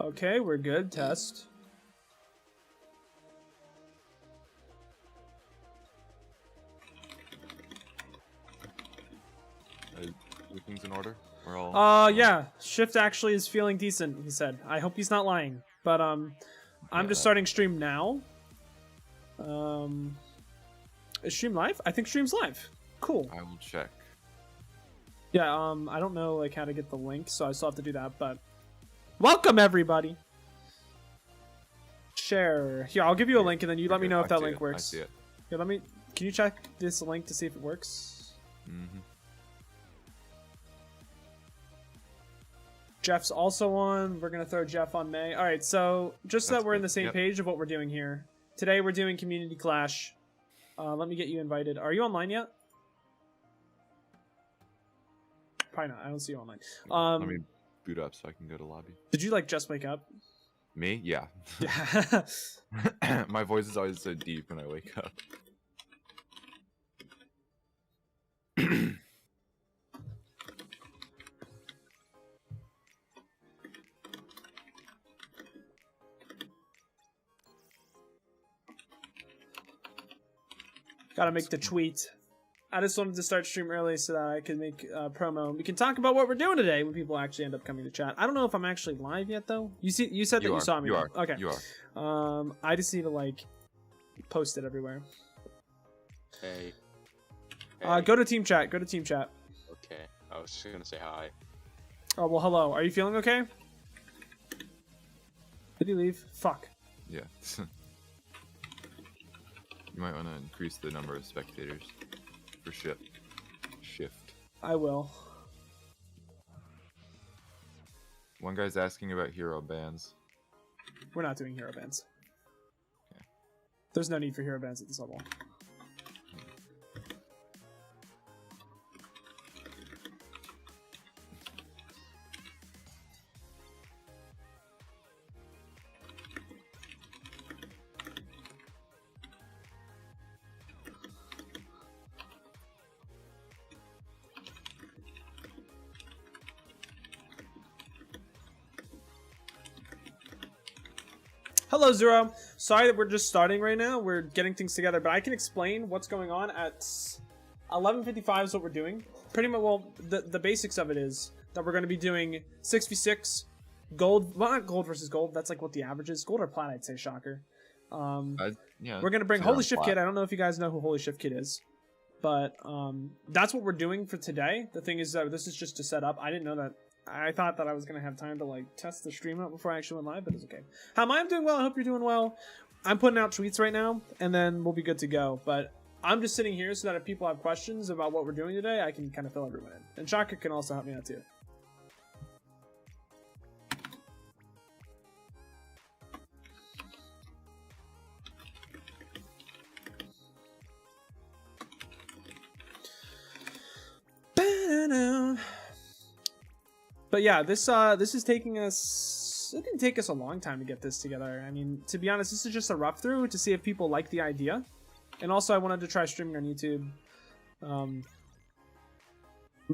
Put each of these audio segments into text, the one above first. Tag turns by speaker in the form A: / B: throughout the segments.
A: Okay, we're good. Test.
B: Everything's in order? We're all...
A: Yeah. Shift actually is feeling decent, he said. I hope he's not lying. But, I'm just starting stream now. Is stream live? I think stream's live. Cool.
B: I will check.
A: Yeah, I don't know, like, how to get the link, so I still have to do that, but... Welcome, everybody! Share. Here, I'll give you a link, and then you let me know if that link works.
B: I see it.
A: Here, let me... Can you check this link to see if it works?
B: Mm-hmm.
A: Jeff's also on. We're going to throw Jeff on May. Alright, so just so that we're in the same page of what we're doing here. Today we're doing Community Clash. Let me get you invited. Are you online yet? Probably not. I don't see you online.
B: Let me boot up so I can go to lobby.
A: Did you, like, just wake up?
B: Me? Yeah.
A: Yeah.
B: My voice is always so deep when I wake up.
A: Gotta make the tweet. I just wanted to start stream early so that I could make a promo. We can talk about what we're doing today when people actually end up coming to chat. I don't know if I'm actually live yet, though. You said that you saw me.
B: You are.
A: Okay.
B: You are.
A: I just need to, like, post it everywhere.
C: Hey.
A: Go to team chat. Go to team chat.
C: Okay. I was just gonna say hi.
A: Oh, well, hello. Are you feeling okay? Did he leave? Fuck.
B: Yeah. You might want to increase the number of spectators for shift.
A: I will.
B: One guy's asking about hero bans.
A: We're not doing hero bans.
B: Okay.
A: There's no need for hero bans at this level. Hello, Zero. Sorry that we're just starting right now. We're getting things together, but I can explain what's going on at 11:55 is what we're doing. Pretty much, well, the basics of it is that we're going to be doing 6v6 gold. Well, not gold versus gold. That's like what the average is. Gold or plat, I'd say. Shocker.
B: Yeah.
A: We're going to bring HolyShiftKid. I don't know if you guys know who HolyShiftKid is, but that's what we're doing for today. The thing is, this is just to set up. I didn't know that. I thought that I was going to have time to, like, test the stream out before I actually went live, but it's okay. How am I? I'm doing well. I hope you're doing well. I'm putting out tweets right now, and then we'll be good to go. But I'm just sitting here so that if people have questions about what we're doing today, I can kind of fill everyone in. And Shaka can also help me out, too. But yeah, this is taking us... It didn't take us a long time to get this together. I mean, to be honest, this is just a rough through to see if people like the idea. And also, I wanted to try streaming on YouTube.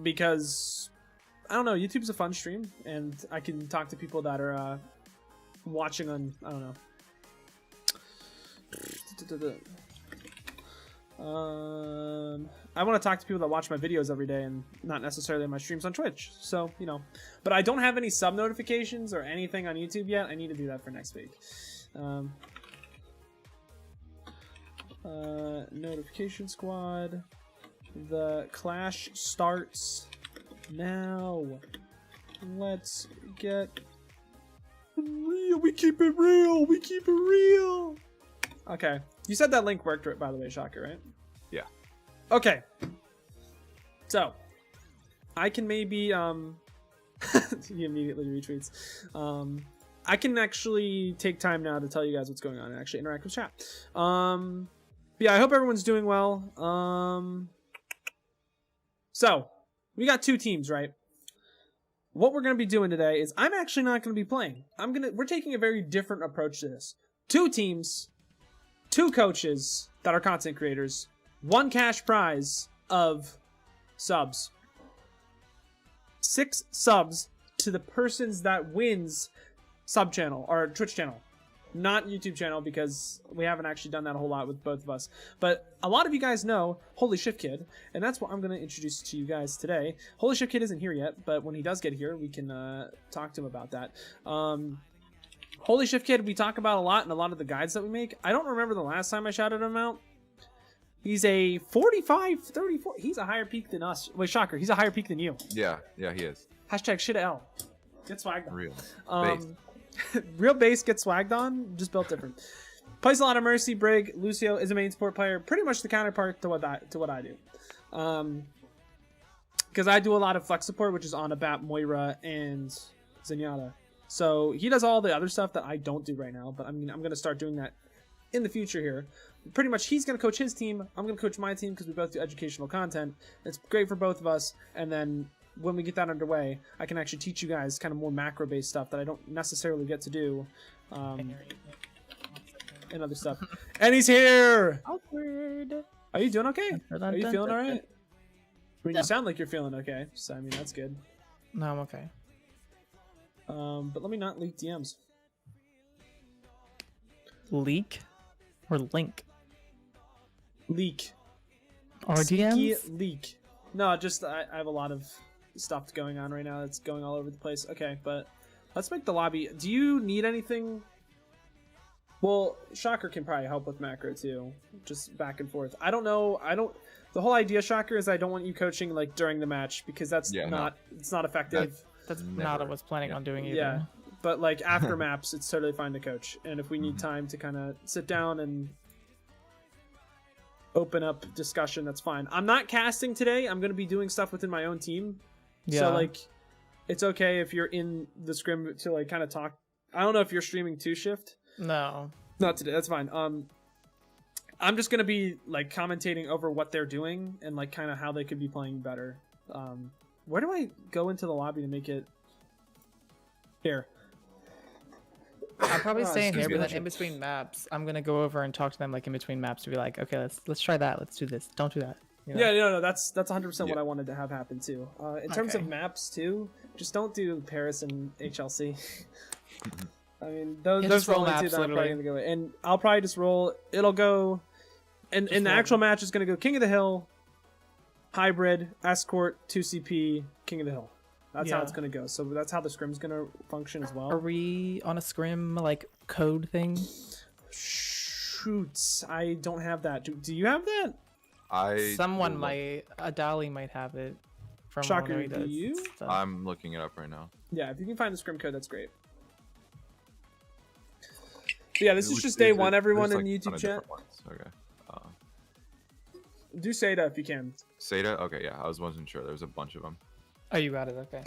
A: Because, I don't know, YouTube's a fun stream. And I can talk to people that are watching on, I don't know. I want to talk to people that watch my videos every day and not necessarily my streams on Twitch. So, you know. But I don't have any sub notifications or anything on YouTube yet. I need to do that for next week. Notification squad. The clash starts now. Let's get real. We keep it real. We keep it real. Okay. You said that link worked, by the way, Shocker, right?
B: Yeah.
A: Okay. So, I can maybe, he immediately retweets. I can actually take time now to tell you guys what's going on and actually interact with chat. Yeah, I hope everyone's doing well. So, we got two teams, right? What we're going to be doing today is I'm actually not going to be playing. We're taking a very different approach to this. Two teams, two coaches that are content creators, one cash prize of subs. 6 subs to the persons that wins sub channel or Twitch channel, not YouTube channel, because we haven't actually done that a whole lot with both of us. But a lot of you guys know HolyShiftKid, and that's what I'm going to introduce to you guys today. HolyShiftKid isn't here yet, but when he does get here, we can talk to him about that. HolyShiftKid, we talk about a lot in a lot of the guides that we make. I don't remember the last time I shouted him out. He's a 45, 34. He's a higher peak than us. Wait, shocker. He's a higher peak than you.
B: Yeah, he is.
A: Hashtag shit L. Get swagged on.
B: Real.
A: Real base gets swagged on, just built different. Plays a lot of Mercy. Brig. Lucio is a main support player. Pretty much the counterpart to what I do. Because I do a lot of flex support, which is on Abat, Moira, and Zenyatta. So he does all the other stuff that I don't do right now, but I mean, I'm going to start doing that in the future here. Pretty much he's going to coach his team. I'm going to coach my team because we both do educational content. It's great for both of us. And then when we get that underway, I can actually teach you guys kind of more macro-based stuff that I don't necessarily get to do. And other stuff. And he's here!
D: Awkward.
A: Are you doing okay? Are you feeling alright? I mean,
D: Yeah.
A: you sound like you're feeling okay. So, I mean, that's good.
D: No, I'm okay.
A: But let me not leak DMs.
D: Leak or link?
A: Leak.
D: RGN?
A: Sneaky leak. No, just I have a lot of stuff going on right now that's going all over the place. Okay, but let's make the lobby. Do you need anything? Well, Shocker can probably help with macro too, just back and forth. I don't know. The whole idea, Shocker, is I don't want you coaching like during the match because that's it's not effective.
D: That's
B: Never.
D: not what I was planning on doing either.
A: Yeah, but like after maps, it's totally fine to coach. And if we need time to kind of sit down and open up discussion, that's fine. I'm not casting today. I'm going to be doing stuff within my own team.
D: Yeah.
A: So like, it's okay if you're in the scrim to like kind of talk. I don't know if you're streaming 2Shift.
D: No.
A: Not today. That's fine. I'm just gonna be like commentating over what they're doing and like kind of how they could be playing better. Where do I go into the lobby to make it? Here.
D: I'm probably staying here,
B: excuse
D: but
B: me.
D: then in between maps, I'm gonna go over and talk to them like in between maps to be like, okay, let's try that. Let's do this. Don't do that. You know?
A: Yeah, no, that's 100%
B: Yeah.
A: what I wanted to have happen too. In terms of
D: Okay.
A: maps too, just don't do Paris and HLC. I mean, those
D: Yeah,
A: are
D: just
A: the
D: roll
A: only two
D: maps,
A: that I'm probably
D: literally.
A: gonna go with. And I'll probably just roll. It'll go, and the
D: roll.
A: actual match is gonna go King of the Hill, Hybrid, Escort, 2CP, King of the Hill. That's how
D: Yeah.
A: it's gonna go. So that's how the scrim's gonna function as well.
D: Are we on a scrim like code thing?
A: Shoots, I don't have that. Do you have that?
D: Someone might. Adali might have it. From
A: Shocker,
D: when he
A: do
D: does
A: you?
D: stuff.
B: I'm looking it up right now.
A: Yeah, if you can find the scrim code, that's great. But yeah, this is
B: Which-
A: just day one,
B: it-
A: everyone
B: there's,
A: in the
B: like, a ton
A: YouTube
B: of
A: chat.
B: different ones. Okay.
A: Do Seda if you can.
B: Seda? Okay, yeah, I wasn't sure. There was a bunch of them.
D: Oh, you got it. Okay.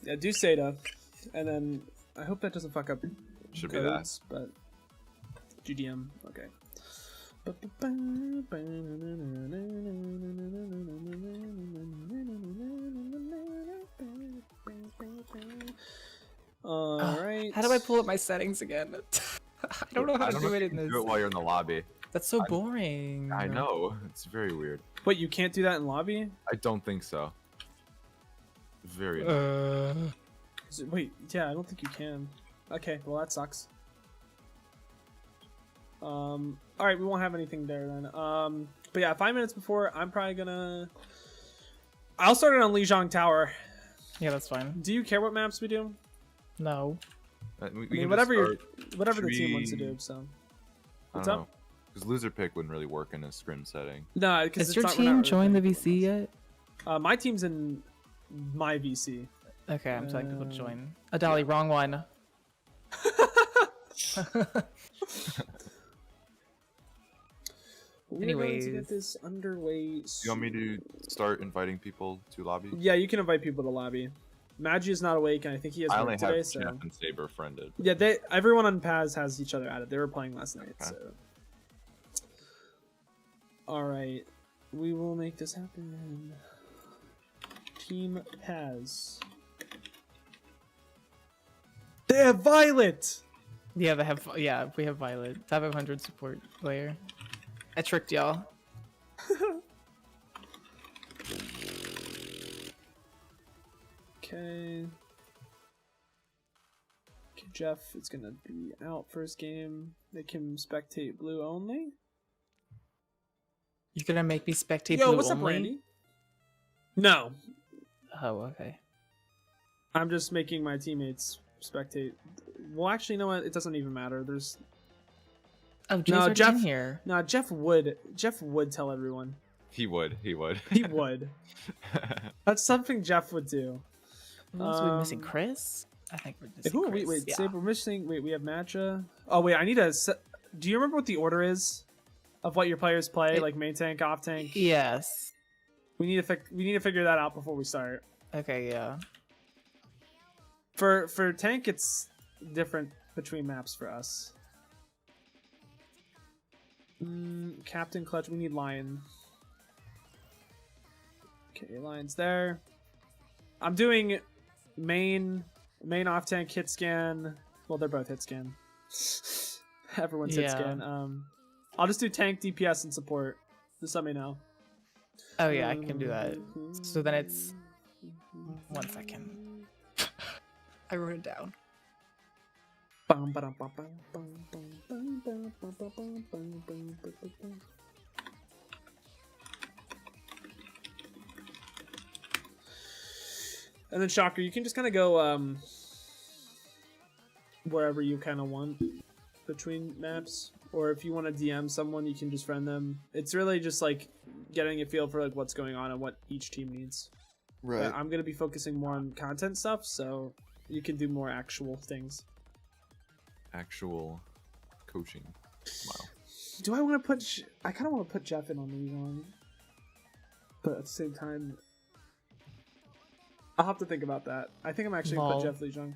A: Yeah, do Seda. And then I hope that doesn't fuck up
B: Should be that.
A: codes, but GDM, okay. Alright.
D: How do I pull up my settings again? I don't know how to do it in this.
B: Do it while you're in the lobby.
D: That's so boring.
B: I know. It's very weird.
A: Wait, you can't do that in lobby?
B: I don't think so. Very.
A: Wait, yeah, I don't think you can. Okay, well that sucks. Alright, we won't have anything there then. But yeah, 5 minutes before, I'm probably gonna... I'll start it on Lijiang Tower.
D: Yeah, that's fine.
A: Do you care what maps we do?
D: No.
B: We
A: I mean,
B: can
A: whatever
B: just
A: whatever the team wants to
B: tree-
A: do, so...
B: I
A: What's
B: don't
A: up?
B: Because loser pick wouldn't really work in a scrim setting.
A: No, because
D: Has your team joined the VC yet?
A: My team's in my VC.
D: Okay, I'm telling people to join. Adali, wrong one.
A: We're going to get
D: Anyways.
A: this underway.
B: Do you want me to start inviting people to lobby?
A: Yeah, you can invite people to lobby. Magi is not awake, and I think he has
B: I
A: work
B: only
A: today.
B: have
A: So
B: Champ and Saber friended.
A: yeah, everyone on Paz has each other added. They were playing last night.
B: Okay.
A: So all right, we will make this happen. Team Paz. They have Violet.
D: Yeah, they have. Yeah, we have Violet. 500 support player. I tricked y'all.
A: Okay. Okay, Jeff is gonna be out first game. They can spectate blue only.
D: You're gonna make me spectate
A: Yo,
D: blue
A: what's up,
D: only?
A: Randy? No,
D: Oh, okay.
A: I'm just making my teammates spectate. Well, actually, you know what? It doesn't even matter. There's
D: Oh, Jay's
A: No,
D: already
A: Jeff-
D: in here.
A: no Jeff would tell everyone.
B: He would.
A: He would. That's something Jeff would do.
D: Who else are we missing?
A: Um,
D: Chris? I think we're missing
A: Who?
D: Chris.
A: Wait,
D: yeah.
A: Sabe, we're missing. Wait, we have Matcha. Oh wait, I need to. Do you remember what the order is of what your players play? Like main tank, off tank.
D: Yes.
A: We need to figure that out before we start.
D: Okay, yeah.
A: For tank, it's different between maps for us. Captain Clutch. We need Lion. Okay, Lion's there. I'm doing main off tank hit scan. Well, they're both hit scan. Everyone's hit
D: Yeah.
A: scan. I'll just do tank, DPS, and support. Just let me know.
D: Oh yeah, I can do that. So then it's 1 second. I wrote it down. And then Shocker, you can just kind of go wherever you kind of want between maps, or if you want to DM someone, you can just friend them. It's really just like getting a feel for like what's going on and what each team needs.
E: Right.
A: But I'm gonna be focusing more on content stuff, so you can do more actual things.
B: Actual coaching. Wow.
A: Do I want to put? I kind of want to put Jeff in on Lijon, but at the same time, I'll have to think about that. I think I'm actually gonna put
D: Lol.
A: Jeff Lijon.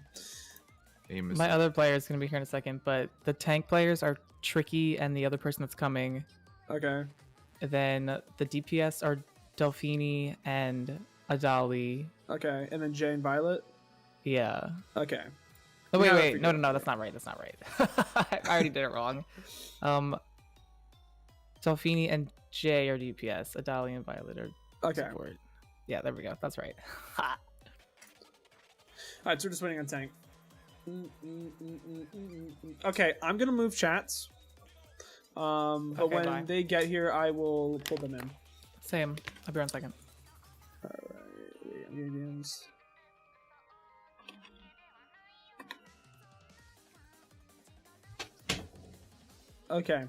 B: Aim is
D: My other player is gonna be here in a second, but the tank players are Tricky and the other person that's coming.
A: Okay.
D: Then the DPS are Delphini and Adali.
A: Okay, and then Jay and Violet.
D: Yeah.
A: Okay.
D: Oh
A: We
D: wait,
A: gotta
D: wait,
A: figure
D: no,
A: it
D: no,
A: out.
D: no, that's not right. That's not right. I already did it wrong. Delphini and Jay are DPS. Adali and Violet are
A: Okay.
D: support. Yeah, there we go. That's right.
A: All right, so we're just waiting on tank. Okay, I'm gonna move chats. But
D: Okay,
A: when
D: bye.
A: they get here, I will pull them in.
D: Same. I'll be on second.
A: All right, wait, I'm getting DMs. Okay.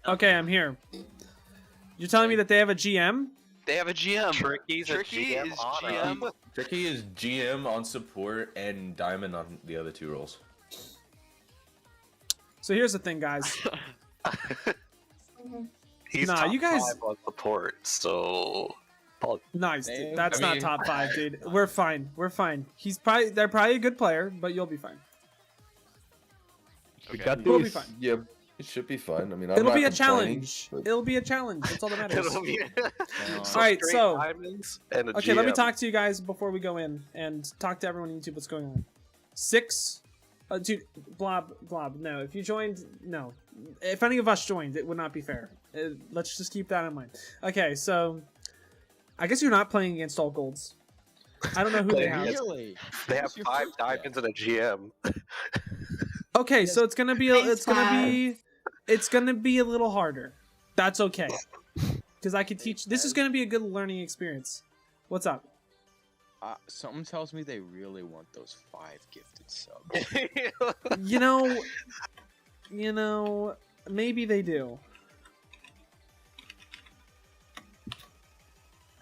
A: Okay, I'm here. You're telling me that they have a GM?
F: They have a GM.
C: Tricky's a
F: Tricky
C: GM
F: is
C: on
F: GM.
G: Tricky is GM on support and Diamond on the other two roles.
A: So here's the thing, guys.
F: He's
A: Nah,
F: top
A: you guys-
F: 5 on support, so
A: Nice, dude.
G: Man,
A: That's
G: I
A: not
G: mean-
A: top 5, dude. We're fine. We're fine. They're probably a good player, but you'll be fine. We'll be fine.
E: Yeah, it should be fun. I mean,
A: It'll
E: not
A: be a
E: complaining,
A: challenge.
E: but-
A: It'll be a challenge. That's all that matters.
F: it'll be
A: All right,
F: straight
A: so
F: diamonds and a
A: okay, let me
F: GM.
A: talk to you guys before we go in and talk to everyone on YouTube. What's going on? 6, dude, blob. No, if you joined, no. If any of us joined, it would not be fair. Let's just keep that in mind. Okay, so I guess you're not playing against all golds. I don't know who they have.
H: Really?
F: They have
H: What's your
F: 5
H: first bet?
F: diamonds and a GM.
A: Okay, so it's gonna be a little harder. That's okay, because I could teach. This is gonna be a good learning experience. What's up?
H: Something tells me they really want those 5 gifted subs.
A: You know, maybe they do.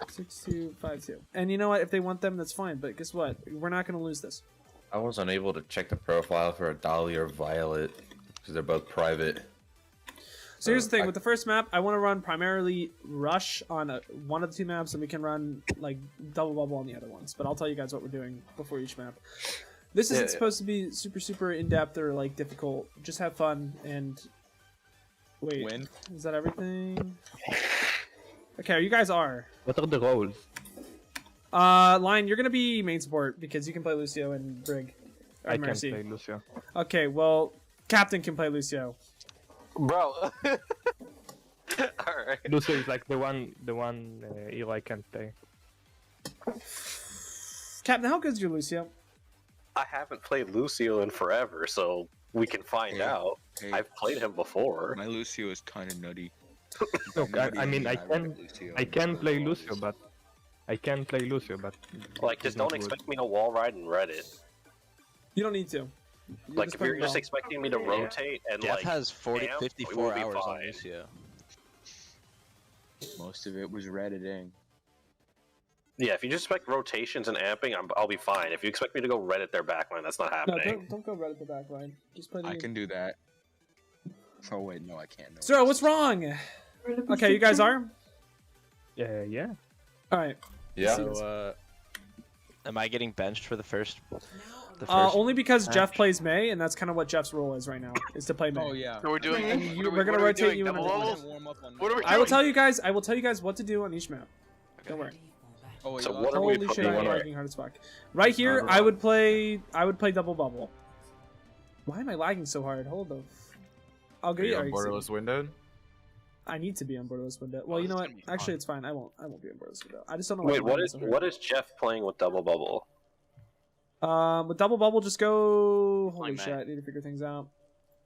A: 6252. And you know what? If they want them, that's fine. But guess what? We're not gonna lose this.
G: I was unable to check the profile for a Dolly or Violet because they're both private.
A: So here's the thing:
G: I-
A: with the first map, I want to run primarily rush on one of the 2 maps, and we can run like double bubble on the other ones. But I'll tell you guys what we're doing before each map. This isn't
G: Yeah.
A: supposed to be super in depth or like difficult. Just have fun and wait.
H: Win.
A: Is that everything? Okay, you guys are.
I: What are the roles?
A: Lion, you're gonna be main support because you can play Lucio and Brig. Or
I: I can
A: Mercy.
I: play Lucio.
A: Okay, well, Captain can play Lucio.
F: Bro. Alright.
I: Lucio is like the one hero I can play.
A: Captain, how good is your Lucio?
F: I haven't played Lucio in forever, so we can find out.
H: Hey,
F: I've played him before.
H: my Lucio is kind of nutty.
I: Look, I mean, I can play Lucio, but
F: Like, just don't expect me to wall ride and Reddit.
A: You don't need to.
F: Like, if you're just expecting me to rotate and
J: Jeff
F: like,
J: has 54
F: we'll be
J: hours on
F: fine.
J: Lucio.
H: Most of it was Redditing.
F: Yeah, if you just expect rotations and amping, I'll be fine. If you expect me to go Reddit their backline, that's not
A: No,
F: happening.
A: don't go right at the back line. Just play the
H: I
A: game.
H: can do that. Oh wait, no, I can't. No,
A: Zero, what's wrong? Okay, you guys are?
I: yeah.
A: Alright.
E: Yeah.
J: So, am I getting benched for the first?
A: Only because
J: match?
A: Jeff plays May, and that's kind of what Jeff's role is right now, is to play May.
H: Oh yeah.
K: So we're doing.
A: We're gonna rotate you in.
K: Double bubbles? What are we doing?
A: I will tell you guys what to do on each map. Don't worry.
H: Oh, wait,
F: So what are we
A: Holy shit,
F: putting
A: I'm
F: in?
A: lagging hard as fuck. Right here, I would play double bubble. Why am I lagging so hard? Hold up. I'll
B: Are
A: get
B: you
A: you.
B: on borderless windowed?
A: I need to be on borderless window. Well, you know what? Actually, it's fine. I won't be on borderless window. I just don't know why.
F: Wait,
A: I'm
F: what
A: lagging
F: is
A: so hard.
F: what is Jeff playing with double bubble?
A: With double bubble, just go. Holy
K: Like
A: shit! I need to figure things out.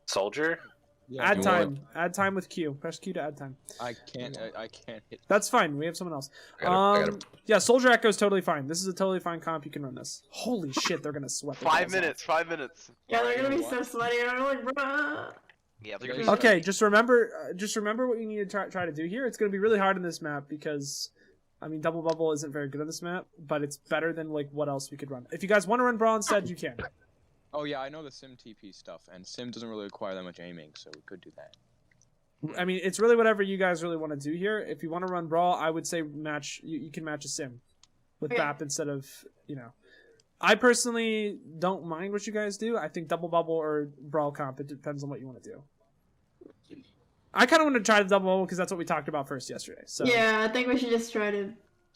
F: Soldier?
H: Yeah,
A: Add
H: do
A: time. Add time with Q. Press Q to add time.
H: I can't hit.
A: That's fine. We have someone else.
G: I got him.
A: Yeah, Soldier Echo is totally fine. This is a totally fine comp. You can run this. Holy shit, they're gonna sweat. the
K: 5
A: balls
K: minutes. 5 minutes.
L: Yeah, they're gonna be so sweaty. I'm like, bruh.
K: Yeah, they're
H: Okay.
K: gonna be.
A: Okay, just remember what you need to try to do here. It's gonna be really hard on this map because, I mean, double bubble isn't very good on this map, but it's better than like what else we could run. If you guys want to run brawl instead, you can.
H: Oh yeah, I know the Sim TP stuff, and Sim doesn't really require that much aiming, so we could do that.
A: I mean, it's really whatever you guys really want to do here. If you want to run brawl, I would say match. You can match a sim with
L: Okay.
A: BAP instead of I personally don't mind what you guys do. I think double bubble or brawl comp. It depends on what you want to do. I kind of want to try the double bubble because that's what we talked about first yesterday. So
L: Yeah, I think we should just try to.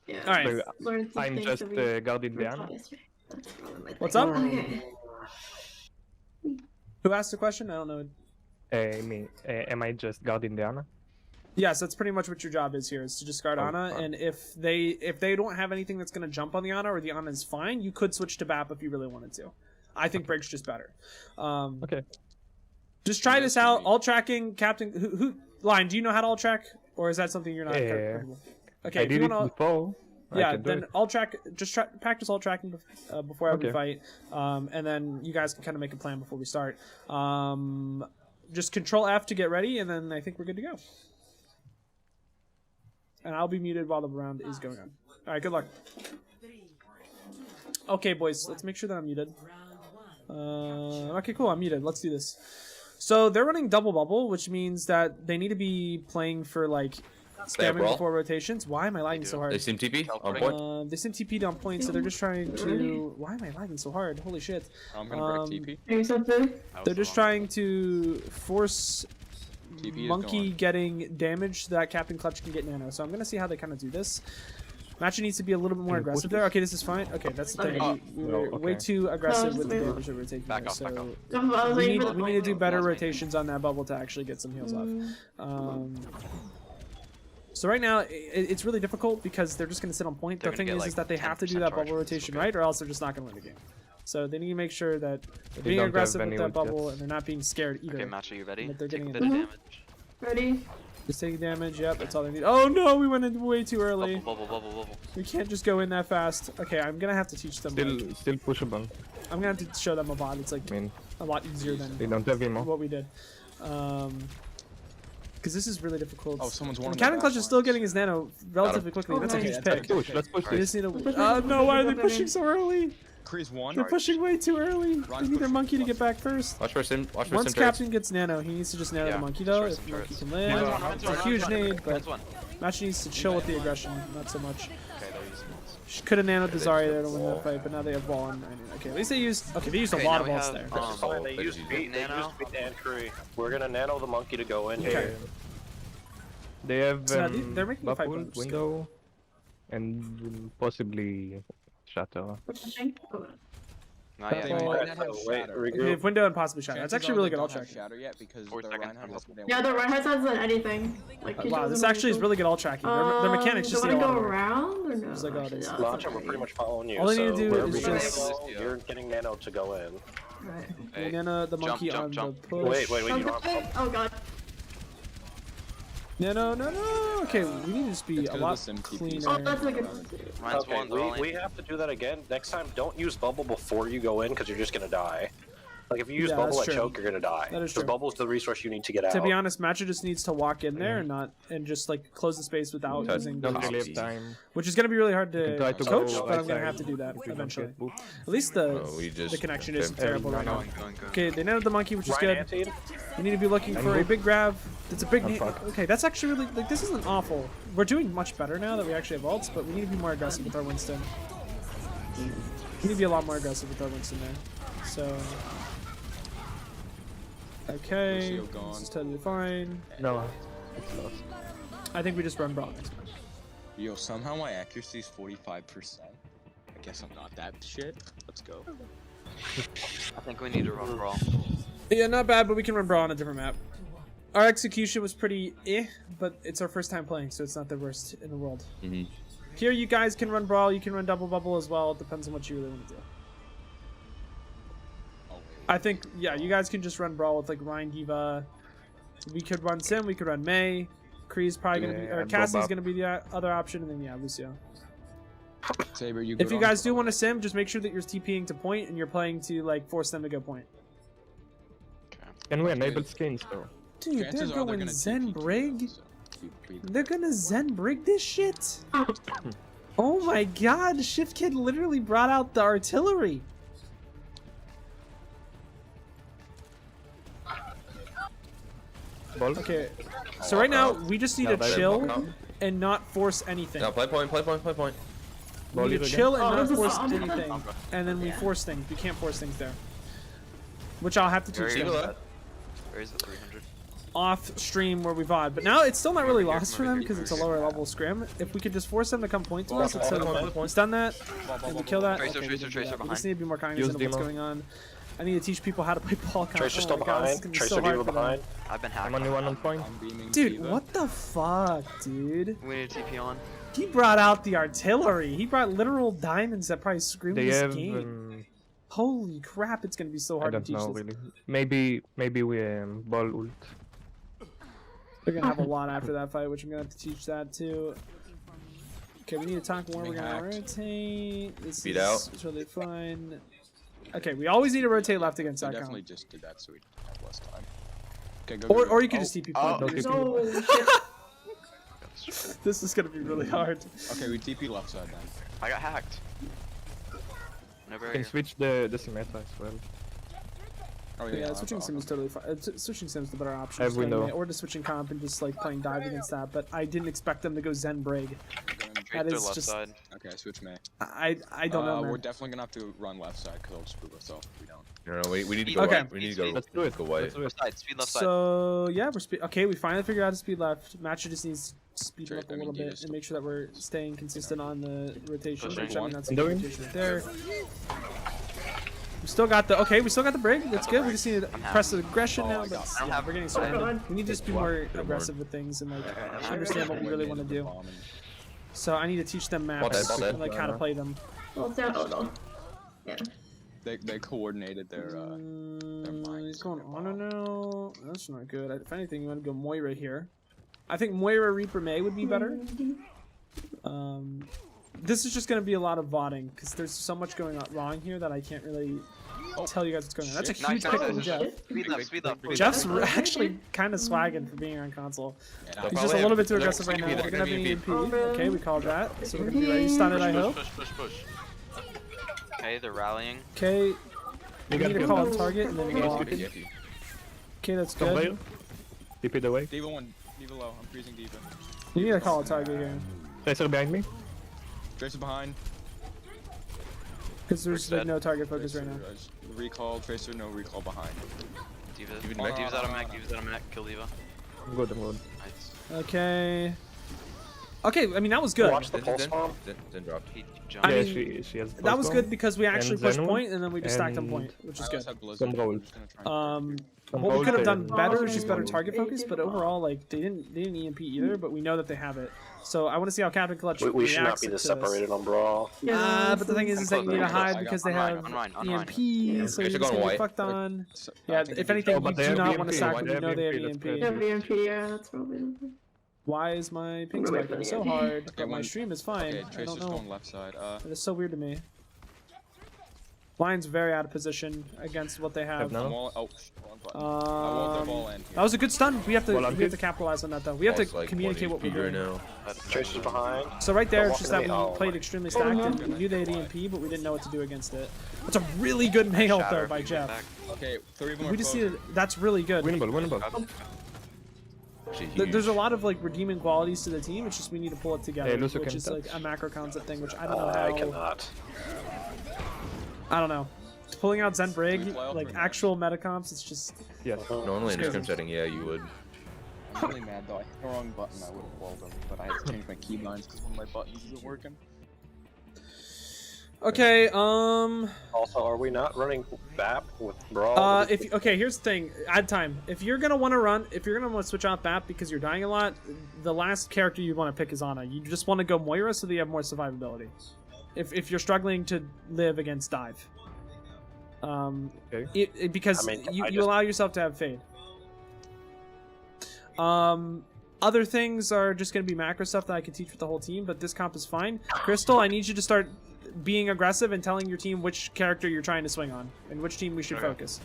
L: Yeah.
A: all right.
I: So,
L: Learn some
I: I'm
L: things
I: just
L: that we
I: guarding
L: were
I: Diana.
L: taught yesterday. That's probably my
A: What's
L: thing.
A: up?
L: Okay.
A: Who asked the question? I don't know.
I: Am I just guarding Diana?
A: Yes, that's pretty much what your job is here, is to just guard
I: Oh,
A: Ana,
I: fine.
A: and if they don't have anything that's going to jump on the Ana, or the Ana is fine, you could switch to BAP if you really wanted to. I think Break's just better.
I: Okay.
A: Just try this out. Alt tracking, Captain. Who Line? Do you know how to alt track, or is that something you're not comfortable? Okay,
I: I
A: if you
I: did
A: want
I: it before. I
A: yeah,
I: can do
A: then
I: it.
A: alt track. Just practice alt tracking before every
I: Okay.
A: fight, and then you guys can kind of make a plan before we start. Just Control F to get ready, and then I think we're good to go. And I'll be muted while the round is going on. All right, good luck. Okay, boys, let's make sure that I'm muted. Okay, cool, I'm muted. Let's do this. So they're running double bubble, which means that they need to be playing for like spamming
G: brawl?
A: before rotations. Why am I lagging so hard?
G: They seem TP on point.
A: They seem TP'd on point, so they're just trying to. Why am I lagging so hard? Holy shit!
H: I'm gonna break TP.
L: Maybe something.
A: They're just trying to force
H: TP is
A: Monkey
H: gone.
A: getting damage that Captain Clutch can get nano. So I'm gonna see how they kind of do this. Matcha needs to be a little bit more
I: Can you push
A: aggressive there. Okay, this is fine. Okay, that's the thing.
L: Okay.
A: We were
I: Oh,
A: way
I: okay.
A: too aggressive
L: No,
A: with the
L: just
A: damage that we're taking.
K: Back
A: there,
K: off, back
A: so
L: I was
A: we
L: waiting
A: need,
L: for the
A: we need to do
L: point.
A: better rotations on that bubble to actually get some heals off. So right now, it's really difficult because they're just going to sit on point.
K: They're
A: The
K: gonna
A: thing
K: get,
A: is
K: like,
A: that they have to do
K: 10%
A: that
K: charge.
A: bubble rotation right, or else they're just not going to win the game. So they need to make sure that they're being
I: don't have
A: aggressive with
I: any
A: that
I: ult yet.
A: bubble and they're not being scared either.
K: Okay, Match, are you ready?
A: But they're
K: Take a
A: getting
K: bit
A: it.
K: of damage.
L: Ready?
A: Just taking damage. Yep, that's all they need. Oh no, we went in way too early.
K: Bubble, bubble, bubble, bubble.
A: We can't just go in that fast. Okay, I'm gonna have to teach them. Like,
I: Still pushable.
A: I'm gonna have to show them a bot. It's like
I: I mean,
A: a lot easier than
I: they don't have ammo.
A: what we did. Because this is really difficult.
H: Oh, someone's one.
A: Captain Clutch is still getting his nano relatively quickly. That's a
L: Okay.
A: huge
H: Yeah,
A: pick.
I: Push, let's push
A: We
I: this.
A: just need to. No, why are they pushing so early?
H: Crease one.
A: They're pushing way too early.
H: Run,
A: They need their
H: push,
A: monkey to
H: push.
A: get back first.
G: Watch for sim. Watch for
A: Once
G: sim turrets.
A: Captain gets nano, he needs to just nano
K: Yeah,
A: the monkey though.
K: destroy
A: If
K: some
A: monkey
K: turrets.
A: can live.
K: Yeah.
A: It's a huge nade, but
K: That's one.
A: Match needs to chill with the aggression, not so much.
K: Okay, they'll use this.
A: She could have nanoed the Zarya there to win that fight, but now they have wall on. Okay, at least they used. Okay, they used
K: Okay,
A: a lot
K: now
A: of
K: we
A: ults
K: have,
A: there.
F: That's fine. They
G: they
F: used
G: just
F: beat. They used
K: nano.
F: beat and tree. We're gonna nano the monkey to go in
A: Okay.
F: here.
I: They have
A: So now they're making a fight
I: bubble,
A: point,
I: window, and possibly shatter.
L: We're pushing. Oh,
K: Not yet.
H: They
A: Purple.
H: might not have
F: Wait,
H: shatter.
F: regroup.
A: Okay, if window and possibly shadow. That's
H: Chances
A: actually
H: are
A: really
H: they
A: good alt
H: don't have
A: tracking.
H: shatter yet because
K: 4
H: the
K: seconds.
H: Reinhardt hasn't been able
L: Yeah,
H: to-
L: the Reinhardt hasn't done anything. Like, he
A: Wow,
L: just
A: this
L: wasn't
A: actually is
L: able
A: really good alt tracking. Their mechanics
L: to-
A: just
L: do
A: need
L: you
A: a
L: want
A: lot
L: to
A: of
L: go
A: work.
L: around or no?
A: Just like all
L: Actually,
A: this.
L: no,
F: Launcher,
L: that's
F: we're
L: okay.
F: pretty much following you.
A: All they need to
F: so
A: do
F: wherever
A: is
F: you
A: just-
F: go, you're getting Nano to go in.
L: Right.
K: Hey,
A: Nana, the
K: jump,
A: monkey
K: jump,
A: on
K: jump.
A: the push.
F: Wait, you don't
L: Okay.
F: have
L: Oh god.
A: No. Okay, we need to just be
H: Let's
A: a
H: go to
A: lot
H: the sim TP.
A: cleaner.
L: Oh, that's a good one.
K: Mine's
F: Okay,
K: one, rolling.
F: we have to do that again. Next time, don't use bubble before you go in because you're just gonna die. Like if you use
A: Yeah,
F: bubble
A: that's
F: at
A: true.
F: choke, you're gonna die.
A: That is
F: Because
A: true.
F: bubble's the resource you need to get out.
A: To be honest, Matcha just needs to walk in there and just like close the space without
G: Touch.
A: using
I: Don't
A: the
I: really have time.
A: which is gonna be really hard to
I: Try to
A: coach,
I: go
A: but I'm gonna
I: outside.
A: have to do that
I: If we don't
A: eventually.
I: get booped.
A: At least the
G: we just
A: connection
G: okay.
A: isn't terrible right now.
K: Going.
A: Okay, they netted the monkey, which is
F: Ryan
A: good.
F: antied?
A: We need to be looking
I: And
A: for a
I: boop.
A: big grab. It's a big.
I: Oh, fuck.
A: Okay, that's actually really like this isn't awful. We're doing much better now that we actually have ults, but we need to be more aggressive with our Winston. We need to be a lot more aggressive with our Winston there. So. Okay,
H: Lucio gone.
A: this is totally fine.
I: No, it's lost.
A: I think we just run brawl next match.
H: Yo, somehow my accuracy is 45%. I guess I'm not that shit. Let's go.
K: I think we need to run brawl.
A: Yeah, not bad, but we can run brawl on a different map. Our execution was pretty but it's our first time playing, so it's not the worst in the world.
G: Mhm.
A: Here, you guys can run brawl, you can run double bubble as well. It depends on what you really want to do.
H: Oh, wait.
A: I think, yeah, you guys can just run brawl with like Ryan Diva. We could run Sim, we could run May. Kree's probably gonna be,
I: Yeah,
A: or
I: and
A: Cassie's
I: Bob.
A: gonna be the other option, and then yeah, Lucio.
H: Saber, you
A: If
H: good
A: you
H: on
A: guys do
H: Brawl?
A: want to Sim, just make sure that you're TPing to point and you're playing to like force them to go point.
I: Can we enable skins though?
A: Dude,
H: Chances
A: they're
H: are
A: going
H: gonna
A: Zen
H: TP too,
A: Brig.
H: though, so we-
A: They're gonna Zen Brig this shit.
L: Oh,
A: Oh my god, ShiftKid literally brought out the artillery.
I: Ball?
A: Okay, so right now we just need
I: No,
A: to
I: they-
A: chill
G: no.
A: and not force anything.
G: No, play point.
A: We
I: Ball
A: need
I: it
A: to
I: again?
A: chill and
L: Oh,
A: not
L: this is
A: force
L: awesome.
A: anything, and then we force things. We can't force things there, which I'll have to teach
K: Very
A: them
K: good. Where is the 300?
A: off stream where we've odd. But now it's still not really lost for them because it's a lower level scrim. If we could just force them to come point to us, it's so fun. We've done that, and we kill that.
K: Tracer,
A: Okay,
K: Tracer,
A: we
K: Tracer
A: just
K: behind.
A: need to be more cognizant of what's
I: Demo.
A: going on. I need to teach people how to play ball.
F: Tracer's
A: Oh
F: still
A: my God, this is
F: behind.
A: gonna be
F: Tracer
A: so hard
F: Diva
A: for them.
F: behind.
K: I've been
I: I'm
K: hacked.
I: only one on point.
H: I'm beaming
A: Dude,
H: Diva.
A: what the fuck, dude?
K: We need a TP on.
A: He brought out the artillery. He brought literal diamonds that probably screamed
I: They
A: this
I: have.
A: game. Holy crap, it's gonna be so
I: I
A: hard to
I: don't
A: teach
I: know
A: this.
I: really. Maybe we ball ult.
A: They're gonna have a lot after that fight, which I'm gonna have to teach that too. Okay, we need to talk more. We're gonna
H: Hacked.
A: rotate. This
G: Speed
A: is
G: out.
A: totally fine. Okay, we always need to rotate left against
H: I
A: that
H: definitely
A: count.
H: just did that so we have less time. Okay, go.
A: Or you can just TP point.
I: no,
A: You're just
I: TP.
A: gonna-
L: no shit.
A: This is gonna be really hard.
H: Okay, we TP left side then.
K: I got hacked. No
I: You can
K: barrier.
I: switch the Symmetra as well.
H: Oh
A: Yeah, switching sim is totally fine. Switching sim is the better option.
I: Have
A: just
I: we
A: playing
I: know.
A: it, or just switching comp and just like playing dive against that. But I didn't expect them to go Zen Brig. That
K: Tracer
A: is
K: left
A: just-
K: side.
H: Okay, switch May.
A: I don't know, man.
H: We're definitely gonna have to run left side because I'll just prove ourselves if we don't.
G: No, we need to go
A: Okay.
G: white. We need to go.
I: Let's do it.
G: Go white.
I: Let's do it.
K: Left side. Speed left side.
A: So yeah, we're okay. We finally figured out how to speed left. Matcha just needs to speed
H: Sure,
A: up a
H: I mean,
A: little
H: yeah,
A: bit and make sure that we're staying consistent on the rotation.
K: Pushing
A: Which, I mean,
H: one.
A: that's a
I: And
A: good
I: doing?
A: rotation right there. We still got the we still got the brig. That's good. We just need to press the aggression now. But
K: I don't have-
A: we're getting
L: Oh, God.
A: started. We need to just be more aggressive with things and like understand what we really want to do. So I need to teach them maps
G: Ball dead.
A: and like how to play them.
L: Well, down a little. Yeah.
H: They coordinated their
A: He's going Honor now. That's not good. If anything, you want to go Moira here. I think Moira Reaper May would be better. This is just going to be a lot of vodding because there's so much going on wrong here that I can't really tell you guys what's going on. That's a
K: Nice,
A: huge
K: nice,
A: pick
K: nice,
A: from
K: nice.
A: Jeff.
K: Speed left. Speed left.
A: Jeff's actually kind of swagging for being on console. He's just a
G: probably
A: little
G: have-
A: bit too
G: they're
A: aggressive right now.
G: gonna be-
A: We're
G: they're
A: gonna have
G: gonna
A: an
G: be
A: EMP.
L: Oh, man.
A: Okay, we called that. So we're gonna be ready. Stun it, I hope.
K: Push. Okay, they're rallying.
A: Okay, we need to call a target and then
G: Yes,
A: walk.
G: yes, yes.
A: Okay, that's
I: Come
A: good.
I: here. TP it away.
H: Diva one. Diva low. I'm freezing Diva.
A: We need to call a target here.
I: Tracer behind me.
H: Tracer behind.
A: Because there's like
K: dead.
A: no target focus right now.
H: Recall. Tracer. No recall behind.
K: Diva.
G: Even mech?
K: Diva's out of mech. Diva's out of mech. Kill Diva.
I: I'm good.
K: Nice.
A: Okay. Okay, I mean that was good.
F: Watch the pulse bomb.
G: Then dropped.
K: He
A: I
K: jumped.
I: Yeah,
A: mean,
I: she has
A: That was
I: pulse
A: good
I: bomb.
A: because we actually
I: And
A: pushed
I: Zenwood,
A: point and then we just stacked on
I: and
A: point, which is good.
I: Some rolls.
A: What we could have done better is
L: Oh,
A: just better
L: okay.
A: target focus, but overall, like they didn't EMP either, but we know that they have it. So I want to see how Captain Clutch
F: We should not
A: reacts
F: be
A: to
F: this separated on Brawl.
L: Yeah,
A: But the thing is that you need to
K: I'm close.
A: hide because they have
K: on Rhine.
A: EMP, so
G: Okay,
A: you're
G: so
A: just
G: going
A: gonna get
G: white.
A: fucked on.
H: So,
A: Yeah, if anything,
I: Oh, but
A: you
I: they
A: do
I: have
A: not want to
I: EMP.
A: sack
I: Why
A: when
I: they
A: you know
I: have
A: they have
I: EMP? Let's play.
L: Yeah,
A: EMP.
L: VMP, yeah, that's probably.
A: Why is my ping
L: I'm gonna wait
A: spiking
L: for
A: so
L: the
A: hard?
H: Okay,
A: But my
H: one-
A: stream is fine.
H: Okay,
A: I
H: Tracer's
A: don't know.
H: going left side.
A: It is so weird to me. Lion's very out of position against what they have.
I: No.
H: I'm all, oh, wrong button. I want the ball in here.
A: That was a good stun. We have to
I: Well, I'm good.
A: capitalize on that though. We have to
G: Pulse, like,
A: communicate what
G: 1
A: we're
G: HP
A: doing.
G: right now.
F: Tracer's behind.
A: So right there,
F: Don't
A: it's just
F: walk
A: that we
F: into me. Oh
A: played
F: my-
A: extremely stacked and we knew they had EMP, but we didn't know what to do against it. That's a really good nail
K: Shatter
A: though
K: if
A: by
K: we get
A: Jeff.
K: back.
H: Okay, 3 of them
A: We
H: are
A: just see
H: closing.
A: that that's really good.
I: Winnable, winnable.
G: Actually,
A: There's a
G: huge.
A: lot of like redeeming qualities to the team. It's just we need to pull it together,
I: Hey, Lucio
A: which
I: can
A: is like
I: touch.
A: a macro concept thing, which I don't know how.
F: I cannot.
A: I don't know. Pulling out Zen Brig,
H: We play all
A: like
H: three
A: actual meta comps, it's just
I: Yes.
G: Normally in a
A: Scrim.
G: scrim setting, yeah, you would.
H: I'm really mad though. I hit the wrong button. I would have walled them, but I had to change my keybinds because one of my buttons isn't working.
A: okay.
F: Also, are we not running BAP with Brawl?
A: Okay, here's the thing. Add time. If you're gonna want to switch out BAP because you're dying a lot, the last character you want to pick is Ana. You just want to go Moira so that you have more survivability. If you're struggling to live against dive,
I: Okay.
A: because
F: I mean,
A: you
F: I just-
A: allow yourself to have fade. Other things are just gonna be macro stuff that I can teach with the whole team, but this comp is fine. Crystal, I need you to start being aggressive and telling your team which character you're trying to swing on and which team we should focus.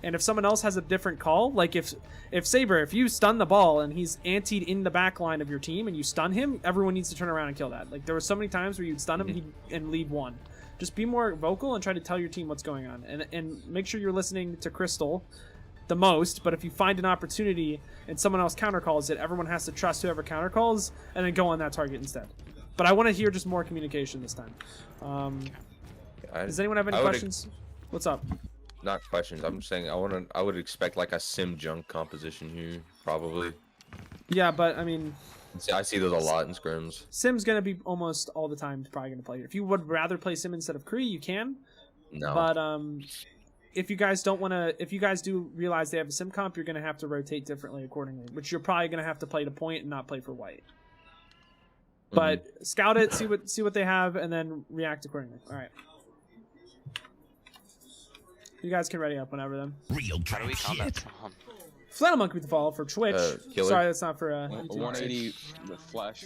A: And if someone else has a different call, like if Saber, if you stun the ball and he's antied in the back line of your team and you stun him, everyone needs to turn around and kill that. Like there were so many times where you'd stun him and leave one. Just be more vocal and try to tell your team what's going on, and make sure you're listening to Crystal the most. But if you find an opportunity and someone else countercalls it, everyone has to trust whoever countercalls and then go on that target instead. But I want to hear just more communication this time. Does anyone have any
G: I would-
A: questions? What's up?
G: Not questions. I'm just saying I would expect like a sim junk composition here, probably.
A: Yeah, but I mean,
G: I see those a lot in scrims.
A: Sim's gonna be almost all the time probably gonna play here. If you would rather play Sim instead of Kree, you can.
G: No.
A: But if you guys don't want to, if you guys do realize they have a Sim comp, you're gonna have to rotate differently accordingly. Which you're probably gonna have to play to point and not play for white. But scout it, see what they have, and then react accordingly. All right. You guys can ready up whenever then.
K: How do we combat Tom?
A: Flannel Monkey with the follow for Twitch.
G: Killer.
A: Sorry, that's not for
H: A
A: YouTube.
H: 180 with flash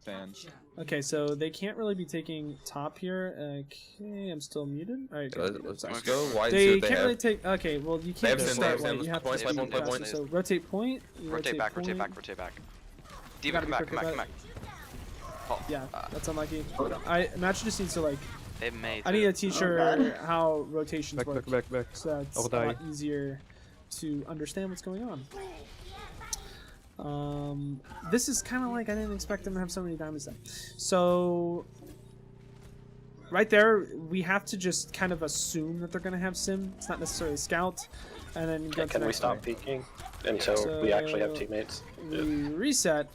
H: fan.
A: Okay, so they can't really be taking top here. Okay, I'm still muted. All right, good.
G: Let's go. Why
A: They
G: see what they
A: can't really
G: have?
A: take. Okay, well you
G: They
A: can't
G: have
A: just
G: Sim, they
A: start
G: have
A: white.
G: Sim.
A: You have
G: Point,
A: to
G: point,
A: do
G: point,
A: faster.
G: point.
A: So rotate point. You
K: Rotate back,
A: point.
K: rotate back, rotate back. Diva,
A: Gotta
K: come
A: be
K: back,
A: quick
K: come back,
A: with
K: come back. Oh,
A: Yeah, that's unlucky. Match just needs to like.
K: they may.
A: I need to teach her how rotations
I: Back,
A: work,
I: back, back, back.
A: so it's
I: I'll
A: a
I: die.
A: lot easier to understand what's going on. This is kind of like I didn't expect them to have so many diamonds then. So right there, we have to just kind of assume that they're going to have Sim. It's not necessarily scout, and then go to the
F: Can we
A: next
F: stop
A: play.
F: peeking until we actually have teammates?
A: We reset.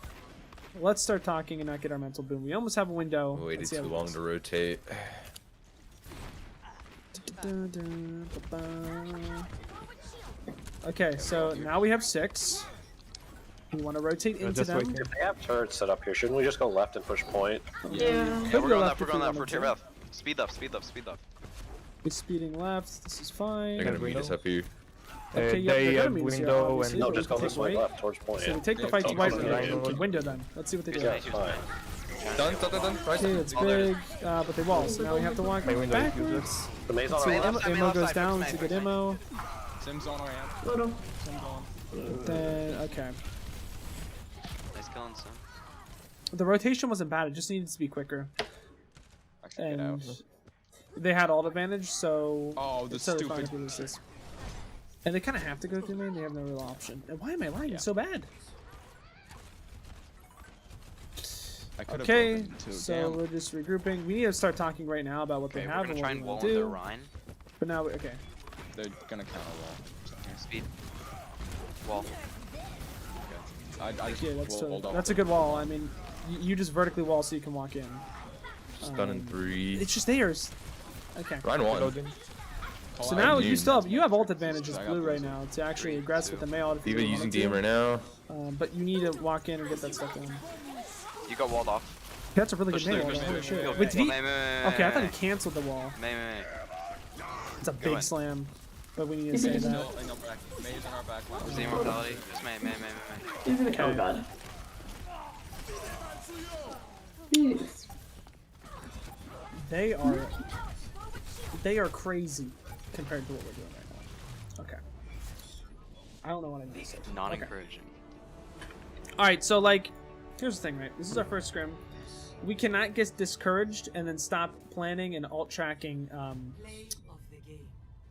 A: Let's start talking and not get our mental boom. We almost have a window.
G: We waited
A: Let's see how
G: too
A: it
G: long
A: goes.
G: to rotate.
A: Okay, so now we have 6. We want to rotate into
I: just
A: them.
I: waiting.
F: If they have turrets set up here, shouldn't we just go left and push point?
L: Yeah.
K: Yeah, we're going left,
A: if
K: we're going
A: we
K: left,
A: wanted
K: rotate
A: to.
K: left. Speed up, speed up, speed up.
A: We're speeding left. This is fine.
G: They're gonna meet us up here.
A: Okay, yeah,
I: they
A: they're
I: have
A: gonna meet us here,
I: window
A: obviously,
I: and
F: No,
A: but we
F: just go
A: can
F: this
A: take
F: way
A: white.
F: left towards point.
A: So we take the
H: Yeah,
A: fight to
H: take
A: white
H: the
A: right
H: window.
A: window then. Let's see what they do.
F: Yeah, it's fine.
G: Done. Right.
A: Okay, it's big, but they wall. So now we have to walk
I: My window is
A: backwards.
F: The maze
A: So
F: on our
A: ammo,
F: left.
A: ammo goes down. It's a good ammo.
H: Sim's on ramp.
L: Little.
A: Then okay,
K: Nice killing some.
A: the rotation wasn't bad. It just needed to be quicker.
H: I should get out.
A: And they had alt advantage, so
H: Oh, the
A: it's totally fine
H: stupid.
A: if we lose this. And they kind of have to go through main. They have no real option. And why am I lagging so bad?
H: I could've
A: Okay,
H: broken into a
A: so
H: jam.
A: we're just regrouping. We need to start talking right now about what
K: Okay,
A: they
K: we're
A: have
K: gonna
A: and
K: try
A: what
K: and
A: we
K: wall
A: want to
K: into
A: do.
K: Rhine.
A: But now, okay.
H: They're gonna counter wall.
K: Speed. Wall.
H: I just
A: Yeah, that's
H: will
A: totally,
H: hold off.
A: that's a good wall. I mean, You just vertically wall so you can walk in.
G: Stun in 3.
A: It's just theirs. Okay.
G: Ryan 1.
I: Loading.
A: So now you have ult advantage as blue right now to actually aggress with the melee. if you
G: Even
A: really
G: using
A: wanted
G: DM
A: to.
G: right now.
A: But you need to walk in and get that stuff done.
K: You got walled off.
A: That's a really
K: Push
A: good
K: through,
A: nail.
K: push
A: Holy
K: through.
A: shit.
K: Go,
A: With
K: go,
A: V.
K: May,
A: Okay, I thought he canceled the wall.
K: May.
A: It's a
K: Go
A: big
K: in.
A: slam, but we need to say that.
H: Still in our back. May's in our back line.
K: Zero mortality. Just May.
L: He's gonna oh god. Jeez.
A: They are crazy compared to what we're doing right now. Okay. I don't know what I need to say.
K: Not
A: Okay.
K: encouraging.
A: Alright, so like, here's the thing, right? This is our first scrim. We cannot get discouraged and then stop planning and alt tracking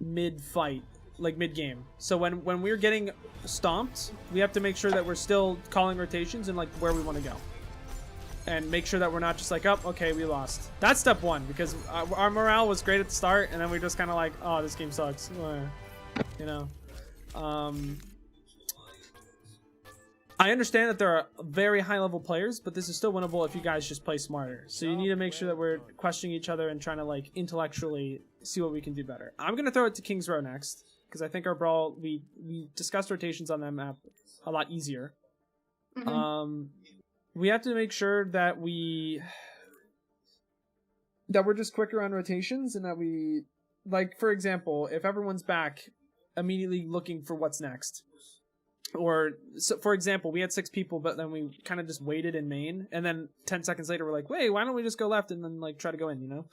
A: mid-fight, like mid-game. So when we're getting stomped, we have to make sure that we're still calling rotations and like where we want to go. And make sure that we're not just like, oh, okay, we lost. That's step one, because our morale was great at the start, and then we're just kind of like, oh, this game sucks. You know? I understand that there are very high-level players, but this is still winnable if you guys just play smarter. So you need to make sure that we're questioning each other and trying to, like, intellectually see what we can do better. I'm going to throw it to King's Row next, because I think our brawl, we discussed rotations on that map a lot easier. We have to make sure that we're just quicker on rotations, and that we, like, for example, if everyone's back, immediately looking for what's next. Or, so, for example, we had 6 people, but then we kind of just waited in main, and then 10 seconds later we're like, wait, why don't we just go left and then, like, try to go in, you know?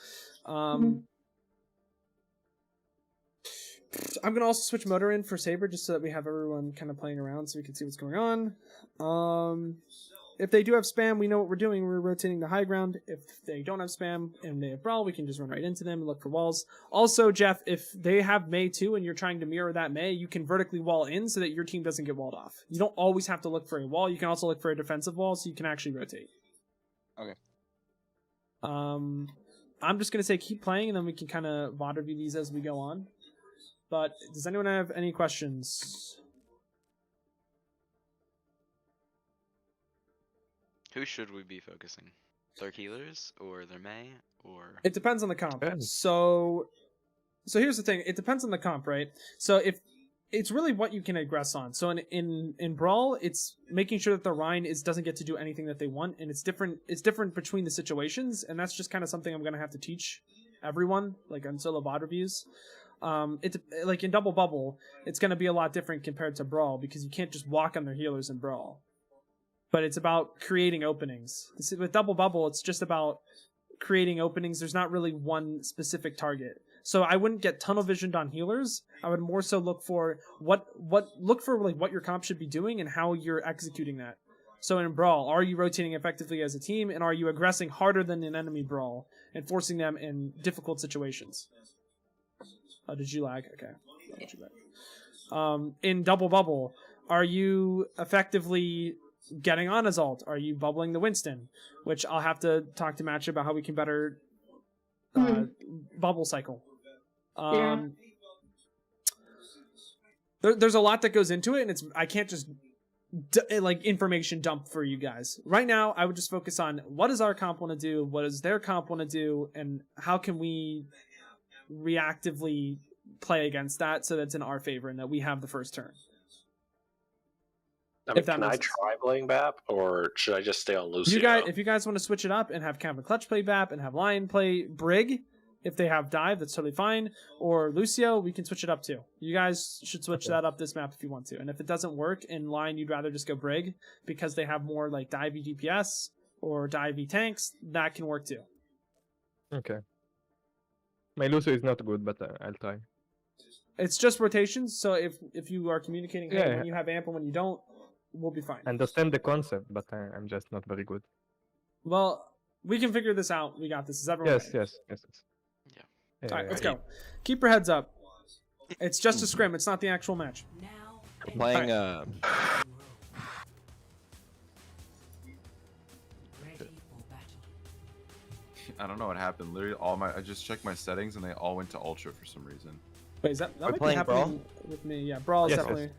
A: I'm gonna also switch motor in for Saber, just so that we have everyone kind of playing around so we can see what's going on. If they do have spam, we know what we're doing. We're rotating the high ground. If they don't have spam and they have brawl, we can just run right into them and look for walls. Also, Jeff, if they have Mei too and you're trying to mirror that Mei, you can vertically wall in so that your team doesn't get walled off. You don't always have to look for a wall. You can also look for a defensive wall so you can actually rotate.
H: Okay.
A: I'm just going to say keep playing, and then we can kind of VOD review these as we go on. But does anyone have any questions?
K: Who should we be focusing? Their healers or their May or?
A: It depends on the comp. So here's the thing. It depends on the comp, right? So if it's really what you can aggress on. So in Brawl, it's making sure that the Rhine doesn't get to do anything that they want, and it's different between the situations, and that's just kind of something I'm gonna have to teach everyone, like on solo VOD reviews. It's like in Double Bubble, it's gonna be a lot different compared to Brawl, because you can't just walk on their healers in Brawl. But it's about creating openings. With Double Bubble, it's just about creating openings. There's not really one specific target. So I wouldn't get tunnel visioned on healers. I would more so look for like what your comp should be doing and how you're executing that. So in Brawl, are you rotating effectively as a team, and are you aggressing harder than an enemy Brawl and forcing them in difficult situations? Oh, did you lag? Okay. Did you lag? In Double Bubble, are you effectively getting on his ult? Are you bubbling the Winston? Which I'll have to talk to Match about how we can better bubble cycle. There's a lot that goes into it, and I can't just like information dump for you guys. Right now, I would just focus on what does our comp want to do, what does their comp want to do, and how can we reactively play against that so that's in our favor and that we have the first turn.
F: I mean, can I try playing BAP, or should I just stay on Lucio?
A: If you guys want to switch it up and have Captain Clutch play BAP and have Lion play Brig, if they have dive, that's totally fine. Or Lucio, we can switch it up too. You guys should switch that up this map if you want to. And if it doesn't work in Lion, you'd rather just go Brig because they have more like divey DPS or divey tanks, that can work too.
I: Okay. My Lucio is not good, but I'll try.
A: It's just rotations, so if you are communicating
I: Yeah.
A: when you have amp and when you don't, we'll be fine.
I: I understand the concept, but I'm just not very good.
A: Well, we can figure this out. We got this. Is everyone ready?
I: Yes.
A: All right, let's go. Keep your heads up. It's just a scrim. It's not the actual match.
J: We're playing
B: I don't know what happened. Literally, I just checked my settings and they all went to ultra for some reason.
A: Wait, is that might be
J: playing
A: happening
J: Brawl?
A: with me? Yeah, Brawl is
I: Yes,
A: definitely.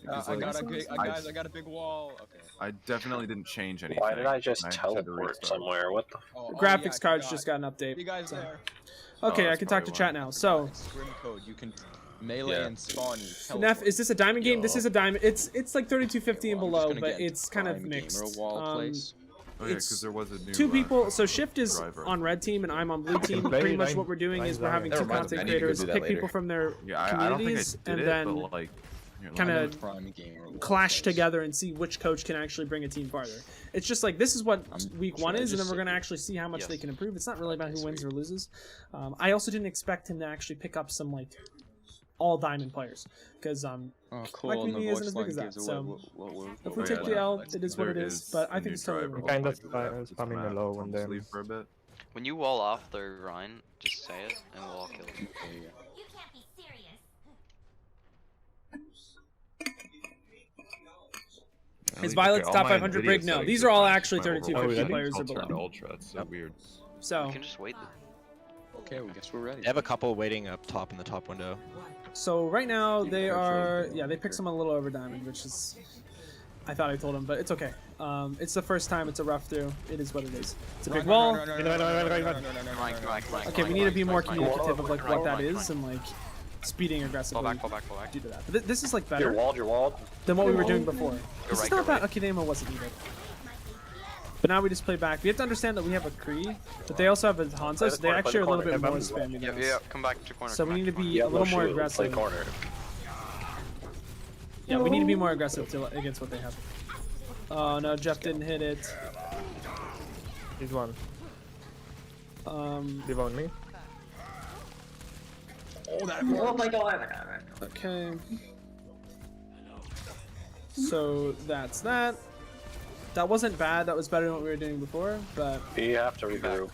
B: Because,
H: I
B: like,
H: got a big, guys. I got a big wall. Okay.
B: I definitely didn't change anything.
F: Why did I just
B: had to
F: teleport
B: restart.
F: somewhere? What the?
A: Graphics cards just got an update.
H: You guys
A: so.
H: there?
A: Okay, I
B: that's
A: can talk to
B: probably
A: chat
B: why.
A: now. So,
H: Scrim code. You can melee and spawn.
A: Neff, is this a diamond game? This
G: Yo.
A: is a diamond. It's like 3250 and
H: Well, I'm
A: below,
H: just gonna
A: but
H: get
A: it's kind of
H: prime gamer
A: mixed.
H: wall place.
B: Oh yeah,
A: It's
B: because there was a new.
A: Two people. So Shift is
B: driver.
A: on red team and I'm on blue team.
I: play
A: Pretty much
I: Line-
A: what we're doing is we're having
I: Line
A: two
G: Never mind,
A: content
G: I need to go
A: creators
G: do that
A: pick
G: later.
A: people from their
B: Yeah, I don't think I
A: communities
B: did
A: and
B: it,
A: then
B: but like, here, let
A: kind
B: me-
A: of
H: Prime gamer wall
A: clash
H: place.
A: together and see which coach can actually bring a team farther. It's just like this is what week
H: should
A: one
H: I
A: is, and then
H: just
A: we're gonna
H: sit
A: actually see how much
K: Yes.
A: they can improve. It's not really about who wins
H: Sweet.
A: or loses. I also didn't expect him to actually pick up some like all diamond players because
H: Oh, cool.
A: my
H: and the
A: community isn't
H: voice
A: as big
H: line
A: as that,
H: gives away
A: so
H: what
A: if we
B: Oh,
A: take
B: yeah.
A: the L,
H: Let's
A: it is
H: do
A: what it
B: There
A: is.
B: is
A: But
B: a
A: I think
B: new
A: it's totally
B: driver.
A: worth
I: Kinda
B: hopefully for that. It's
I: spamming
B: map.
I: alone and then-
B: Sleep for a bit.
K: When you wall off their Rhine, just say it, and we'll all kill you.
A: Is Violet's top 500 brig? No, these are all actually 3250
I: Oh,
A: players or
B: Turned to
A: below.
B: ultra. It's so weird.
A: So
K: You can just wait.
H: Okay, we guess we're ready.
J: I have a couple waiting up top in the top window.
A: So right now they are, yeah, they picked someone a little over diamond, which is, I thought I told him, but it's okay. It's the first time, it's a rough through. It is what it is. It's a big wall. Okay, we need to be more communicative of like what that is and like speeding aggressively.
K: Fall back.
A: Due to that. But this is like
F: You're
A: better
F: walled.
A: than what we were doing before. This
K: right,
A: is not
K: go
A: bad. Okay, Demo wasn't needed. But now we just play back. We have to understand that we have a Kree, but they also have a Hanzo, so they actually are a little bit more spammy than us.
K: Come back to corner.
A: So we need to be
F: Yeah,
A: a little more
F: Play
A: aggressive.
F: corner.
A: Yeah, we need to be more aggressive against what they have. Oh no, Jeff didn't hit it.
I: He's one. Leave on me.
L: Oh my god.
A: Okay. So that's that. That wasn't bad. That was better than what we were doing before, but
F: You have to regroup.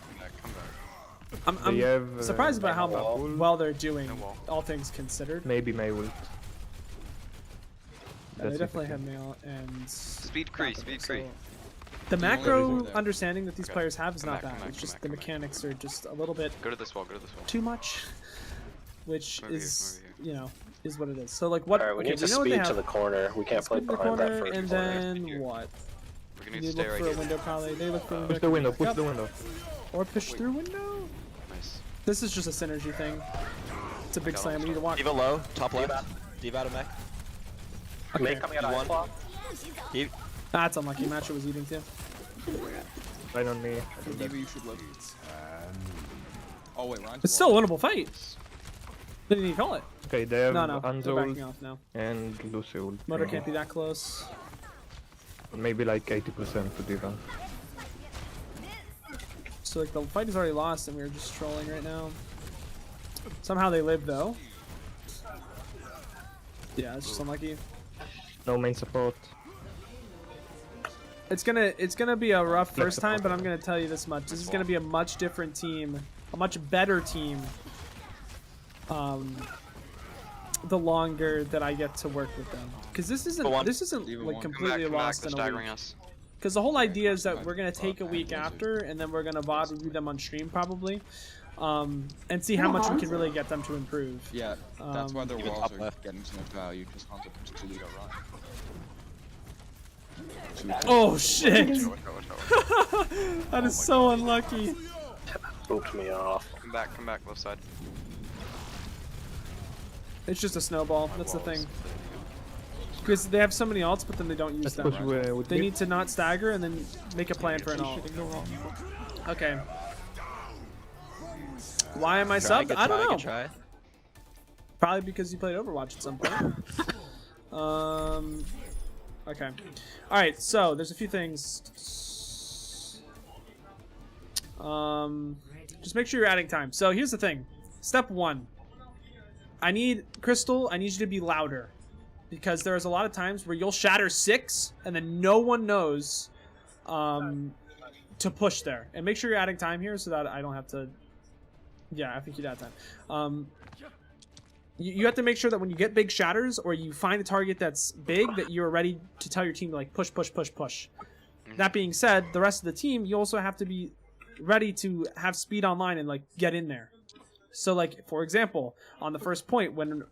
A: I'm
I: They have,
A: surprised about how
F: wall.
A: well they're doing,
K: No wall.
A: all things considered.
I: Maybe May will.
A: Yeah, they definitely have mail and
K: Speed Kree, speed Kree.
A: the macro
H: there.
A: understanding that these
K: Okay.
A: players have is
K: Come
A: not
K: back,
A: bad.
K: come
A: It's
K: back,
A: just
K: come
A: the
K: back, come back.
A: mechanics are just a little bit
K: Go to this wall, go to this wall.
A: too much, which
K: Come over here,
A: is
K: come
A: you know is what it is. So like what?
F: Alright, we
A: okay,
F: need to
A: we know what they
F: speed
A: have.
F: to the corner. We can't play
A: Speed to the
F: behind that
A: corner,
F: first
A: and
F: corner.
A: then what?
K: We're
A: You
K: gonna
A: need to
K: stay
A: look
K: right
A: for a
K: here.
A: window probably. They look for a window.
I: Push the window, push
A: Yep.
I: the window.
A: Or push through window.
K: Nice.
A: This is just a synergy thing. It's a big slam. We need to walk.
J: Diva low, top left. Diva out of mech.
F: May coming out of
J: One.
F: flop.
A: That's unlucky. Matcher was eating too.
I: Right on me.
H: Maybe you should look. Oh wait, Ron's
A: It's still a winnable fight. Didn't even call it.
I: Okay, they have
A: No, they're
I: Anzo
A: backing off now.
I: and Lucy ult.
A: Motor can't be that close.
I: Maybe like 80% to Diva.
A: So like the fight is already lost, and we're just trolling right now. Somehow they live though. Yeah, it's just unlucky.
I: No main support.
A: It's gonna be a rough
I: Flex
A: first time,
I: support.
A: but I'm gonna tell you this much: this is gonna be a much different team, a much better team. The longer that I get to work with them, because this isn't
K: Leave
A: like
K: Come
A: completely
K: back,
A: lost
K: they're
A: in a
K: staggering
A: week.
K: us.
A: Because the whole idea is that we're gonna take a week after, and then we're gonna VOD review them on stream probably, and see how much we can really get them to improve.
H: Yeah, that's why their
J: Even
H: walls
J: top
H: are
J: left.
H: getting so much value because Hanzo puts to lead a run.
A: Oh shit!
K: Watch out.
A: That is so unlucky.
F: Booped me off.
K: Come back, left side.
A: It's just a snowball. That's the thing. Because they have so many ults, but then they don't use
I: Let's
A: them.
I: push with
A: They
I: mid.
A: need to not stagger and then make a plan for an ult. Okay. Why am I subbed? I don't know.
J: Try.
A: Probably because you played Overwatch at some point. Okay. Alright, so there's a few things. Just make sure you're adding time. So here's the thing. Step 1. I need Crystal, I need you to be louder. Because there's a lot of times where you'll shatter 6 and then no one knows to push there. And make sure you're adding time here so that I don't have to. Yeah, I think you'd add time. You have to make sure that when you get big shatters or you find a target that's big, that you're ready to tell your team to like push. That being said, the rest of the team, you also have to be ready to have speed online and like get in there. So like, for example, on the first point, when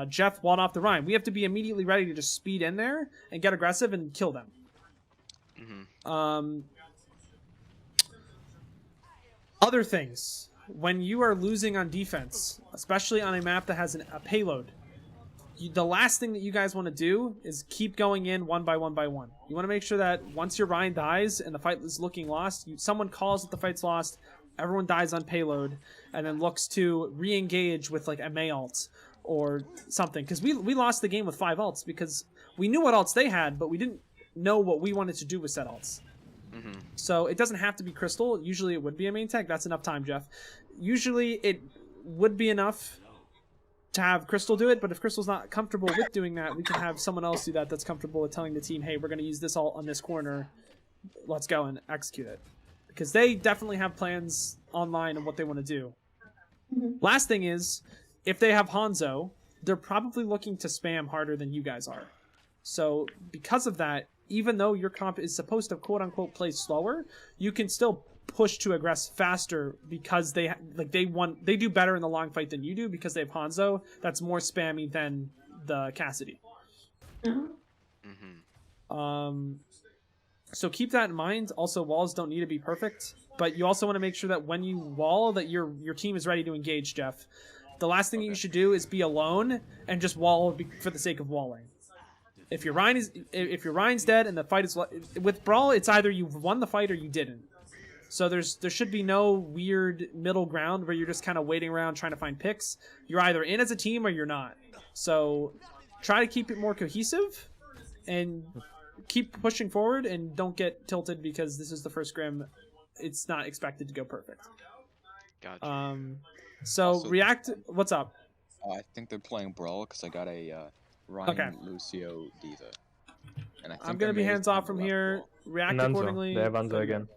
A: Jeff walled off the Rhine. We have to be immediately ready to just speed in there and get aggressive and kill them. Other things. When you are losing on defense, especially on a map that has a payload, the last thing that you guys want to do is keep going in one by one by one. You want to make sure that once your Rhine dies and the fight is looking lost, someone calls that the fight's lost, everyone dies on payload, and then looks to re-engage with like a May ult or something. Because we lost the game with 5 ults because we knew what ults they had, but we didn't know what we wanted to do with said ults. So it doesn't have to be Crystal. Usually it would be a main tech. That's enough time, Jeff. Usually it would be enough to have Crystal do it, but if Crystal's not comfortable with doing that, we can have someone else do that that's comfortable with telling the team, hey, we're going to use this ult on this corner. Let's go and execute it. Because they definitely have plans online of what they want to do. Last thing is, if they have Hanzo, they're probably looking to spam harder than you guys are. So because of that, even though your comp is supposed to quote-unquote play slower, you can still push to aggress faster because they do better in the long fight than you do because they have Hanzo that's more spammy than the Cassidy. So keep that in mind. Also, walls don't need to be perfect, but you also want to make sure that when you wall that your team is ready to engage, Jeff. The last thing you should do is be alone and just wall for the sake of walling. If your Rhine's dead and the fight is with Brawl, it's either you've won the fight or you didn't. So there should be no weird middle ground where you're just kind of waiting around trying to find picks. You're either in as a team or you're not. So try to keep it more cohesive and keep pushing forward and don't get tilted because this is the first Scrim. It's not expected to go perfect.
K: Gotcha.
A: So
H: Also,
A: react. What's up?
H: I think they're playing Brawl because I got a Ryan Lucio Diva. And I think
A: I'm gonna be hands off from here. React accordingly.
I: They have Anzo again.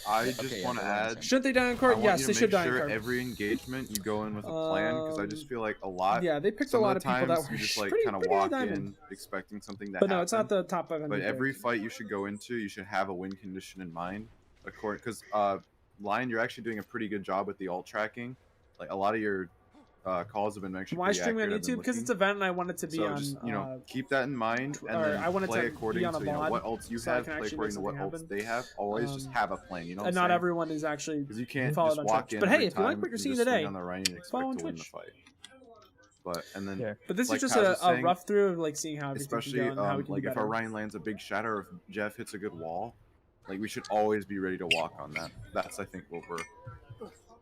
B: I just want to add.
A: Should they die in court? Yes, they should die in
B: sure
A: court.
B: every engagement you go in with a plan because I just feel like a lot.
A: Yeah, they picked a
B: some
A: lot
B: of
A: of
B: the
A: people that
B: times
A: were
B: you just like
A: pretty
B: kind of walk in expecting something that.
A: But no, it's not the top 500.
B: But every fight you should go into, you should have a win condition in mind. Because Lion, you're actually doing a pretty good job with the ult tracking. Like a lot of your calls have been actually.
A: Why streaming on YouTube? Because it's an event and I want it to be on.
B: Just, keep that in mind and then
A: I want it
B: play
A: to
B: according
A: be on a
B: to
A: mod,
B: what ults you
A: so I
B: have,
A: can
B: play
A: actually
B: according to
A: make
B: what ults
A: something
B: they have. Always just have a plan. You know what
A: and
B: I'm
A: not
B: saying?
A: everyone is actually.
B: Because you can't
A: followed
B: just
A: on
B: walk
A: Twitch.
B: in.
A: But hey,
B: every
A: if you like
B: time
A: what you're
B: and
A: seeing
B: just swing
A: today,
B: on the right and expect
A: follow on
B: to win the
A: Twitch.
B: fight. But and then
A: But this
B: like
A: is just
B: Paz was
A: a
B: saying,
A: rough through of like seeing how everything
B: especially
A: can go and how we can
B: like
A: do
B: if
A: better.
B: Orion lands a big shatter or if Jeff hits a good wall, like we should always be ready to walk on that. That's I think what we're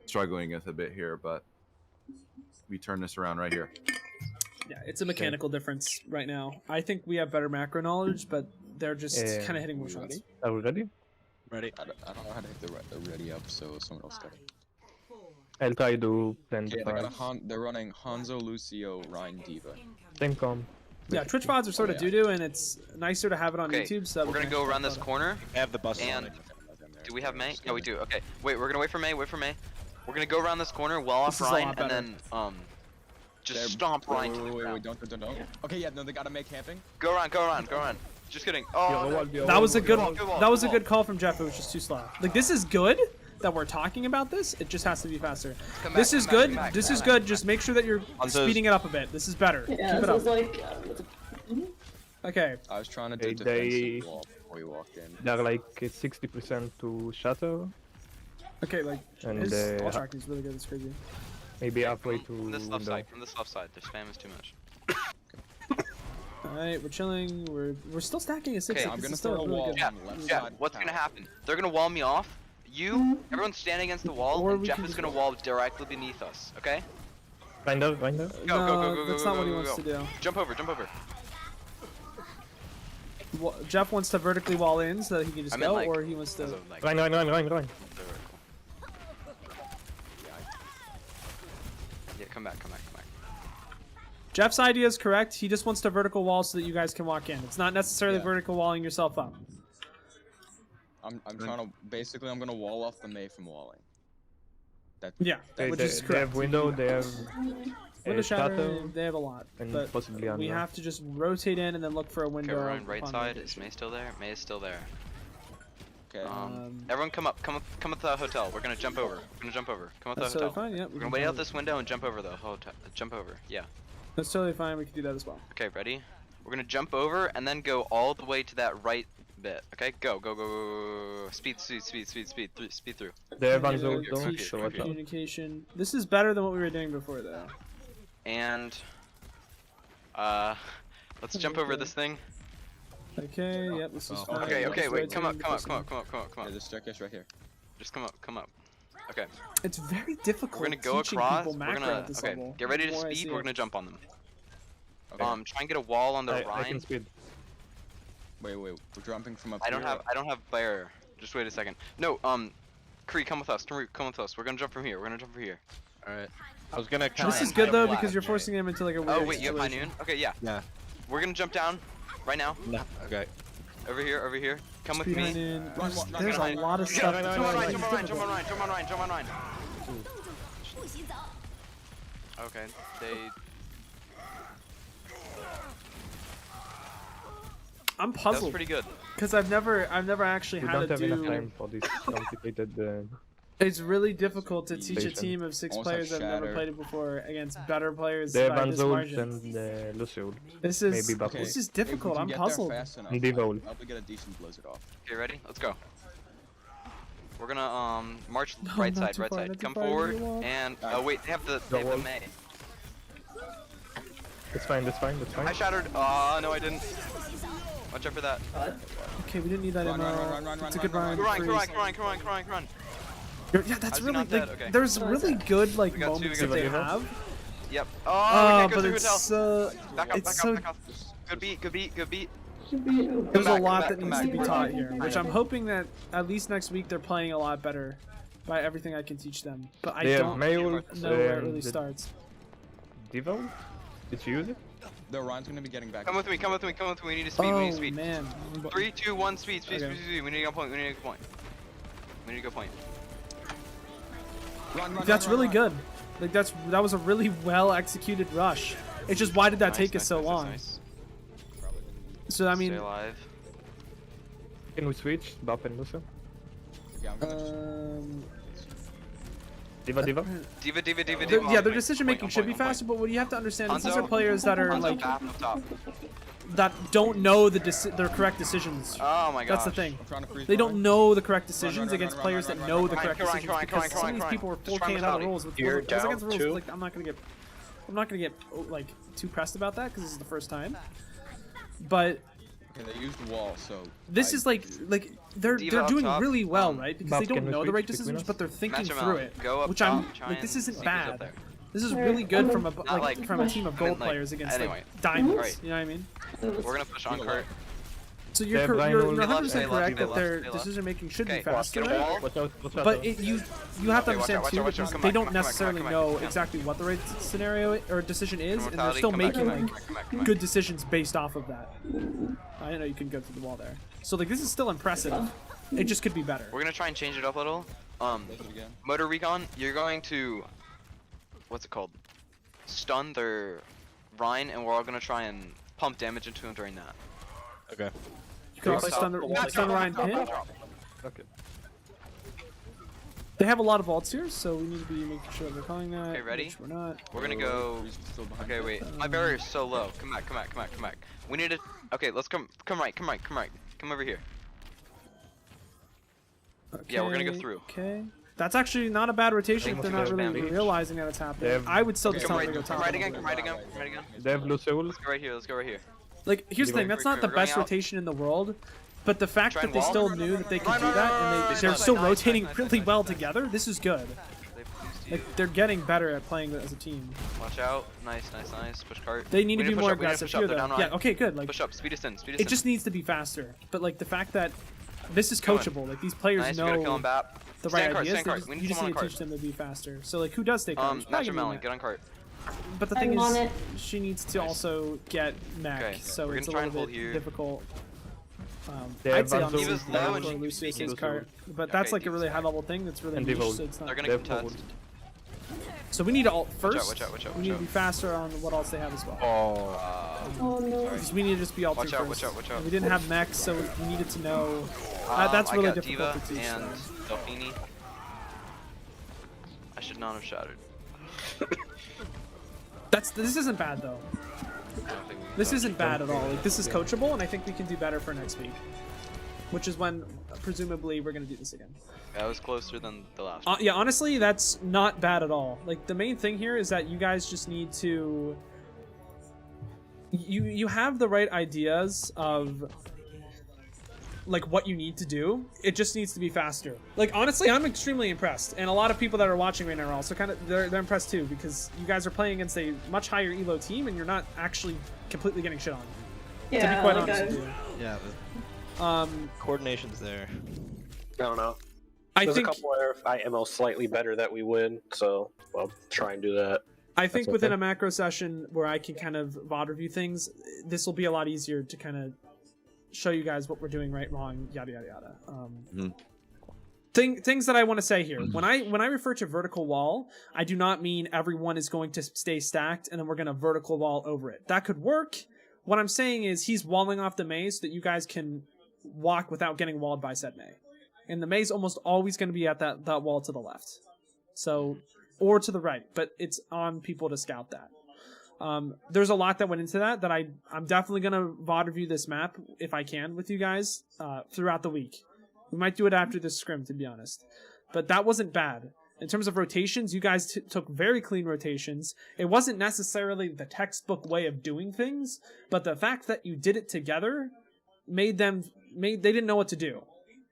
B: struggling with a bit here, but we turn this around right here.
A: Yeah, it's a mechanical difference right now. I think we have better macro knowledge, but they're just kind of hitting more shots.
I: Are we ready?
H: Ready? I don't know how to hit the ready up, so someone else got it.
I: I'll try to plan the
H: Yeah,
I: fight.
H: they're running Hanzo, Lucio, Ryan, Diva.
I: Same comp.
A: Yeah, Twitch VODs are sort of doo-doo, and it's nicer to have it on
K: Okay,
A: YouTube. So that
K: we're gonna go around this corner.
J: I have the bus.
K: And do we have May? Yeah, we do. Okay, wait, we're gonna wait for May. Wait for May. We're gonna go around this corner, well off
A: This is a
K: Ryan,
A: lot
K: and
A: better.
K: then just stomp Ryan. to the
H: Wait,
K: ground.
H: don't. Okay, yeah, no, they gotta make camping.
K: Go around. Just kidding. Oh, no.
A: that was a good.
K: wall,
A: That was a
K: good
A: good call from Jeff. It was just too slow. Like this is good that we're talking about this. It just has to be faster. This is good. This is good. Just make sure that you're speeding it up a bit. This is better.
L: Yeah,
A: Keep it
L: this
A: up.
L: is like.
A: Okay.
H: I was trying to do
I: They-
H: defensive wall before you walked in.
I: They're like 60% to shatter,
A: Okay, like
I: and
A: his wall tracking is really good. It's crazy.
I: maybe halfway to
K: From this left
I: window.
K: side. From this left side. Their spam is too much.
A: All right, we're chilling. We're still stacking a 6.
K: Okay,
H: I'm
A: This
H: gonna
A: is still
H: throw a
A: really
H: wall.
A: good.
K: Yeah, what's gonna happen? They're gonna wall me off. Everyone stand against the wall,
A: Or
K: and
A: we
K: Jeff
A: can
K: is
A: just
K: gonna wall directly beneath us. Okay?
I: Grinder.
K: Go,
A: no,
K: go,
A: that's
K: go,
A: not
K: go,
A: what he
K: go,
A: wants
K: go.
A: to do.
K: Jump over.
A: Jeff wants to vertically wall in so that he can just
K: I meant,
A: go,
K: like,
A: or he wants to.
I: Run.
K: Yeah, come back.
A: Jeff's idea is correct. He just wants to vertical wall so that you guys can walk in. It's not necessarily
H: Yeah.
A: vertical walling yourself up.
H: I'm trying to basically I'm gonna wall off the May from walling.
A: Yeah,
I: They,
A: which
I: they,
A: is
I: they
A: correct.
I: have window. They have
A: Window shatter,
I: shatter,
A: they have a lot,
I: and
A: but
I: possibly
A: we
I: Anzo.
A: have to just rotate in and then look for a
K: Okay,
A: window.
K: we're on right
A: upon
K: side. Is
A: location.
K: May still there? May is still there.
H: Okay.
K: Everyone come up. Come up to the hotel. We're gonna jump over. Come up to the
A: That's
K: hotel.
A: totally fine. Yeah,
K: We're gonna wait out this window and jump over the hotel. Jump over. Yeah.
A: That's totally fine. We can do that as well.
K: Okay, ready? We're gonna jump over and then go all the way to that right bit. Okay, go, go, go, go, go. Speed, speed, speed, speed, speed, speed through.
I: They have
A: Yeah,
I: Anzo,
K: here,
I: don't
K: here,
I: show
K: here,
I: us
K: here.
I: out.
A: Communication. This is better than what we were doing before, though.
K: And let's jump over this thing.
A: Okay. Yep. This is fine.
K: Okay, okay,
A: Just
K: wait, come up,
A: rotating
K: come up,
A: this
K: come
A: one.
K: up, come up, come up, come
H: Yeah,
K: up.
H: the staircase right here.
K: Just come up, come up. Okay,
A: It's very difficult.
K: we're gonna go
A: teaching
K: across.
A: people
K: We're
A: macro
K: gonna
A: at this
K: okay.
A: level.
K: Get ready to
A: The more I
K: speed.
A: see
K: We're
A: it.
K: gonna jump on them.
H: Okay.
K: Try and get a wall on the
I: I
K: Rhine.
I: can speed.
H: Wait, we're jumping from up
K: I don't
H: here.
K: have barrier. Just wait a second. No, Kree, come with us. Kree, come with us. We're gonna jump from here. We're gonna jump from here.
J: Alright. I was gonna try
A: This is
J: and
A: good
J: hide
A: though
J: black,
A: because you're
J: right?
A: forcing them into like a weird.
K: Oh wait, you have high
A: situation.
K: noon? Okay, yeah.
J: Yeah.
K: We're gonna jump down right now.
J: No. Okay.
K: Over here, over here. Come with
A: Speed
K: me.
A: line in.
H: Run,
A: There's,
H: run, run,
A: there's
H: run,
A: a
H: run.
A: lot of
K: Jump
A: stuff.
K: on
A: that's
K: Rhine,
A: really
K: jump on Rhine, jump on
A: difficult.
K: Rhine, jump on Rhine, jump on Rhine. Okay, they.
A: I'm
K: That was
A: puzzled
K: pretty good.
A: because I've never actually
I: We
A: had
I: don't
A: to
I: have enough
A: do.
I: time for this complicated.
A: It's really difficult to teach a
I: Station.
A: team of 6
H: Almost
A: players
H: have
A: that've never
H: Shatter.
A: played it before against better players
I: They have
A: by this
I: Anzo
A: margin.
I: and Lucio.
A: This is
I: maybe Buffalo.
A: this is
H: If we
A: difficult.
H: can
A: I'm
H: get there
A: puzzled.
H: fast enough,
I: Devil.
H: I'll get a decent blizzard off.
K: Okay, ready? Let's go. We're gonna march
A: No,
K: right
A: not
K: side,
A: too
K: right
A: far,
K: side.
A: not too
K: Come
A: far,
K: forward
A: you walk.
K: and oh wait, they have the
I: wall.
K: May.
I: That's fine, that's fine, that's fine.
K: I shattered. Oh no, I didn't. Watch out for that.
A: Okay, we didn't need that
H: Run,
A: ammo.
H: run, run, run,
A: It's a
H: run,
A: good
H: run,
A: run.
K: Run,
A: freeze.
K: run.
A: Yeah, that's
K: How's he
A: really
K: not dead?
A: like,
K: Okay.
A: there's really good like
K: We got two,
A: moments
K: we
A: that
K: got
A: they
K: two.
A: have.
K: Yep.
A: Oh,
K: Oh, we can't go
A: but
K: through
A: it's
K: hotel. Back up,
A: it's
K: back
A: so
K: up, back up. Good beat, good beat, good beat.
A: there's
K: back,
A: a lot
K: come
A: that
K: back,
A: needs to be
K: come
A: taught
K: back.
A: here, which I'm hoping that at least next week they're playing a lot better by everything I can teach them. But I
I: They have
A: don't
I: Mail,
A: know where it really starts.
I: Devil? Did you use it?
H: The Ryan's gonna be getting back.
K: Come with me, come with me, come with me. We need to speed, we need to
A: Oh
K: speed.
A: man.
K: 3, 2, 1, speed, speed,
A: Okay.
K: speed, speed. We need to go point, we need to go point. We need to go point.
H: Run,
A: That's
H: run,
A: really
H: run.
A: good. Like that was a really well executed rush. It's just why did that take us so long?
K: Nice.
A: So I mean,
K: Stay alive.
I: Can we switch? Buff and Lucio?
H: Okay, I'm gonna
I: Diva.
K: Diva.
A: yeah, their decision making should be faster, but what you have to understand is these are players that are like
K: Up top.
A: that don't know their correct decisions.
K: Oh my god.
A: That's the thing.
H: I'm trying to freeze
A: They
H: Ryan.
A: don't know the correct decisions
H: run,
A: against
H: run,
A: players
H: run,
A: that
H: run,
A: know
H: run,
A: the
H: run,
A: correct
K: run,
A: decisions
K: run,
A: because
K: run,
A: some of these
K: run,
A: people are
K: run.
A: 4K
K: Strong
A: and out of
K: mentality.
A: rolls with
J: You're
A: those against
J: down
A: rules.
J: two.
A: Like I'm not gonna get like too pressed about that because this is the first time. But
H: Okay, they used the wall, so.
A: this is like they're
K: Diva up
A: doing
K: top.
A: really well, right? Because
I: Bob,
A: they don't
I: can we
A: know the
I: switch
A: right
I: between
A: decisions,
I: us?
A: but they're thinking
K: Match 'em
A: through
K: out.
A: it.
K: Go up
A: Which
K: top,
A: I'm
K: try
A: like, this
K: and
A: isn't
K: sneak us up
A: bad.
K: there.
A: This is really good from a
K: like-
A: from a team of gold
K: like,
A: players against
K: anyway.
A: like diamonds.
K: Right.
A: You know what I mean?
K: We're gonna push on cart.
A: So
I: They
A: you're
I: have
A: you're
I: Rhino-
A: 100%
K: Stay left,
A: correct
K: stay
A: that
K: left,
A: their
K: stay left.
A: decision making should
K: Okay,
A: be faster.
K: get a wall.
I: Watch out, watch out.
A: But you have to
K: Okay, watch
A: understand
K: out, watch
A: too
K: out, watch
A: that
K: out. Come
A: they
K: back,
A: don't
K: come back,
A: necessarily
K: come back,
A: know
K: come back.
A: exactly what the right scenario or decision is, and they're
K: Mortality,
A: still
K: come back,
A: making
K: come
A: like
K: back, come back, come back.
A: good decisions based off of that. I didn't know you couldn't go through the wall there. So like this is still impressive. It just could be better.
K: We're gonna try and change it up a little.
H: Blizzard again.
K: Motor recon, you're going to what's it called? Stun their Rhine, and we're all gonna try and pump damage into him during that.
J: Okay.
A: You can also stun Ryan Pin.
I: Okay.
A: They have a lot of ults here, so we need to be making sure we're calling that.
K: Okay, ready?
A: Which we're not.
K: We're gonna go.
H: Freeze is still behind.
K: Okay, wait. My barrier is so low. Come back, come back, come back, come back. We need to. Okay, let's come right, come right, come right. Come over here. Yeah, we're gonna go
A: Okay,
K: through.
A: Okay. That's actually not a bad rotation if they're not really realizing that it's happening. I would still just
K: Come
A: tell them
K: right,
A: to go
K: come
A: top.
K: right again, come right again, come right again.
I: They have Lucio.
K: Let's go right here, let's go right here.
A: Like, here's the thing, that's not the
K: We're going
A: best
K: out.
A: rotation in the world, but the fact
K: Try
A: that
K: and
A: they
K: wall.
A: still knew that they could
K: Run,
A: do
K: run,
A: that,
K: run,
A: and
K: run,
A: they're
K: run,
A: still
K: nice,
A: rotating
K: nice,
A: really
K: nice,
A: well
K: nice.
A: together, this is good.
K: They boost you.
A: Like, they're getting better at playing as a team.
K: Watch out. Nice, nice, nice. Push cart.
A: They need
K: We
A: to be
K: push
A: more
K: up, we need to
A: aggressive
K: push up,
A: here,
K: they're
A: though.
K: down
A: Yeah,
K: Rhine.
A: okay, good. Like,
K: Push up, speed us in, speed us in.
A: it just needs to be faster. But, like, the fact that this is
K: Come on.
A: coachable, like, these players
K: Nice, we gotta kill
A: know
K: him back.
A: the
K: Stay on
A: right
K: cart,
A: ideas,
K: stay on cart. We
A: you
K: need
A: just
K: someone
A: need
K: on
A: to teach
K: cart.
A: them to be faster. So, like, who does stay cart? It's probably
K: Natural
A: gonna be
K: Melon, get on cart.
A: But the thing
L: I'm on
A: is,
L: it.
A: she needs to
K: Nice.
A: also get mech,
K: Okay,
A: so
K: we're
A: it's a
K: gonna try and
A: little
K: hold
A: bit
K: here.
A: difficult.
I: They
A: I'd
I: have
A: say on
I: Vanzo,
K: Diva's low and
A: for
K: she can
A: Lucius's
K: speak into
A: cart, but that's
K: Okay,
A: like a
K: Diva's
A: really
K: back.
A: high level thing that's really
I: And
A: niche,
I: Diva.
A: so it's not.
K: They're gonna
I: They have
K: contest.
I: forward.
A: So we need to ult first.
K: watch out, watch out,
A: we need
K: watch
A: to be
K: out.
A: faster on what else they have as well.
L: Oh no.
A: Because we need to just be ulting
K: Watch out,
A: first.
K: watch out, watch out.
A: We didn't have mechs, so we needed to know. That's
K: I
A: really
K: got
A: difficult
K: Diva
A: to teach.
K: and
A: though.
K: Delphini. I should not have shattered.
A: This isn't bad though. This isn't bad at all. Like, this is coachable, and I think we can do better for next week, which is when presumably we're gonna do this again.
K: That was closer than the last one.
A: Yeah, honestly, that's not bad at all. Like, the main thing here is that you guys just need to. You have the right ideas of like what you need to do. It just needs to be faster. Like, honestly, I'm extremely impressed, and a lot of people that are watching right now are also kind of they're impressed too, because you guys are playing against a much higher elo team and you're not actually completely getting shit on.
L: Yeah,
A: to be quite
L: like
A: honest with you.
J: Yeah, the coordination's there.
F: I don't know.
A: I
F: There's
A: think
F: a couple where I ML slightly better that we win, so I'll try and do that.
A: I think within a macro session where I can kind of VOD review things, this will be a lot easier to kind of show you guys what we're doing right, wrong, yada yada yada. Things that I want to say here. When I refer to vertical wall, I do not mean everyone is going to stay stacked and then we're going to vertical wall over it. That could work. What I'm saying is he's walling off the maze so that you guys can walk without getting walled by said maze. And the maze almost always going to be at that wall to the left. So, or to the right, but it's on people to scout that. There's a lot that went into that I'm definitely going to VOD review this map if I can with you guys throughout the week. We might do it after this scrim, to be honest. But that wasn't bad. In terms of rotations, you guys took very clean rotations. It wasn't necessarily the textbook way of doing things, but the fact that you did it together they didn't know what to do.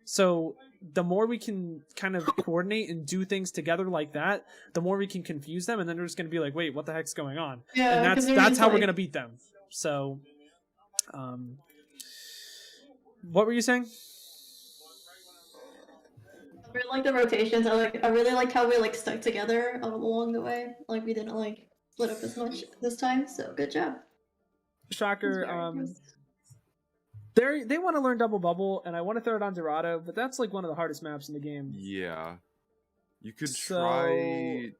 A: So the more we can kind of coordinate and do things together like that, the more we can confuse them, and then they're just going to be like, wait, what the heck's going on?
L: Yeah,
A: and that's how we're going to beat them. So, what were you saying?
L: I really like the rotations. I really like how we like stuck together along the way. Like, we didn't like split up as much this time, so good job.
A: Shocker. They want to learn double bubble, and I want to throw it on Dorado, but that's like one of the hardest maps in the game.
B: Yeah, you could try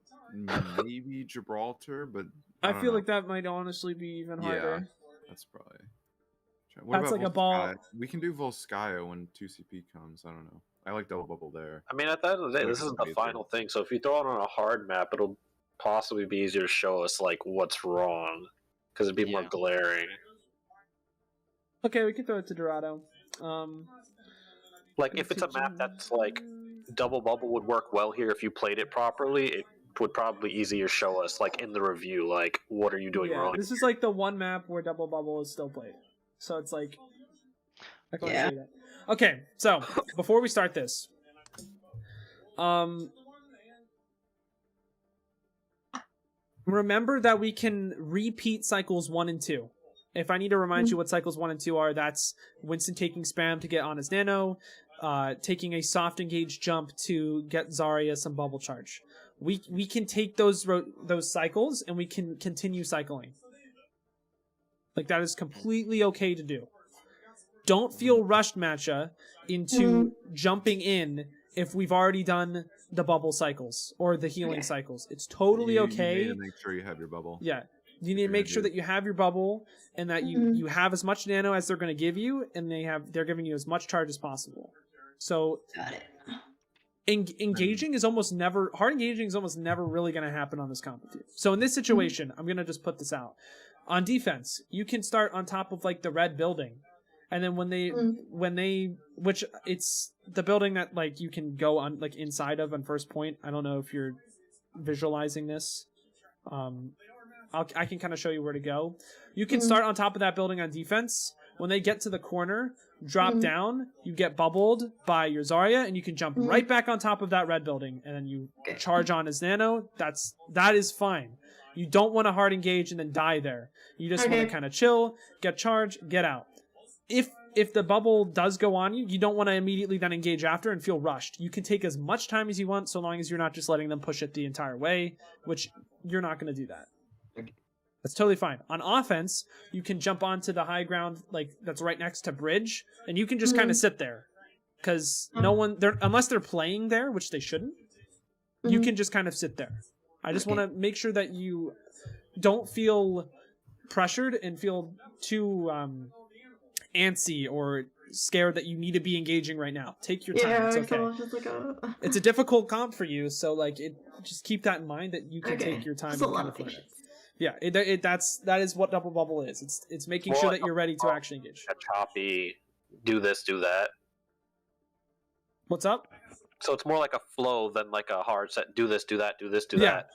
B: maybe Gibraltar, but I
A: feel like that might honestly be even harder.
B: Yeah, that's probably. What
A: that's
B: about
A: like a ball.
B: We can do Volskaya when 2CP comes. I don't know. I like double bubble there.
F: I mean, at the end of the day, this isn't the final thing. So if you throw it on a hard map, it'll possibly be easier to show us like what's wrong, because it'd be more glaring.
A: Okay, we can throw it to Dorado.
F: Like, if it's a map that's like double bubble would work well here if you played it properly, it would probably easier show us like in the review, like what are you doing wrong.
A: This is like the one map where double bubble is still played, so it's like I can't say that. Okay, so before we start this, remember that we can repeat cycles 1 and 2. If I need to remind you what cycles 1 and 2 are, that's Winston taking spam to get on his nano, taking a soft engage jump to get Zarya some bubble charge. We can take those cycles and we can continue cycling. Like, that is completely okay to do. Don't feel rushed, Matcha, into jumping in if we've already done the bubble cycles or the healing cycles. It's totally okay.
B: You need to make sure you have your bubble.
A: Yeah. You need to make sure that you have your bubble and that you have as much nano as they're going to give you, and they're giving you as much charge as possible. So engaging is almost never really going to happen on this comp with you. So in this situation, I'm going to just put this out. On defense, you can start on top of like the red building. And then which it's the building that like you can go on like inside of on first point. I don't know if you're visualizing this. I can kind of show you where to go. You can start on top of that building on defense. When they get to the corner, drop down, you get bubbled by your Zarya, and you can jump right back on top of that red building, and then you charge on his nano. That is fine. You don't want to hard engage and then die there. You just want to kind of chill, get charge, get out. If the bubble does go on you, you don't want to immediately then engage after and feel rushed. You can take as much time as you want, so long as you're not just letting them push it the entire way, which you're not going to do that. That's totally fine. On offense, you can jump onto the high ground like that's right next to bridge, and you can just kind of sit there, because unless they're playing there, which they shouldn't, you can just kind of sit there. I just want to make sure that you don't feel pressured and feel too antsy or scared that you need to be engaging right now. Take your time. It's okay. It's a difficult comp for you, so like just keep that in mind that you can take your time and kind of play it. Yeah, that is what double bubble is. It's making sure that you're ready to actually engage.
F: A choppy, do this, do that.
A: What's up?
F: So it's more like a flow than like a hard set. Do this, do that, do this, do
A: Yeah.
F: that.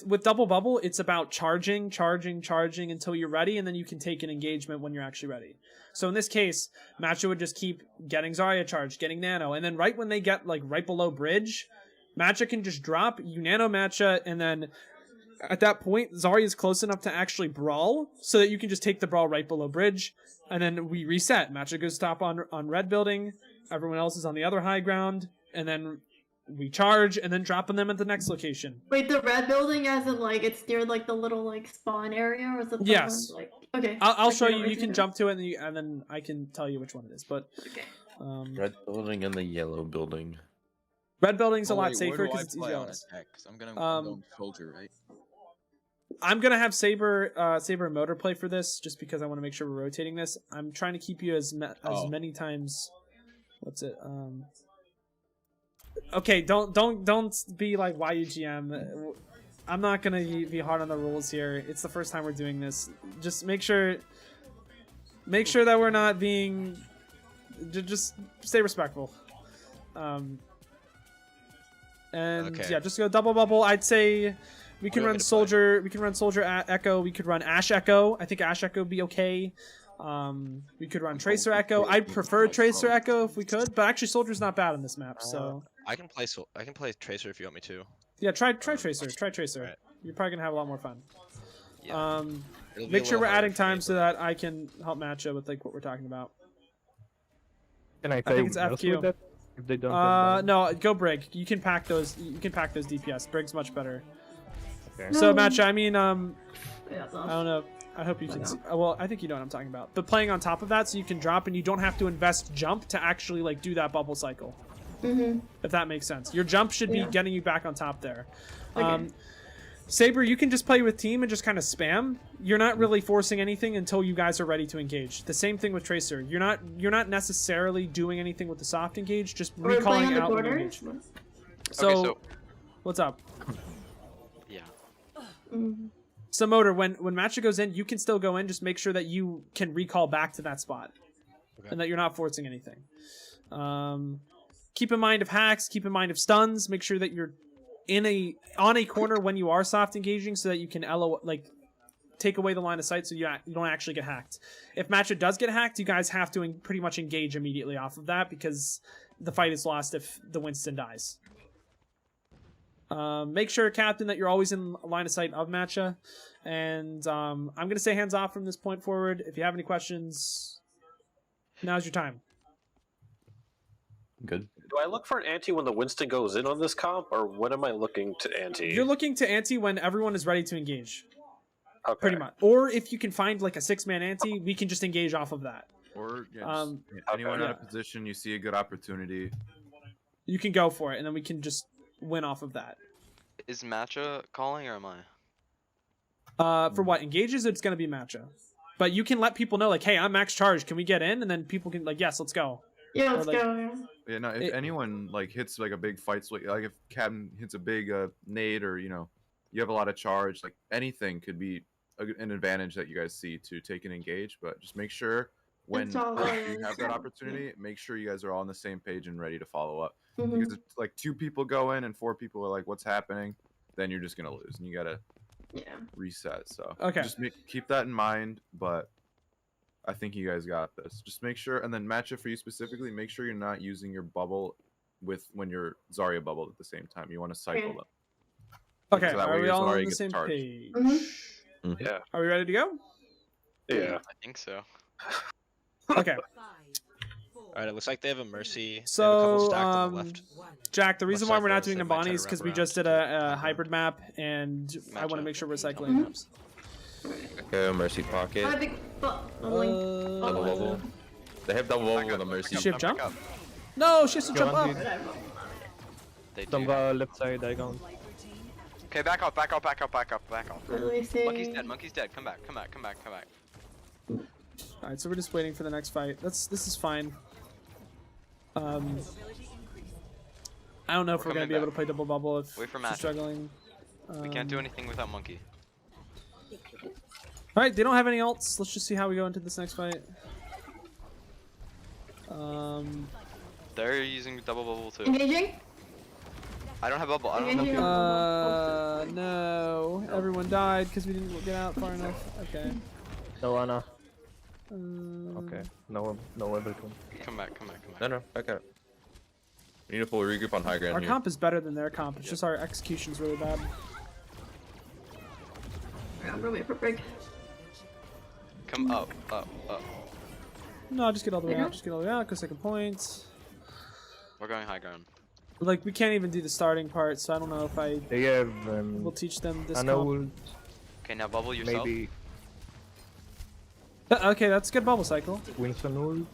A: With double bubble, it's about charging until you're ready, and then you can take an engagement when you're actually ready. So in this case, Matcha would just keep getting Zarya charged, getting Nano, and then right when they get like right below bridge, Matcha can just drop, you Nano Matcha, and then at that point, Zarya is close enough to actually brawl, so that you can just take the brawl right below bridge, and then we reset. Matcha goes top on red building, everyone else is on the other high ground, and then we charge, and then dropping them at the next location.
L: Wait, the red building as in like it's near like the little like spawn area, or is it the
A: Yes.
L: one, like okay?
A: I'll
L: Like,
A: show
L: the
A: you. You can
L: original?
A: jump to it, and then I can tell you which one it is. But
L: Okay.
G: Red building and the yellow building.
A: red building's a
H: Oh,
A: lot
H: wait,
A: safer
H: where do
A: because
H: I
A: it's
H: play
A: easy
H: on
A: to
H: attack? 'Cause I'm gonna
A: Um,
H: go soldier, right?
A: I'm gonna have Saber and Motor play for this, just because I want to make sure we're rotating this. I'm trying to keep you as many times. What's it? Okay, don't be like YUGM. I'm not gonna be hard on the rules here. It's the first time we're doing this. Just make sure that we're not being. Just stay respectful. And
J: Okay.
A: yeah, just go double bubble. I'd say we can
J: do you want
A: run
J: me to
A: soldier. We can run soldier Echo. We could run Ash Echo. I think Ash Echo would be okay. We could run Tracer Echo. I'd prefer Tracer Echo if we could, but actually Soldier's not bad on this map. So
J: I can play Tracer if you want me to.
A: yeah, try Tracer. Try Tracer.
J: Alright.
A: You're probably gonna have a lot more fun.
J: Yeah. It'll be a
A: Make sure
J: little
A: we're
J: harder
A: adding
J: for me,
A: time so that I can help match up with like what we're talking about.
I: Can I
A: think
I: play
A: it's
I: else
A: FQ.
I: with that? If they don't have
A: No, go Brig. You can pack those. You can pack those DPS. Brig's much better.
I: Okay.
A: So
L: No.
A: Matcha, I mean,
L: Yeah,
A: I don't know. I hope you can. See, well, I think you know what I'm talking about. But playing on top of that, so you can drop and you don't have to invest jump to actually like do that bubble cycle. If that makes sense. Your jump should be
L: Yeah.
A: getting you back on top there.
L: Okay.
A: Saber, you can just play with team and just kind of spam. You're not really forcing anything until you guys are ready to engage. The same thing with Tracer. You're not necessarily doing anything with the soft engage. Just
L: We're playing
A: recalling
L: on the
A: out when you
L: corners.
A: engage.
K: Okay, so
A: What's up?
K: yeah.
A: So Motor, when Matcha goes in, you can still go in. Just make sure that you can recall back to that spot, and that you're not forcing anything. Keep in mind of hacks. Keep in mind of stuns. Make sure that you're on a corner when you are soft engaging, so that you can take away the line of sight, so you don't actually get hacked. If Matcha does get hacked, you guys have to pretty much engage immediately off of that, because the fight is lost if the Winston dies. Make sure, Captain, that you're always in line of sight of Matcha. And I'm going to say hands off from this point forward. If you have any questions, now's your time.
G: Good.
F: Do I look for an ante when the Winston goes in on this comp, or when am I looking to ante?
A: You're looking to ante when everyone is ready to engage.
F: Okay.
A: Pretty much. Or if you can find like a 6-man ante, we can just engage off of that.
B: Or anyone in a position you see a good opportunity.
A: You can go for it, and then we can just win off of that.
K: Is Matcha calling or am I?
A: For what engages, it's gonna be Matcha, but you can let people know like, hey, I'm max charge. Can we get in? And then people can like, yes, let's go.
L: Yeah, let's
A: like-
L: go. Yeah.
B: Yeah, no. If anyone like hits like a big fight, like if Captain hits a big nade, or you have a lot of charge, like anything could be an advantage that you guys see to take and engage. But just make sure when
L: It's all
B: you have that opportunity, make sure you guys are all on the same page and ready to follow up. Because if like 2 people go in and 4 people are like, what's happening, then you're just gonna lose, and you gotta reset. So
A: Okay.
B: just keep that in mind. But I think you guys got this. Just make sure, and then match it for you specifically. Make sure you're not using your bubble when you're Zarya bubbled at the same time. You want to cycle them.
A: Okay,
B: So that
A: are
B: way
A: we
B: your
A: all on
B: Zarya
A: the
B: gets
A: same
B: charged.
A: page?
F: Yeah.
A: Are we ready to go?
F: Yeah.
K: I think so.
A: Okay.
J: Alright, it looks like they have a Mercy. They have a
A: So,
J: couple stacked on the left.
A: Jack, the reason
J: Left
A: why
J: side
A: we're not
J: for us,
A: doing
J: they might try to
A: Nambani is because
J: wrap
A: we
J: around
A: just did a hybrid map, and I want to make sure we're cycling maps.
G: Okay, Mercy pocket.
L: I think, but
G: Double bubble. They have double bubble with a Mercy.
A: Shift jump? No, she has to
I: Go
A: jump
I: on,
A: up.
I: dude.
K: They do.
I: Tomba left side icon.
K: Okay, back off, back off, back off, back off, back off.
L: Let me see.
K: Monkey's dead, monkey's dead. Come back, come back, come back, come back.
A: Alright, so we're just waiting for the next fight. This is fine. I don't know if we're gonna
K: coming
A: be able to
K: back.
A: play double bubble if
K: Wait for
A: she's
K: match.
A: struggling.
K: We can't do anything without monkey.
A: Alright, they don't have any ults. Let's just see how we go into this next fight.
K: They're using double bubble too.
L: Engaging?
K: I don't have bubble. I don't
L: Engaging.
K: know.
A: No. Everyone died because we didn't get out far enough. Okay.
I: No, Anna.
A: Um,
I: Okay. No everything.
K: Come back, come back, come back.
G: No, no, back out. We need a full regroup on high ground
A: Our
G: here.
A: comp is better than their comp. It's just our execution's really bad.
L: I'm gonna wait for break.
K: Come up, up, up.
A: No, just get all the way out. Just get all the way out. Go second points.
K: We're going high ground.
A: Like, we can't even do the starting part, so I don't know if I
I: They have
A: will teach them this
I: Anna
A: comp.
I: ult,
K: Okay, now bubble yourself.
I: maybe
A: Okay, that's a good bubble cycle.
I: Winston ult.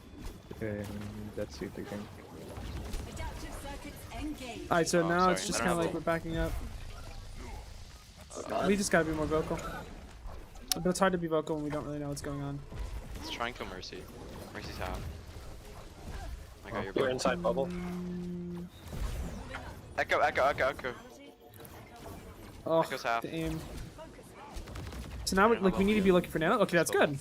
I: And that's it, I think.
A: Alright, so
K: Oh,
A: now
K: sorry,
A: it's just
K: I
A: kind
K: don't
A: of
K: have
A: like we're backing up. We just gotta be more vocal. But it's hard to be vocal when we don't really know what's going on.
K: Let's try and kill Mercy. Mercy's half. I got your
F: You're
K: bubble.
F: inside bubble.
K: Echo, echo, echo, echo.
A: Oh,
K: Echo's half.
A: the aim. So now we need to be looking for nano. Okay, that's good.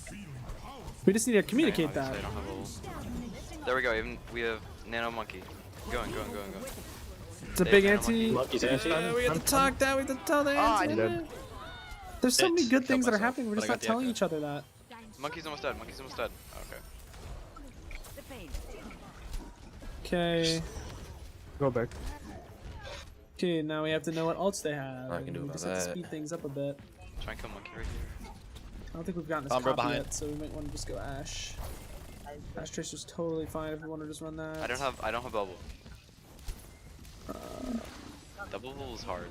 A: We just need to communicate
K: Okay,
A: that.
K: obviously I don't have bubble. There we go. Even we have nano monkey. Going, going, going, going.
A: It's a
K: They
A: big
K: have
A: anti.
F: Monkey's anti.
A: Yeah, we have to talk that. We have to tell the
K: I
A: anti.
K: didn't-
A: There's so many good
K: Killed
A: things that are
K: myself,
A: happening. We're
K: but
A: just
K: I
A: not
K: got the
A: telling
K: echo.
A: each other that.
K: Monkey's almost dead. Monkey's almost dead. Okay.
A: Okay.
I: Go back.
A: Okay, now we have to know what ults they have.
G: I can do
A: We
G: about
A: just have to
G: that.
A: speed things up a bit.
K: Try and kill monkey right here.
A: I don't think we've gotten this
J: Sombra
A: copy
J: behind.
A: yet, so we might want to just go Ash. Ash Tracer's totally fine if we want to just run that.
K: I don't have bubble. Double bubble is hard.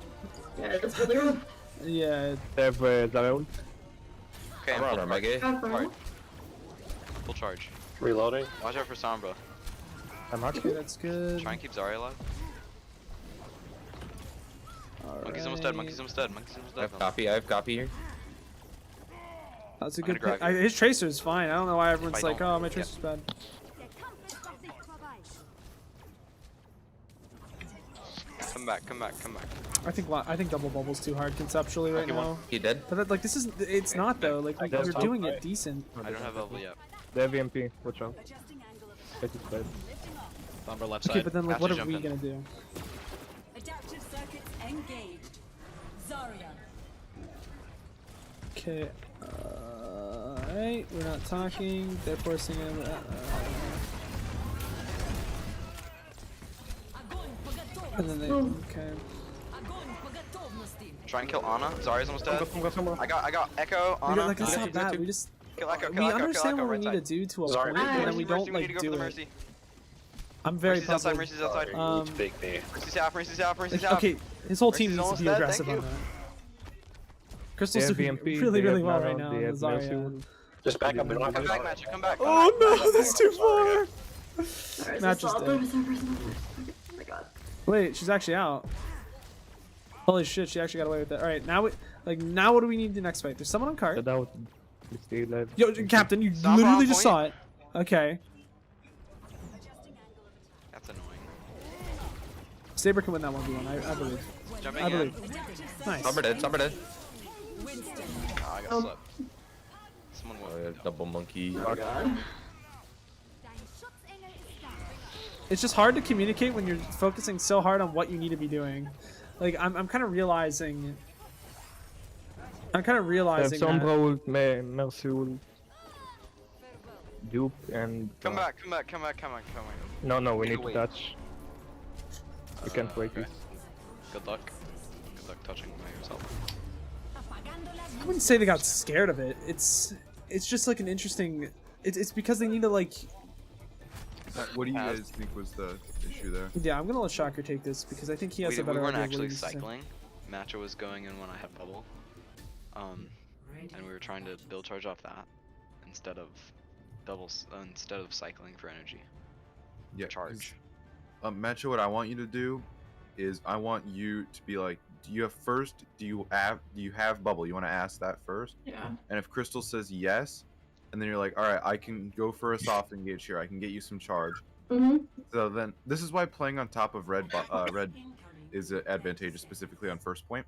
L: Yeah, that's really rough.
A: Yeah.
I: They have Zarya ult.
K: Okay,
G: I'm on our mega.
K: Hard. Full charge.
F: Reloading.
K: Watch out for Sombra.
I: I'm
A: Okay,
I: happy.
A: that's good.
K: Try and keep Zarya alive. Monkey's almost dead. Monkey's almost dead. Monkey's almost
G: I
K: dead.
G: have copy. I have copy here.
A: That's a
K: I'm gonna
A: good
K: grab
A: pick.
K: you.
A: His Tracer is fine. I don't know why everyone's
K: If I
A: like,
K: don't-
A: oh, my
K: yeah.
A: Tracer's bad.
K: Come back, come back, come back.
A: I think double bubble's too hard conceptually right now.
G: He dead?
A: But that, like this is it's not though. Like
I: That's
A: we're
I: fine.
A: doing it decent.
K: I don't have bubble yet.
I: They have EMP. Watch out. It is bad.
J: Sombra left
A: Okay,
J: side.
A: but then like
K: Have
A: what
K: to
A: are
K: jump
A: we
K: in.
A: gonna do?
M: Adaptive circuits engaged. Zarya.
A: Okay. Alright, we're not talking. They're forcing him. And then they okay.
K: Try and kill Ana. Zarya's almost dead. I got Echo,
A: We
K: Ana.
A: don't, like that's not bad. We just
K: Kill Echo,
A: we
K: kill Echo, kill
A: understand
K: Echo,
A: what we
K: right
A: need
K: side.
A: to do to a
F: Sorry.
A: point, and then we
K: Mercy,
A: don't
K: Mercy, we
A: like
K: need to go
A: do
K: for the
A: it.
K: Mercy.
A: I'm very
K: Mercy's outside,
A: puzzled.
K: Mercy's outside.
F: Needs big knee.
K: Mercy's half, Mercy's half, Mercy's
A: Like,
K: half.
A: okay, his whole team
K: Mercy's
A: needs to
K: almost
A: be
K: dead,
A: aggressive
K: thank
A: on
K: you.
A: that. Crystal's
I: They have
A: doing
I: EMP,
A: really,
I: they
A: really
I: have
A: well
I: Nano,
A: right now.
I: they
A: on
I: have
A: the
I: Mercy
A: Zarya.
I: ult.
F: Just back up. We don't have
K: Come back,
F: to
K: Match. Come back.
A: Oh no, that's too far.
L: Alright,
A: Match
L: so
A: is
L: stop.
A: dead.
L: Oh my god.
A: Wait, she's actually out. Holy shit, she actually got away with it. All right, now now what do we need to do next fight? There's someone on cart.
I: Get out. They stay alive.
A: Yo, Captain, you
K: Sombra
A: literally
K: on
A: just saw it. Okay.
K: That's annoying.
A: Saber can win that 1v1, I believe.
K: Jumping
A: I
K: in.
A: believe. Nice.
G: Sombra dead. Sombra dead.
K: Oh, I got slipped. Someone
G: Oh,
K: won.
G: yeah, double monkey.
L: Oh god.
A: It's just hard to communicate when you're focusing so hard on what you need to be doing. Like I'm kind of realizing. I'm kind of
I: They have
A: realizing that.
I: Sombra ult, Mercy ult, Dupe, and.
K: Come back, come back, come back, come back, come back.
I: No, we
K: Need
I: need
K: to
I: to
K: wait.
I: touch. We can't wait
K: okay.
I: this.
K: Good luck. Good luck touching by yourself.
A: I wouldn't say they got scared of it. It's just like an interesting. It's because they need to like.
B: What do you guys think was the issue there?
A: Yeah, I'm gonna let Shocker take this because I think he has a
K: We
A: better
K: weren't
A: idea of what
K: actually
A: he needs to say.
K: cycling. Matcha was going in when I had bubble. And we were trying to build charge off that instead of instead of cycling for energy.
B: Yeah,
K: Charge.
B: Matcha, what I want you to do is I want you to be like, do you have bubble? You want to ask that first?
L: Yeah.
B: And if Crystal says yes, and then you're like, all right, I can go for a soft engage here. I can get you some charge.
L: Mm-hmm.
B: So then this is why playing on top of red is advantageous, specifically on first point,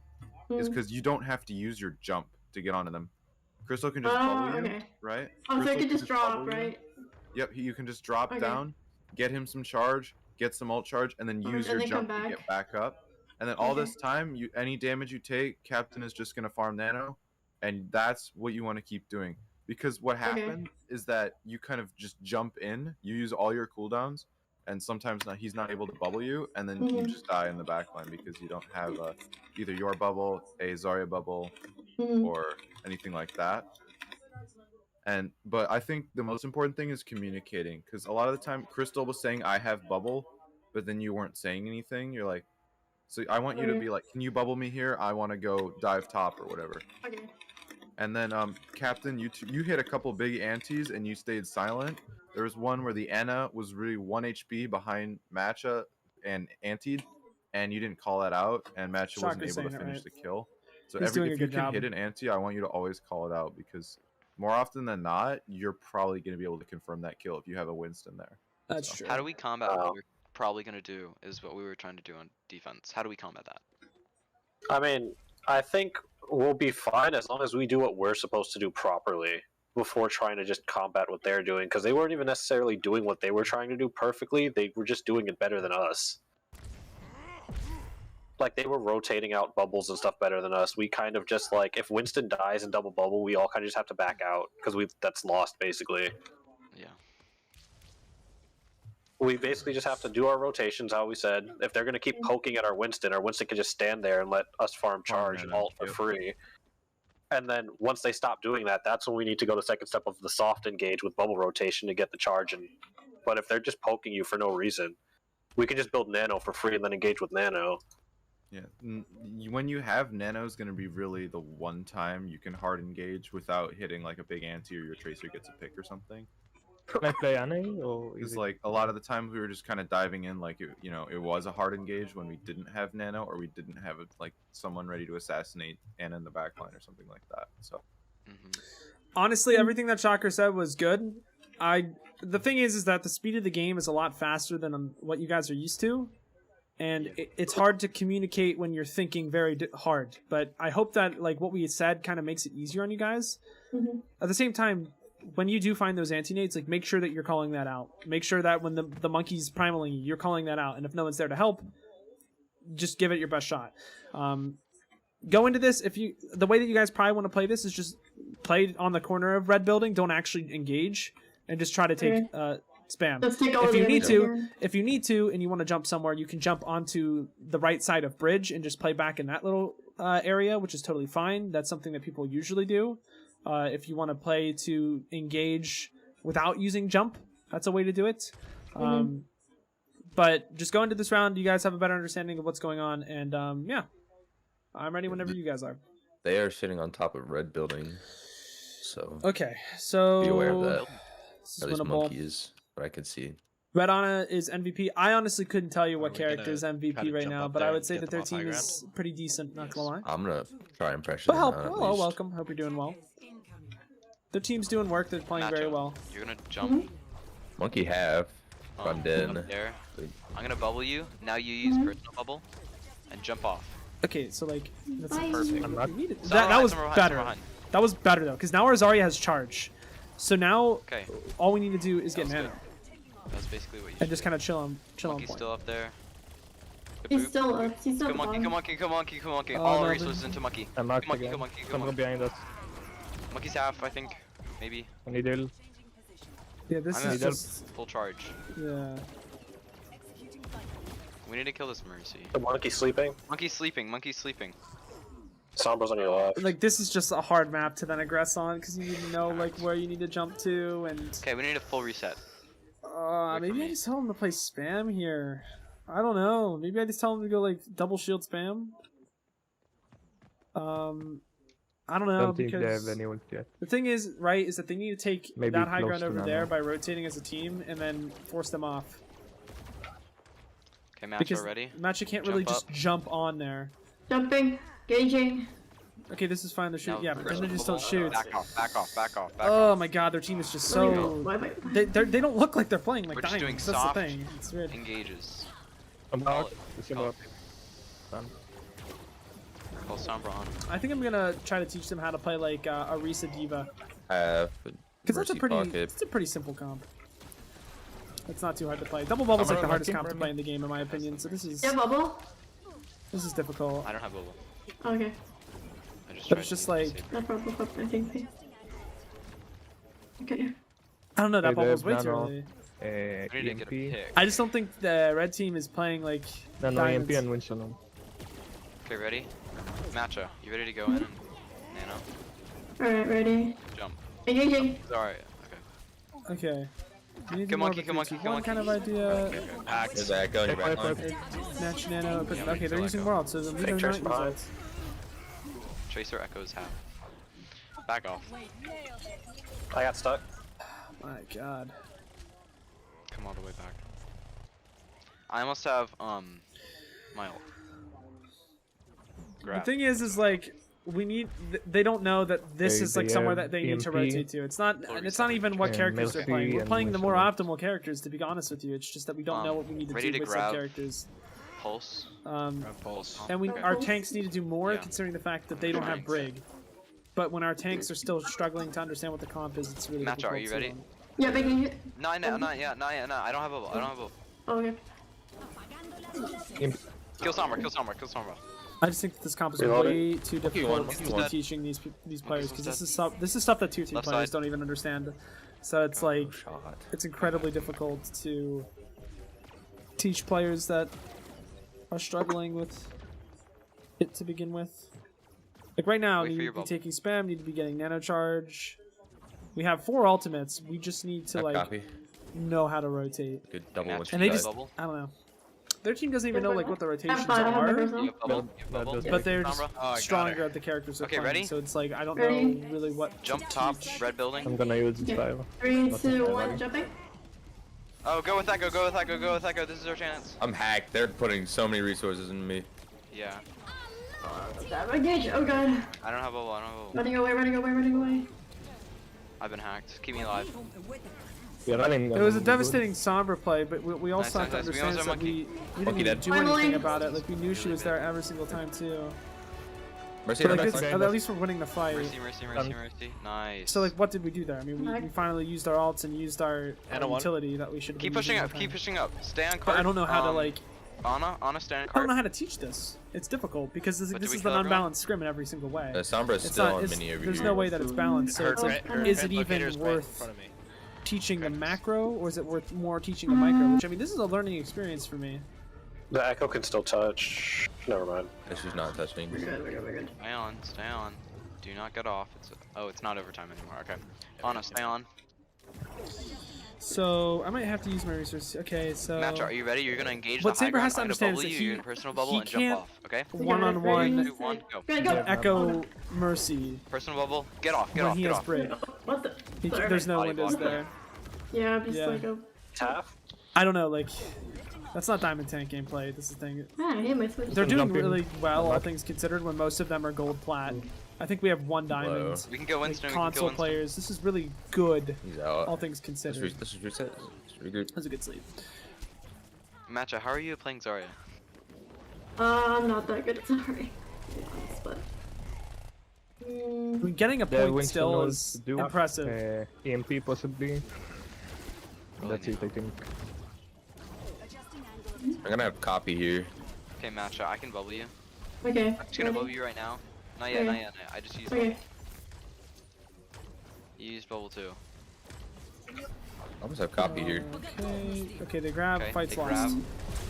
B: is because you don't have to use your jump to get onto them. Crystal can just bubble you,
L: okay.
B: right?
L: Oh, so I
B: Crystal
L: could just drop,
B: bubble you.
L: right?
B: Yep, you can just drop
L: Okay.
B: down, get him some charge, get some ult charge, and then use
L: And
B: your
L: then come
B: jump to
L: back.
B: get back up. And then all
L: Okay.
B: this time, any damage you take, Captain is just gonna farm nano, and that's what you want to keep doing. Because what happens is that you kind of just jump in, you use all your cooldowns, and sometimes he's not able to bubble you, and then you just die in the backline because you don't have either your bubble, a Zarya bubble, or anything like that. But I think the most important thing is communicating, because a lot of the time Crystal was saying I have bubble, but then you weren't saying anything. You're like, so I want you to be like, can you bubble me here? I want to go dive top or whatever.
L: Okay.
B: And then Captain, you hit a couple big antis and you stayed silent. There was one where the Ana was really 1 HP behind Matcha and antied, and you didn't call that out, and Matcha wasn't able to finish the kill. So if you can hit an anti, I want you to always call it out, because more often than not, you're probably going to be able to confirm that kill if you have a Winston there.
A: That's true.
K: How do we combat what we're probably going to do is what we were trying to do on defense. How do we combat that?
F: I mean, I think we'll be fine as long as we do what we're supposed to do properly before trying to just combat what they're doing, because they weren't even necessarily doing what they were trying to do perfectly. They were just doing it better than us. Like, they were rotating out bubbles and stuff better than us. We kind of just, like, if Winston dies in double bubble, we all kind of just have to back out, because that's lost, basically.
K: Yeah.
F: We basically just have to do our rotations, how we said. If they're going to keep poking at our Winston can just stand there and let us farm charge and ult for free. And then once they stop doing that, that's when we need to go to the second step of the soft engage with bubble rotation to get the charge. But if they're just poking you for no reason, we can just build nano for free and then engage with nano.
B: Yeah, when you have nano is going to be really the one time you can hard engage without hitting like a big anti or your tracer gets a pick or something.
I: Can I play Anne or
B: It's like a lot of the time we were just kind of diving in like it was a hard engage when we didn't have nano or we didn't have like someone ready to assassinate Anna in the backline or something like that. So
A: honestly, everything that Shocker said was good. The thing is that the speed of the game is a lot faster than what you guys are used to, and it's hard to communicate when you're thinking very hard. But I hope that like what we said kind of makes it easier on you guys. At the same time, when you do find those anti-nades, like make sure that you're calling that out. Make sure that when the monkey's primaling you, you're calling that out. And if no one's there to help, just give it your best shot. Go into this, the way that you guys probably want to play this is just play on the corner of red building. Don't actually engage and just try to take spam. If you need to and you want to jump somewhere, you can jump onto the right side of bridge and just play back in that little area, which is totally fine. That's something that people usually do. If you want to play to engage without using jump, that's a way to do it. But just go into this round, you guys have a better understanding of what's going on, and yeah, I'm ready whenever you guys are.
G: They are sitting on top of red building, so
A: okay, so
G: be aware of that.
A: This
G: At least Monkey is what I can see.
A: Red Ana is MVP. I honestly couldn't tell you what character is MVP right now, but I would say that their team is pretty decent, not gonna lie.
G: I'm gonna try and pressure them.
A: Hello, welcome. Hope you're doing well. Their team's doing work. They're playing very well.
K: You're gonna jump.
G: Monkey have. I'm dead.
K: Up there. I'm gonna bubble you. Now you use personal bubble and jump off.
A: Okay, so like that's
K: perfect.
A: That was better. That was better though, because now our Zarya has charge. So now all we need to do is get nano.
K: That's basically what you
A: and just kind of chill on
K: Monkey's
A: point.
K: still up there.
L: He's still up. He's still
K: Go monkey, go monkey, go monkey, go monkey.
A: Oh,
K: All
A: no,
K: resources into monkey.
I: I'm
K: Go
I: marked
K: monkey,
I: again.
K: go monkey, go
I: Someone
K: monkey.
I: behind us.
K: Monkey's half, I think. Maybe.
I: I need heal.
A: Yeah, this is just
K: full charge.
A: Yeah.
K: We need to kill this Mercy.
F: The monkey's sleeping.
K: Monkey's sleeping. Monkey's sleeping.
F: Sombra's on your left.
A: Like this is just a hard map to then aggress on because you need to know like where you need to jump to and.
K: Okay, we need a full reset.
A: Maybe I just tell him to play spam here. I don't know. Maybe I just tell him to go like double shield spam. I don't know
I: Think they
A: because
I: have anyone yet.
A: the thing is, right, is that they need to take
I: Maybe
A: that high
I: close
A: ground
I: to
A: over
I: Nano.
A: there by rotating as a team and then force them off.
K: Okay, match
A: Because
K: already.
A: Matcha can't really just jump on there.
L: Jumping, gauging.
A: Okay, this is fine. They're shooting.
K: No,
A: yeah, but then they just don't shoot.
K: Back off, back off, back off, back
A: Oh
K: off.
A: my god, their team is just
L: There we
A: so.
L: go.
A: They don't look like they're playing like
K: We're just doing
A: diamonds. That's
K: soft
A: the thing. It's weird.
K: engages.
I: I'm
K: Call
I: out.
K: it.
I: It's
K: Call
I: about
K: it.
I: done.
K: Call Sombra on.
A: I think I'm gonna try to teach them how to play like Arisa Diva.
G: Because
A: Because it's a pretty simple comp. It's not too hard to play. Double bubble's like the hardest comp to play in the game, in my opinion. So this is.
L: Yeah, bubble.
A: This is difficult.
K: I don't have bubble.
L: Okay.
A: But it's just like.
L: That bubble up, I think. Okay.
A: I don't know. That
I: Okay,
A: bubble's way
I: there's
A: too
I: nano,
A: early.
K: We need to get a
I: EMP.
K: pick.
A: I just don't think the red team is playing like.
I: Nano, EMP,
A: diamonds.
I: and Winston on.
K: Okay, ready? Matcha, you ready to go in? And Nano,
L: Alright, ready.
K: jump.
L: Engaging.
K: Alright, okay.
A: Okay. We need to
K: Good
A: do more
K: monkey,
A: of a
K: good monkey,
A: 3-2-1
K: good monkey.
A: kind of idea.
G: There's that echo in your back line.
A: Match nano. But,
K: Yeah,
A: okay, they're
K: so
A: using
K: echo.
A: world, so then we
F: Fake
A: don't
F: trace
A: use
F: behind.
A: it.
K: Tracer echoes half. Back off.
F: I got stuck.
A: My God.
K: Come all the way back. I almost have my ult.
A: The
K: Grab.
A: thing is like we need. They don't know that this
I: Okay,
A: is like
I: they
A: somewhere
I: have
A: that they need to
I: EMP.
A: rotate to. It's not. And it's not even what
I: And
A: characters they're
I: Melty
A: playing. We're
I: and
A: playing the more
I: Winston.
A: optimal characters. To be honest with you, it's just that we don't know what we need to
K: ready
A: do
K: to
A: with some
K: grab.
A: characters.
K: Pulse.
C: Pulse.
A: And we
K: Okay.
A: our tanks need to do more,
K: Yeah.
A: considering the fact that they don't have brig. But when our tanks are still struggling to understand what the comp is, it's really
K: Matcha,
A: difficult
K: are you
A: to,
K: ready?
L: Yeah, making it.
K: Not yet, not yet, not yet, not. I don't have bubble. I don't have bubble.
L: Okay.
K: Kill Sombra, kill Sombra, kill Sombra.
A: I just think that this comp is
F: Reloading.
A: way too difficult
K: monkey
A: to
K: one.
A: be teaching these players because
K: dead.
A: this is stuff that tier 2
K: Left
A: players
K: side.
A: don't even understand. So it's like
G: Shot.
A: it's incredibly difficult to teach players that are struggling with it to begin with. Like right now,
K: Wait for
A: need
K: your
A: to be
K: bubble.
A: taking spam, need to be getting nano charge. We have 4 ultimates. We just need to like
G: Copy.
A: know how to rotate.
G: Good double
K: Match,
G: once
A: And
G: you
A: they
G: die.
A: just
K: bubble.
A: I don't know. Their team doesn't even know like what the rotations
L: fine, I have my
A: are.
L: personal.
K: You have bubble.
I: Well,
K: You have
I: that
K: bubble.
I: does
A: But they're just
K: Sombra.
C: Oh, I got
A: stronger
C: her.
A: at the characters they're
K: Okay,
A: playing.
K: ready?
A: So it's like I don't
L: Ready?
A: know really what
K: Jump
A: to
K: top,
A: teach.
K: red building.
I: I'm gonna use
L: Okay.
I: style.
L: 3,
I: Not
L: 2,
I: style,
L: 1,
I: right?
L: jumping.
K: Oh, go with Echo, go with Echo, go with Echo. This is our chance.
G: I'm hacked. They're putting so many resources into me.
K: Yeah.
L: Engage. Oh god.
K: I don't have bubble, I don't have bubble.
L: Running away, running away, running away.
K: I've been hacked. Keep me alive.
I: We're running.
A: It was a
I: good.
A: devastating Sombra play, but we also
K: Nice,
A: have to
K: nice, nice. We
A: understand
K: also
A: that
K: have
A: we didn't
G: Monkey
A: even
G: dead.
A: do anything
L: Finally.
A: about it. Like we knew she was there every single time too.
G: Mercy,
A: But
G: on
A: like
G: that
A: this,
G: side.
A: at least we're winning the fight.
K: Mercy, mercy, mercy, mercy. Nice.
A: So like, what did we do there? I mean, we
L: Alright.
A: finally used our ults and used our
C: And a one.
A: utility that we should.
K: Keep pushing up, keep pushing up. Stay on
A: But
K: cart.
A: I don't know how to like.
K: Anna, stay on
A: I don't
K: cart.
A: know how to teach this. It's difficult because this,
K: But
A: this
K: do we
A: is
K: kill
A: an
K: everyone?
A: unbalanced scrim in every single way.
G: Sombra is
A: It's
G: still
A: not.
G: on
A: It's,
G: mini over
A: there's
G: here.
A: no way that it's balanced. So it's like, is it even
C: locator's right in
A: worth
C: front of me.
A: teaching the macro, or is it worth more teaching the micro? Which I mean, this is a learning experience for me.
F: The echo can still touch. Never mind.
G: This is not touching.
L: We're good, we're good, we're good.
K: Stay on, stay on. Do not get off. It's not overtime anymore. Okay. Anna, stay on.
A: So I might have to use my resources. Okay, so
K: Match, are you ready? You're gonna engage
A: What
K: the high
A: Saber
K: ground.
A: has to
K: I'm gonna
A: understand
K: bubble
A: is that
K: you. You're
A: he-
K: gonna personal bubble
A: he
K: and jump
A: can't
K: off. Okay.
A: one-on-one
K: Two, one, go.
L: Ready, go.
A: echo mercy
K: Personal bubble. Get off. Get
A: when
K: off.
A: he
K: Get
A: has
K: off.
A: brig.
L: What the? Sorry.
A: There's no
K: Body
A: windows
K: block.
A: there.
L: Yeah, I'm just
A: Yeah.
L: like a.
F: Taff?
A: I don't know, like that's not Diamond Tank gameplay. This is the thing.
L: Man, I hate my switch.
A: They're doing
I: Jump in.
A: really well, all things considered. When most of them are gold plat. I think we have 1 diamond.
K: We can go
A: Like
K: Winston. We can
A: console
K: go Winston.
A: players. This is really good,
G: He's out.
A: all things considered.
G: This is reset. This is regroup.
A: That's a good sleep.
K: Matcha, how are you playing Zarya?
L: I'm not that good at sorry. To be honest, but.
A: I mean, getting a
I: The
A: point
I: Winston
A: still
I: knows
A: is
I: to do.
A: impressive.
I: EMP possibly.
K: Really
I: That's it, I think.
G: I'm gonna have copy here.
K: Okay, Matcha, I can bubble you.
L: Okay.
K: I'm just gonna bubble you right now. Not yet,
L: Okay.
K: not yet. I just used
L: Okay.
K: bubble. You used bubble too.
G: I almost have copy here.
A: Okay, okay, they grab.
K: Okay,
A: Fight's
K: they
A: lost.
K: grab.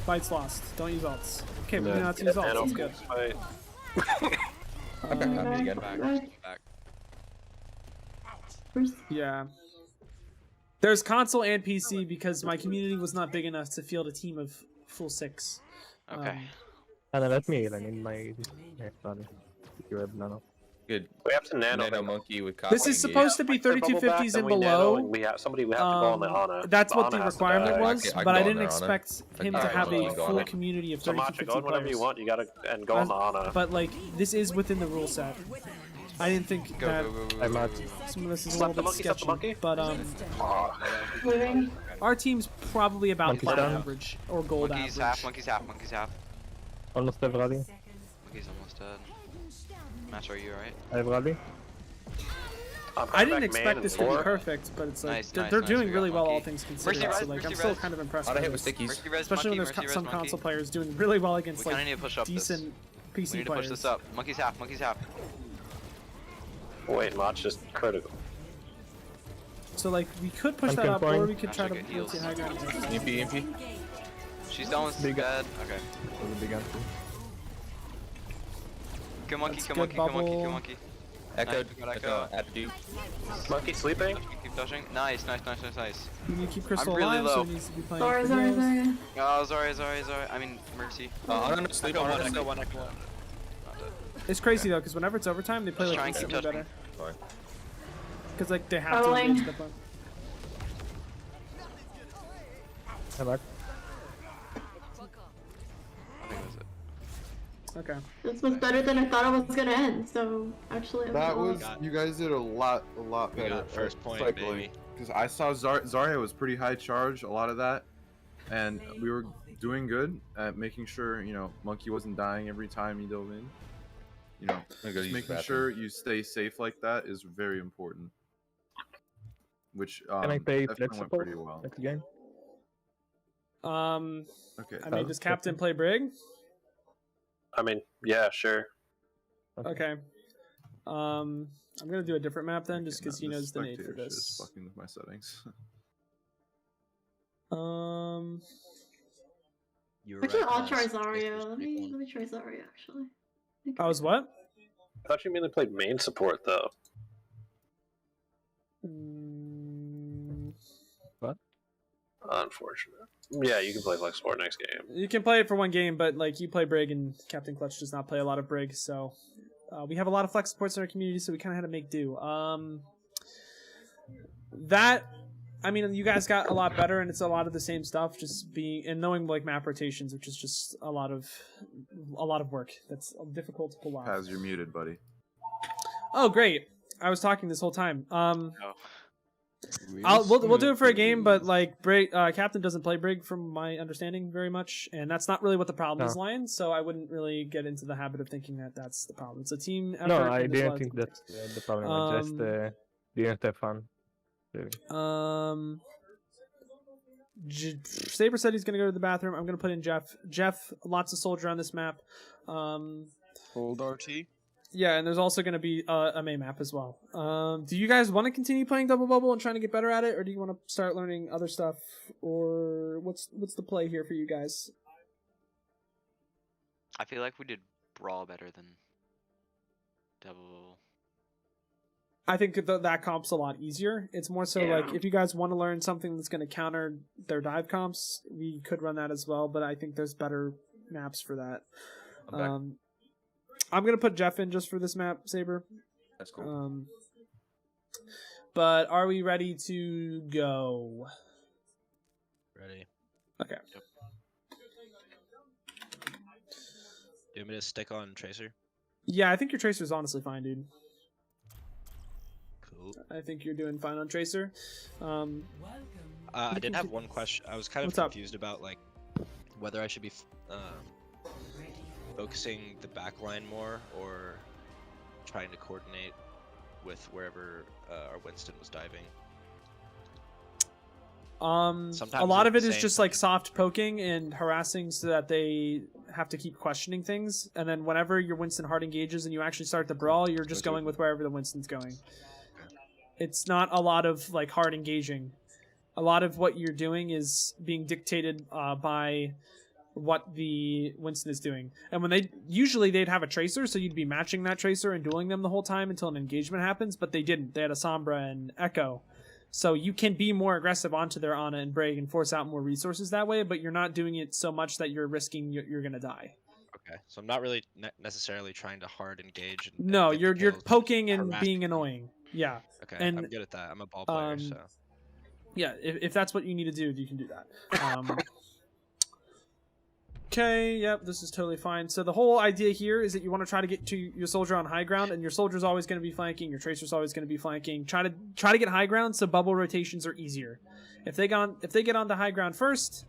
A: Fight's lost. Don't use ults. Okay, we're
I: Yeah.
A: not to use ults.
F: Nano
A: That's good.
F: fight.
G: I've got copy again.
K: Back.
L: Where's...
A: Yeah. There's console and PC because my community was not big enough to field a team of full 6.
K: Okay.
I: And let me heal. I need my. Sorry. You have nano.
G: Good.
F: We have to nano.
G: Nano monkey with copy.
A: This is
G: engage.
A: supposed to be
F: Like the bubble back,
A: 3250s
F: then
A: and
F: we nano, and
A: below.
F: we have somebody. We have to go on the Ana.
A: That's what the
F: Ana has to
A: requirement
F: die.
A: was,
G: I can
A: but
G: go
A: I
G: on
A: didn't
G: there, Ana.
A: expect him to
G: Alright,
A: have
G: I'll
A: a
G: go on
A: full
G: it.
A: community of
F: So Matcha, go
A: 3250
F: on whenever you
A: players.
F: want. You gotta and go on the Ana.
A: But like, this is within the rule set. I didn't think
K: Go,
A: that
K: go, go, go,
I: I'm
K: go,
I: out.
K: go.
A: some of this is a
F: Slap
A: little
F: the
A: bit
F: monkey, slap the
A: sketchy.
F: monkey.
A: But
L: Moving.
A: our team's probably about
I: Monkey's
A: plat
I: down.
A: average or gold
K: Monkey's
A: average.
K: half, monkey's half, monkey's half.
I: Almost everybody.
K: Monkey's almost dead. Match, are you alright?
I: I have rally.
A: I didn't expect this to be perfect, but it's like they're doing really well, all things considered. So like I'm still kind of impressed with this. Especially when there's some console players doing really well against like decent PC
K: we need to
A: players.
K: push this up. Monkey's half. Monkey's half.
F: Wait, Mot's just critical.
A: So like we could push that up, or we could try to rotate high ground.
G: EMP.
K: She's done with big dead. Okay.
I: Big answer.
K: Kill monkey, kill monkey, kill monkey, kill monkey.
G: Echo,
K: Nice,
G: echo, after you.
F: Monkey sleeping?
K: Keep dodging. Nice.
A: You need to keep Crystal
K: I'm really
A: alive,
K: low.
A: so it needs to be playing.
L: Sorry.
K: Oh, sorry. I mean, mercy.
G: I'm gonna sleep on one.
K: Echo one.
A: It's crazy though, because whenever it's overtime, they play
K: Just
A: like
K: try and keep
A: instantly
K: touching.
A: better. Because like they have to engage the point.
I: I'm back.
A: Okay.
L: This was better than I thought it was gonna end. So actually,
B: That was you guys did a lot better.
J: got first point, baby.
B: Because I saw Zarya was pretty high charge, a lot of that, and we were doing good at making sure Monkey wasn't dying every time he dove in. Just making sure you stay safe like that is very important. Which
I: Can I play
B: definitely
I: flex
B: went
I: support
B: pretty well.
I: next game?
B: Okay.
A: I mean, does Captain play Brig?
F: I mean, yeah, sure.
A: Okay. I'm gonna do a different map then, just because he
B: This
A: knows the need for
B: spectator shit is
A: this.
B: fucking with my settings.
L: Actually, I'll try Zarya. Let me try Zarya actually.
A: I was what?
F: I thought you mainly played main support though.
I: What?
F: Unfortunate. Yeah, you can play flex support next game.
A: You can play it for one game, but like you play Brig, and Captain Clutch does not play a lot of Brig, so we have a lot of flex supports in our community, so we kind of had to make do. I mean, you guys got a lot better, and it's a lot of the same stuff, just being and knowing like map rotations, which is just a lot of work. That's difficult to pull off.
B: Paz, you're muted, buddy.
A: Oh, great! I was talking this whole time.
K: Oh.
A: We'll do it for a game, but like Brig, Captain doesn't play Brig from my understanding very much, and that's not really what the problem is, Lion. So I wouldn't really get into the habit of thinking that that's the problem. It's a team effort.
I: No, I didn't think that's the problem. I just didn't have fun. Really.
A: Saber said he's gonna go to the bathroom. I'm gonna put in Jeff. Jeff, lots of soldier on this map.
H: Hold RT.
A: Yeah, and there's also going to be a May map as well. Do you guys want to continue playing Double Bubble and trying to get better at it, or do you want to start learning other stuff, or what's the play here for you guys?
K: I feel like we did Brawl better than Double.
A: I think that comp's a lot easier. It's more so like if you guys want to learn something that's going to counter their dive comps, we could run that as well, but I think there's better maps for that. I'm going to put Jeff in just for this map, Saber.
G: That's cool.
A: But are we ready to go?
J: Ready.
A: Okay.
J: Yep. Do you want me to stick on Tracer?
A: Yeah, I think your Tracer's honestly fine, dude.
J: Cool.
A: I think you're doing fine on Tracer.
J: I did have one question. I was kind of confused about like whether I should be focusing the back line more or trying to coordinate with wherever our Winston was diving.
A: A lot of it is just like soft poking and harassing so that they have to keep questioning things, and then whenever your Winston hard engages and you actually start the brawl, you're just going with wherever the Winston's going. It's not a lot of like hard engaging. A lot of what you're doing is being dictated by what the Winston is doing. And when they'd have a Tracer, so you'd be matching that Tracer and dueling them the whole time until an engagement happens, but they didn't. They had a Sombra and Echo. So you can be more aggressive onto their Ana and Brig and force out more resources that way, but you're not doing it so much that you're risking you're going to die.
J: Okay, so I'm not really necessarily trying to hard engage.
A: No, you're poking and being annoying. Yeah.
J: Okay,
A: and,
J: I'm good at that. I'm a ball player, so.
A: Yeah, if that's what you need to do, you can do that. Okay, yep, this is totally fine. So the whole idea here is that you want to try to get to your soldier on high ground, and your soldier's always going to be flanking, your tracer's always going to be flanking. Try to get high ground so bubble rotations are easier. If they get onto high ground first,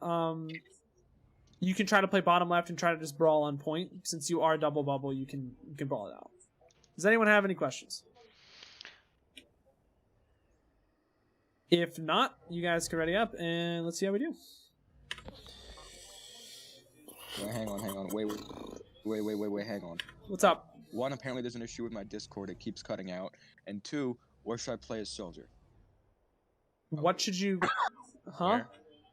A: you can try to play bottom left and try to just brawl on point. Since you are double bubble, you can brawl it out. Does anyone have any questions? If not, you guys can ready up and let's see how we do.
H: Wait, hang on. Wait, hang on.
A: What's up?
H: One, apparently there's an issue with my Discord. It keeps cutting out. And two, where should I play as soldier?
A: What should you... Huh?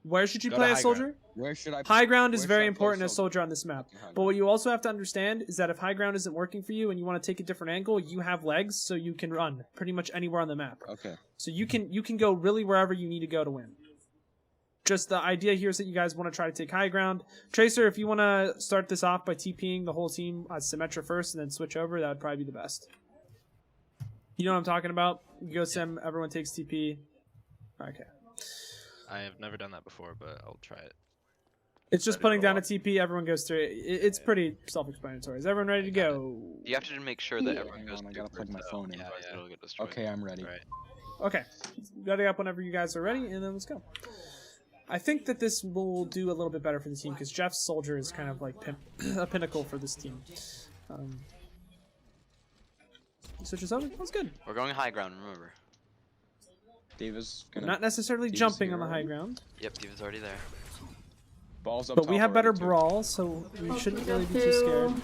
A: Where should you
H: Go
A: play
H: to
A: as
H: high
A: soldier?
H: ground. Where should I?
A: High ground is
H: where should
A: very
H: I play
A: important as soldier on this map. But what you also have to understand is that if high ground isn't working for you and you want to take a different angle, you have legs, so you can run pretty much anywhere on the map.
H: Okay.
A: So you can go really wherever you need to go to win. Just the idea here is that you guys want to try to take high ground. Tracer, if you want to start this off by TPing the whole team as Symmetra first and then switch over, that would probably be the best. You know what I'm talking about? You go Sim, everyone takes TP. Okay.
J: I have never done that before, but I'll try it.
A: It's just putting down a TP, everyone goes through it. It's pretty self-explanatory. Is everyone ready to go?
K: You have to make sure that everyone
H: Hang
K: goes
H: on, I
K: through
H: gotta plug my
K: first,
H: phone
K: though.
H: in.
K: Otherwise it'll get destroyed.
H: Okay, I'm ready.
J: Right.
A: Okay. Ready up whenever you guys are ready, and then let's go. I think that this will do a little bit better for the team, because Jeff's soldier is kind of like a pinnacle for this team. Switches over? That's good.
K: We're going high ground, remember.
H: Diva's gonna...
A: Not necessarily
H: Diva's
A: jumping
H: here
A: on the high
H: already.
A: ground.
K: Yep, Diva's already there.
H: Balls up
A: But we
H: top
A: have better
H: already, too.
A: brawl, so we shouldn't really be too scared.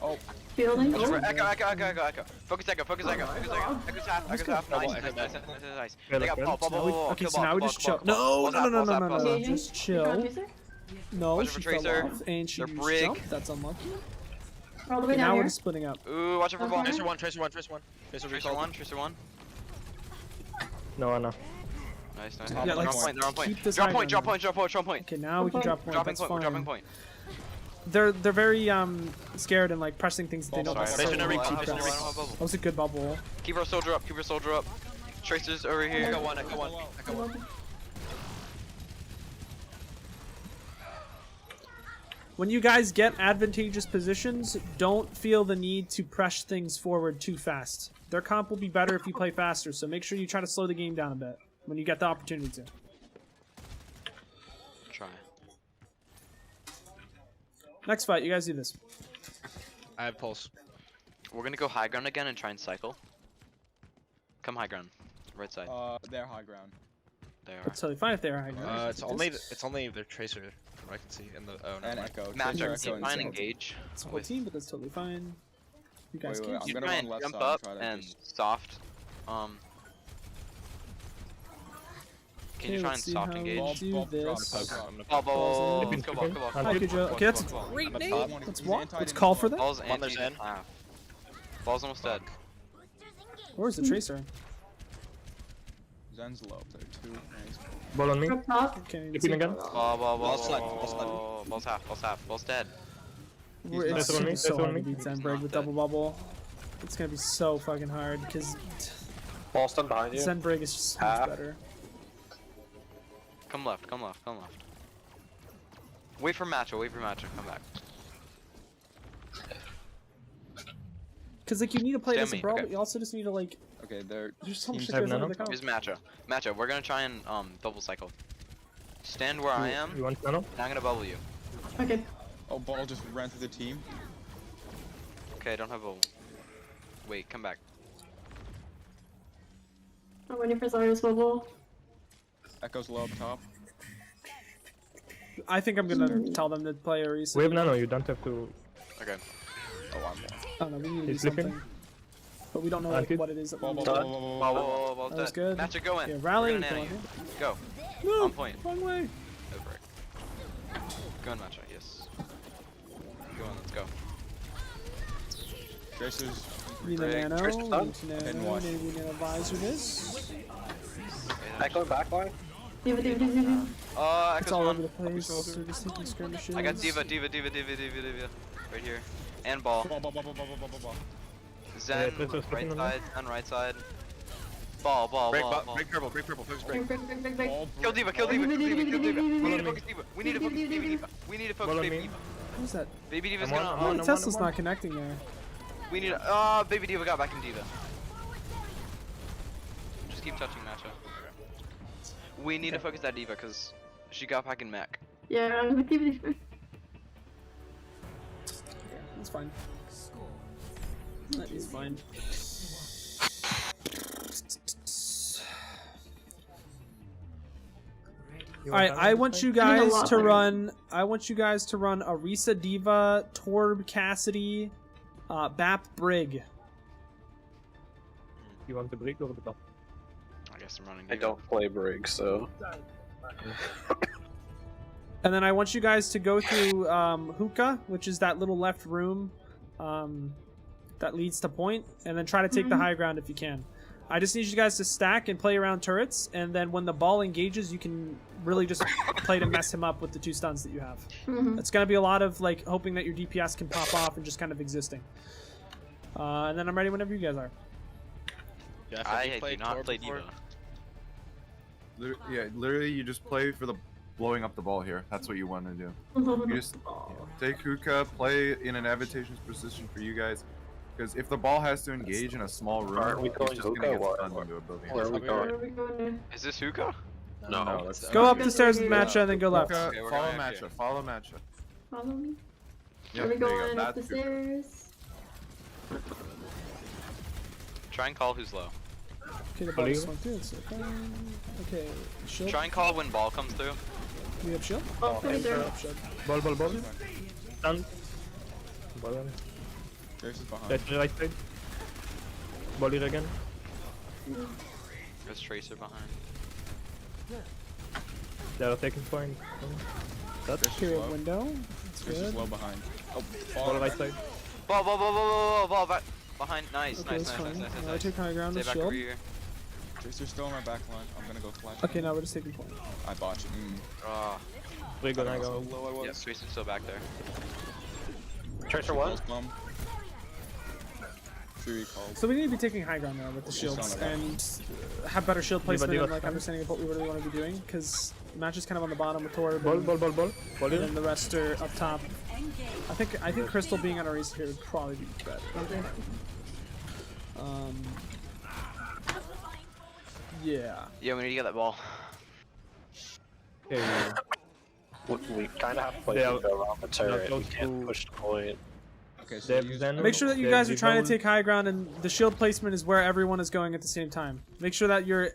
H: Oh.
L: Fielding.
K: Watch for Echo. Focus Echo. Echo's half. Nice. They got ball.
A: Okay, so now we just chill. No. Just chill. No,
K: Watch
A: she
K: for
A: fell
K: Tracer.
A: off, and she
K: They're
A: used
K: brig.
A: jump. That's unlucky.
L: All the way
A: Okay,
L: down
A: now we're
L: here.
A: just splitting up.
K: Ooh, watch out for ball.
J: Tracer one. Tracer one.
I: No, no.
K: Nice.
A: Yeah,
K: They're
A: let's
K: on point.
A: keep this
K: Drop
A: high
K: point.
A: ground. Okay, now we can drop point.
K: Dropping
A: That's
K: point. We're
A: fine.
K: dropping point.
A: They're very scared and like pressing things that they don't
K: Sorry,
A: necessarily
K: Tracer
A: want to
K: never
A: press.
K: bubble.
A: That was a good bubble.
K: Keep our soldier up. Tracer's over here.
J: Echo one.
A: When you guys get advantageous positions, don't feel the need to press things forward too fast. Their comp will be better if you play faster, so make sure you try to slow the game down a bit when you get the opportunity to.
K: Try.
A: Next fight, you guys do this.
J: I have pulse.
K: We're gonna go high ground again and try and cycle. Come high ground. Right side.
H: They're high ground.
K: They are.
A: That's totally fine if they're high ground.
J: It's only their Tracer from what I can see in the
H: And Echo.
K: Match
H: Tracer,
K: our
H: Echo, and
K: fine
H: Sim.
K: engage.
A: It's a whole team, but that's totally fine. You guys
H: Wait,
A: can.
H: I'm
K: You
H: gonna
K: try
H: run
K: and
H: left
K: jump
H: side
K: up
H: try to
K: and
H: just...
K: soft. Can you try and
A: let's see
K: soft
A: how
K: engage?
A: we do this.
K: Ball.
A: in.
K: Let's go ball.
A: Hi, Kujo. Okay, that's a great name. Let's walk. Let's call for that.
K: Ball's
J: On their Zen.
K: half. Ball's almost dead.
A: Where's the Tracer?
H: Zen's low. There two. Nice.
I: Ball on me.
L: Up top.
A: Okay,
I: Keep it again.
K: Ball's half. Ball's dead.
A: It's
I: That's on me,
A: so
I: that's on
A: hard to
I: me.
A: beat Zenbreak with double bubble. It's gonna be so fucking hard because
F: Ballston behind you.
A: Zenbreak is just so much better.
K: Come left. Wait for Matcha. Come back.
A: Because like you need to play
K: Stand
A: this
K: me,
A: abroad,
K: okay.
A: but you also just need to like.
H: Okay, they're...
A: There's so much
H: teams
A: shit
I: have
A: goes on
I: nano?
A: in the comp.
K: Here's Matcha. We're gonna try and double cycle. Stand where I am.
I: You want nano?
K: And I'm gonna bubble you.
L: Okay.
H: Oh, ball just ran through the team.
K: Okay, I don't have bubble. Wait, come back.
L: I'm waiting for Zarya's bubble.
H: Echo's low up top.
A: I think I'm gonna tell them to play a reset.
I: We have nano. You don't have to.
K: Okay.
H: Oh, I'm low.
A: I don't know. We need to do
I: He's sleeping.
A: something, but we don't know like,
I: Anti?
A: what it is that we
H: Ball,
A: need
H: ball,
A: to
H: ball,
A: do.
H: ball,
K: Ball,
H: ball,
K: ball, ball,
A: That was
K: dead.
A: good.
K: Matcha, go in.
A: Yeah, rally.
K: We're gonna
A: Go
K: nano
A: on.
K: you. Go.
A: Move.
K: On point.
A: Wrong way.
K: Over it. Go in, Matcha. Yes. Go on. Let's go.
H: Tracer's...
A: We need a
K: Break.
A: nano.
F: Tracer's
A: We
F: done?
A: need to nano.
H: And what?
A: Maybe we need an advisor this.
F: Echo backline.
L: Diva.
K: Echo's
A: It's all
K: one.
A: over the place. So we're just taking skirmishes.
K: I got Diva. Right here. And ball.
H: Ball.
K: Zen,
I: Yeah, Tracer's
K: right
I: looking on
K: side. Zen, right side. Ball.
J: Break purple. Focus break.
L: Break.
H: Ball,
K: Kill Diva. We need to focus Diva. We need to focus Baby Diva. We need to focus
I: Follow
K: Baby
I: me.
K: Diva.
A: Who's that?
K: Baby Diva's
I: I'm on,
K: gonna.
I: I'm on.
A: Oh, Tesla's not connecting there.
K: We need. Baby Diva got back in Diva. Just keep touching Matcha. We need to focus that Diva because she got back in mech.
L: Yeah, I'm with Diva.
A: That's fine. fine. All right, I want you guys to run. I want you guys to run Arisa Diva, Torb Cassidy, Bap Brig.
I: You want the Brig or the top?
K: I guess I'm running.
F: I don't play Brig, so.
A: And then I want you guys to go through Hookah, which is that little left room that leads to point, and then try to take the high ground if you can. I just need you guys to stack and play around turrets, and then when the ball engages, you can really just play to mess him up with the 2 stuns that you have. It's going to be a lot of like hoping that your DPS can pop off and just kind of existing. And then I'm ready whenever you guys are.
K: Jeff, I do not play Diva.
B: Yeah, literally you just play for the blowing up the ball here. That's what you want to do. You just take Hookah, play in an advantageous position for you guys. Because if the ball has to engage in a small room, he's just going to get stunned into a building.
F: Where are we going?
K: Is this Hookah?
B: No, that's
A: go up the stairs with Matcha and then go left.
B: Okay, follow Matcha. Follow Matcha.
L: Follow me?
B: Yep,
L: Are we
B: there you
L: going
B: go.
L: up the stairs?
K: Try and call who's low.
A: Okay, the ball just went through. It's okay. Okay, shield.
K: Try and call when ball comes through.
A: We have shield?
L: Oh, there.
I: Ball. Stand. Ball on.
H: There's behind.
I: That's the right side. Ball here again.
K: There's Tracer behind.
I: They are taking point. That's
A: here at window. That's
H: There's
A: good.
H: just low behind. Oh,
I: ball right side.
K: Ball back behind. Nice,
A: Okay,
K: nice.
A: I take high ground with
K: Stay back
A: shield.
K: over here.
H: Tracer's still in my back line. I'm gonna go flash.
A: Okay, now we're just taking point.
H: I botched it.
K: Ah.
I: We're gonna
H: So
I: go.
H: low I was.
K: Yep, Tracer's still back there.
F: Tracer what?
A: So we need to be taking high ground now with the shields and have better shield placement and like understanding of what we really want to be doing, because match is kind of on the bottom with Torb.
I: Ball.
A: And then the rest are up top. I think Crystal being on Arisa here would probably be better. Yeah.
K: Yeah, we need to get that ball.
I: Okay.
F: We kind of have to play around the turret. We can't push the point.
H: Okay, so
A: make sure that you guys are trying to take high ground, and the shield placement is where everyone is going at the same time. Make sure that you're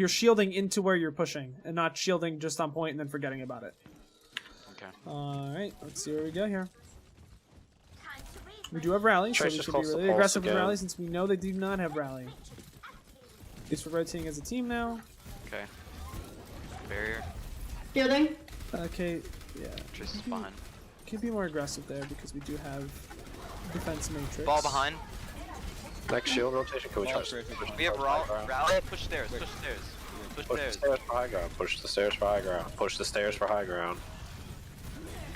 A: shielding into where you're pushing, and not shielding just on point and then forgetting about it.
K: Okay.
A: Alright, let's see where we go here. We do have rally, so we
F: Tracer's
A: should be
F: close to
A: really
F: pulse
A: aggressive with
F: again.
A: rally, since we know they do not have rally. At least we're rotating as a team now.
K: Okay. Barrier.
L: Shielding?
A: Okay, yeah.
K: Tracer's behind.
A: Can be more aggressive there because we do have defense matrix.
K: Ball behind.
F: Next shield rotation, can we try
K: We have rally. Push stairs. Push stairs. Push
F: Push the
K: stairs.
F: stairs for high ground. Push the stairs for high ground. Push the stairs for high ground.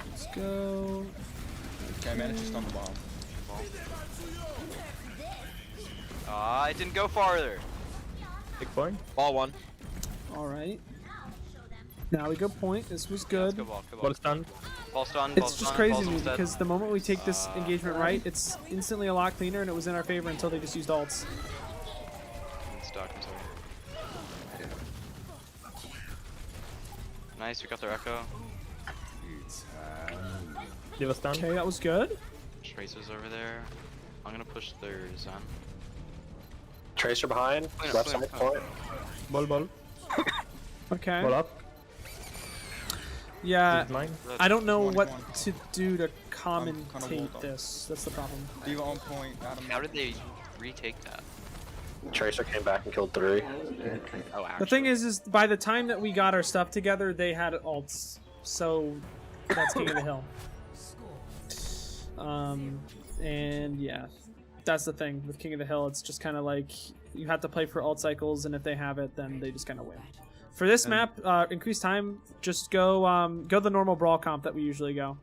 A: Let's go.
H: Okay, I managed to stun the bomb.
K: I didn't go farther.
I: Big point.
J: Ball 1.
A: Alright. Now we go point. This was good.
K: Go ball.
I: Ball stand.
K: Ball stun.
A: It's just crazy to me because the moment we take this engagement right, it's instantly a lot cleaner, and it was in our favor until they just used ults.
K: Stuck. I'm sorry. Nice. We got their echo.
I: Give a stand.
A: Okay, that was good.
K: Tracer's over there. I'm gonna push their Zen.
F: Tracer behind. Left side point.
I: Ball.
A: Okay.
I: Ball up.
A: Yeah,
I: Mine.
A: I don't know what to do to commentate this. That's the problem.
H: Diva on point. Adam.
K: How did they retake that?
F: Tracer came back and killed 3.
K: Oh,
A: The thing is by the time that we got our stuff together, they had ults. So that's King of the Hill. And yeah, that's the thing with King of the Hill. It's just kind of like you have to play for ult cycles, and if they have it, then they just kind of win. For this map, increased time, just go the normal brawl comp that we usually go.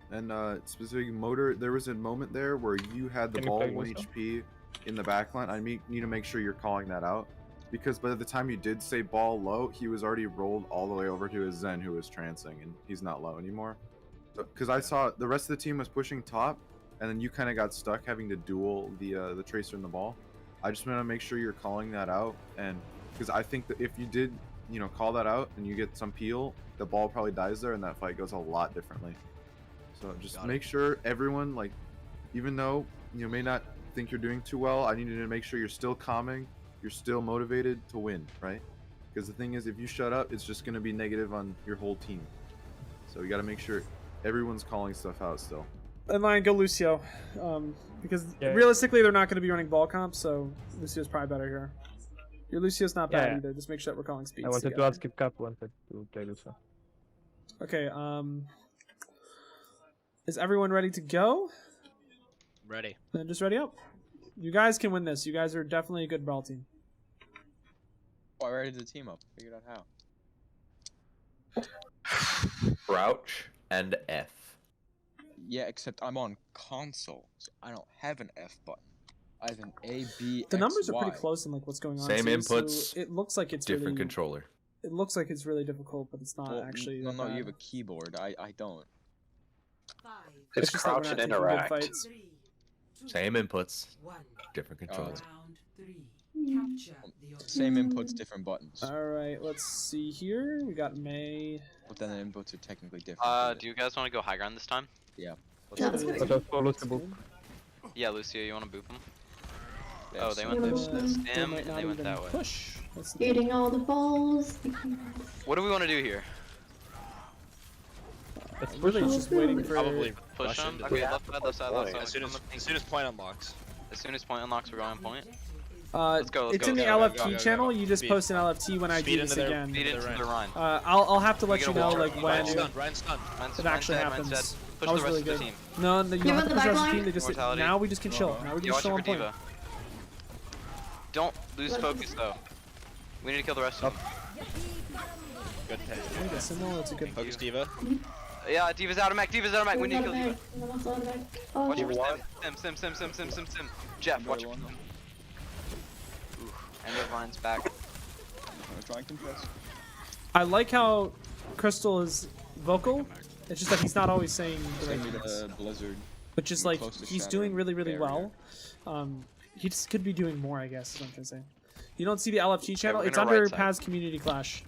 B: And specific motor, there was a moment there where you had the ball 1 HP in the backline. I need to make sure you're calling that out, because by the time you did say ball low, he was already rolled all the way over to his Zen, who was trancing, and he's not low anymore. Because I saw the rest of the team was pushing top, and then you kind of got stuck having to duel the Tracer and the ball. I just want to make sure you're calling that out, and because I think that if you did, call that out and you get some peel, the ball probably dies there, and that fight goes a lot differently. So just make sure everyone even though you may not think you're doing too well, I need you to make sure you're still calming, you're still motivated to win, right? Because the thing is, if you shut up, it's just going to be negative on your whole team. So you got to make sure everyone's calling stuff out still.
A: In line, go Lucio. Because realistically, they're not going to be running ball comp, so Lucio's probably better here. Your Lucio's not bad either. Just make sure that we're calling speeds.
I: I wanted
A: together.
I: to ask if Cap wanted to play Lucio.
A: Okay, is everyone ready to go?
J: Ready.
A: Then just ready up. You guys can win this. You guys are definitely a good brawl team.
H: Oh, I already did the team up. Figured out how.
G: Crouch and F.
H: Yeah, except I'm on console, so I don't have an F button. I have an A, B,
A: The numbers
H: X,
A: are pretty
H: Y.
A: close in like what's going on.
G: Same
A: too,
G: inputs,
A: so it looks like it's
G: different
A: really,
G: controller.
A: It looks like it's really difficult, but it's not
H: Well,
A: actually.
H: No,
A: that
H: no,
A: bad.
H: you have a keyboard. I don't.
F: It's
A: just that we're
F: crouch
A: not
F: and
A: taking good
F: interact.
A: fights.
G: Same inputs, different controller.
H: Same inputs, different buttons.
A: All right, let's see here. We got May.
H: But then the inputs are technically different.
K: Do you guys want to go high ground this time?
H: Yeah.
L: Yeah, that's
I: But
L: good.
I: I'll follow the book.
K: Yeah, Lucio, you want to boop them?
H: Yes.
K: Oh, they went
L: Yeah,
K: this
L: they
K: stem,
A: might
K: and
A: not
K: they went
A: even
K: that way.
A: push. That's the-
L: Eating all the balls.
K: What do we want to do here?
I: Let's push
A: Really
I: him.
A: just waiting for.
J: Probably
K: Push
J: rush
K: them?
J: into
K: Okay,
J: the-
K: left side, left side, left side.
J: As soon as point unlocks.
K: As soon as point unlocks, we're going on point.
A: Let's
K: go, let's
A: it's
K: go,
A: in the
K: go, go,
A: LFT
J: go, go,
A: channel.
J: go.
A: You just
J: Speed.
A: post an LFT when I
J: Speed
A: do this
J: into their-
A: again.
K: Feed into the run.
A: I'll have to
K: We
A: let
K: get
A: you
K: a
A: know
K: wall.
A: like when
J: Ryan's done. Ryan's done.
A: it actually
K: Ryan's
A: happens.
K: dead. Push
A: That was
K: the rest
A: really
K: of the
A: good.
K: team.
A: No, you
L: Give
A: don't have
L: it
A: to
L: the
A: push the rest of the
L: back
A: team. They just
K: Mortality.
A: now we just can chill. Now we
K: You
A: just
K: watch
A: chill
K: it
A: on
K: for
A: point.
K: Diva. Don't lose focus though. We need to kill the rest of them.
J: Good
A: I
J: pick.
A: think that's similar. That's a good.
J: Focus Diva.
K: Yeah, Diva's out of mech. Diva's out of mech. We need to kill Diva.
L: Oh,
K: Watch
L: yeah.
K: it for Sim. Jeff, watch it for Sim. End of line's back.
H: I was trying to confess.
A: I like how Crystal is vocal. It's just that he's not always saying the right
H: Send me
A: things.
H: the Blizzard.
A: But just
H: We're
A: like
H: close to
A: he's
H: shattering
A: doing really
H: barrier.
A: well. He just could be doing more, I guess. Is what I'm trying to say. You don't see the LFT channel.
K: we're
A: It's
K: gonna
A: under
K: right side.
A: Paz Community Clash.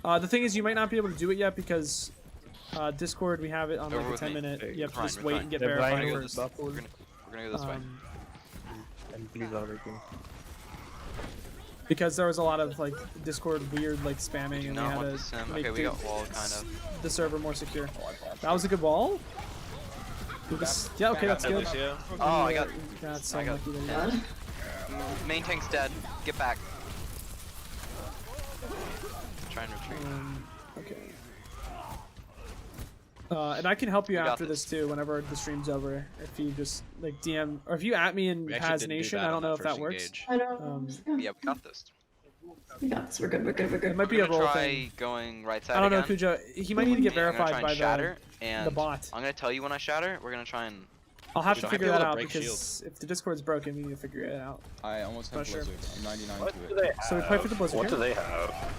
A: The thing is, you might not be able to do it yet because Discord we have it on
K: Over
A: like a
K: with
A: 10
K: me.
A: minute. You have to
K: Fine,
A: just
K: we're
A: wait
K: fine.
A: and get
I: They're
A: verified
I: blind.
A: first.
K: We're gonna go this way.
I: And please everything.
A: Because there was a lot of like Discord weird like spamming, and we
K: Not
A: had
K: want
A: to
K: the sim.
A: make
K: Okay, we got wall kind of.
A: the server more secure. That was a good wall. Yeah, okay, that's
J: Hey,
A: good.
J: Lucio.
K: Oh, I got.
A: Got so
K: I got-
A: lucky there.
K: Main tank's dead. Get back. Try and retreat.
A: Okay. And I can help you
K: We got
A: after this too, whenever the stream's over. If you just like DM or if you at me in
J: We actually
A: Paz
J: didn't do
A: Nation,
J: that
A: I
J: on
A: don't know
J: that
A: if that
J: first
A: works.
J: engage.
L: I know.
K: Yeah, we got this.
L: We got this. We're good. We're good. We're
A: It
L: good.
A: might be
K: We're
A: a
K: gonna
A: role
K: try
A: thing.
K: going right side
A: I don't know,
K: again.
A: Kujo. He might need to get
K: And I'm gonna
A: verified
K: try
A: by
K: and shatter,
A: the
K: and
A: bot.
K: I'm gonna tell you when I shatter. We're gonna try and.
A: I'll have
J: We
A: to
J: might
A: figure
J: be able
A: that
J: to
A: out
J: break
A: because if the Discord's broken, we need to figure it out.
H: I almost have
A: Not sure.
H: Blizzard. I'm 99
F: What
H: to
F: do
H: it.
F: they have?
A: So we play for the Blizzard.
F: What do
A: here?
F: they have?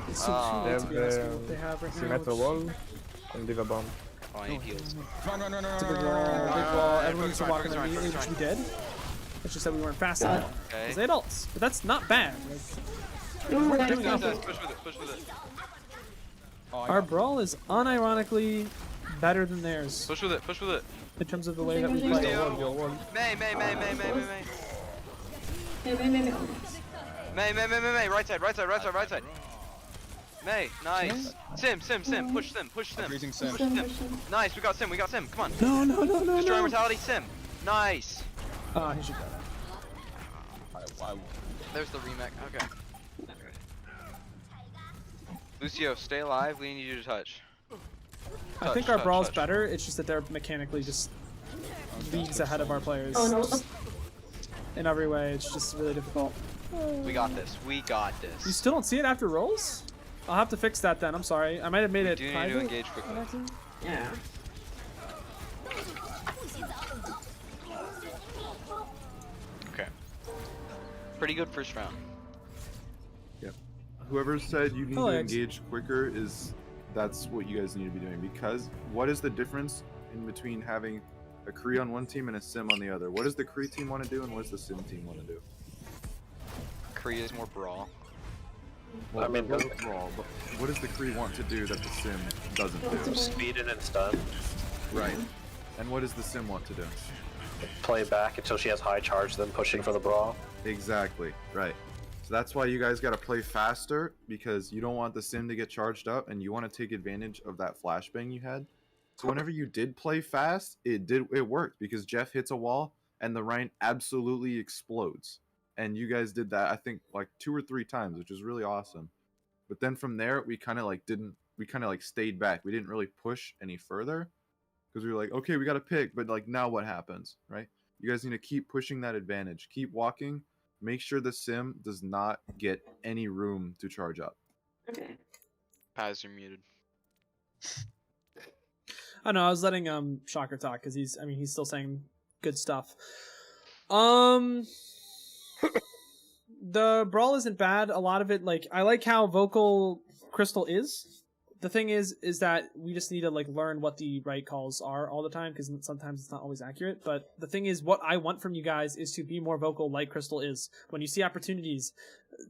A: It's so
K: Oh.
A: cute
I: They
A: to be
I: have
A: asking what they have right now.
I: Symmetra wall and Diva bomb.
K: Oh, I need heals.
H: Run, run, run, run,
A: It's a
H: run,
A: big
H: run,
A: wall,
H: run,
A: big
H: run,
A: wall.
H: run,
A: Everyone needs to walk in immediately, which we did. It's just that we weren't fast
L: God.
A: enough.
K: Okay.
A: Because they had ults, but that's not bad. Like,
L: Ooh,
A: we're
L: nice,
A: doing
L: nice.
A: awesome.
K: Push with it. Push with it.
H: Oh, I
A: Our
H: got-
A: brawl is unironically better than theirs
K: Push with it. Push with it.
A: in terms of the way that we
L: Pushing,
A: play.
K: Lucio. May.
L: Hey, maybe.
K: May. Right side. May, nice. Sim. Push Sim.
H: I'm freezing Sim.
K: Nice, we got Sim. Come on.
A: No.
K: Destroy mortality, Sim. Nice.
A: He should go there.
H: I
K: There's the remake. Okay. Lucio, stay alive. We need you to touch.
A: I think our brawl's
K: touch.
A: better. It's just that they're mechanically just leagues ahead of our players.
L: Oh no.
A: Just in every way, it's just really difficult.
K: We got this.
A: You still don't see it after rolls? I'll have to fix that then. I'm sorry. I might have made
K: We
A: it
K: do need
A: private.
K: to engage quickly.
L: Yeah.
K: Okay. Pretty good first round.
B: Yep. Whoever said you need
A: Hello,
B: to
A: Eggs.
B: engage quicker that's what you guys need to be doing, because what is the difference in between having a Kree on one team and a Sim on the other? What does the Kree team want to do and what does the Sim team want to do?
K: Kree is more brawl.
B: Well,
F: I mean,
B: they're both brawl, but what does the Kree want to do that the Sim doesn't do?
F: Speed and stun.
B: Right. And what does the Sim want to do?
F: play back until she has high charge, then pushing for the brawl.
B: Exactly, right. So that's why you guys got to play faster, because you don't want the sim to get charged up, and you want to take advantage of that flashbang you had. So whenever you did play fast, it worked, because Jeff hits a wall and the Rhine absolutely explodes. And you guys did that, I think, like 2 or 3 times, which is really awesome. But then from there, we kind of like stayed back. We didn't really push any further, because we were like, okay, we got to pick, but like now what happens, right? You guys need to keep pushing that advantage. Keep walking. Make sure the sim does not get any room to charge up.
L: Okay.
K: Paz, you're muted.
A: I know, I was letting Shocker talk because he's still saying good stuff. The brawl isn't bad. A lot of it, like, I like how vocal Crystal is. The thing is that we just need to like learn what the right calls are all the time, because sometimes it's not always accurate. But the thing is, what I want from you guys is to be more vocal like Crystal is. When you see opportunities,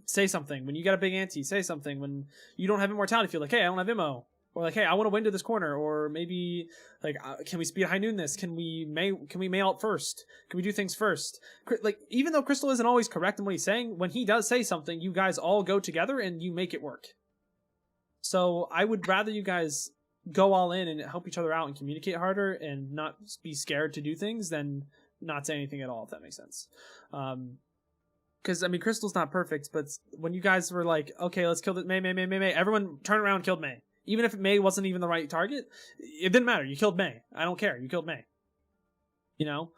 A: say something. When you get a big ante, say something. When you don't have immortality, feel like, hey, I don't have immo. Or like, hey, I want to win to this corner. Or maybe like, can we speed high noon this? Can we May alt first? Can we do things first? Like, even though Crystal isn't always correct in what he's saying, when he does say something, you guys all go together and you make it work. So I would rather you guys go all in and help each other out and communicate harder and not be scared to do things than not say anything at all, if that makes sense. Because, I mean, Crystal's not perfect, but when you guys were like, okay, let's kill May, everyone turned around and killed May. Even if May wasn't even the right target, it didn't matter. You killed May. I don't care. You killed May. You know?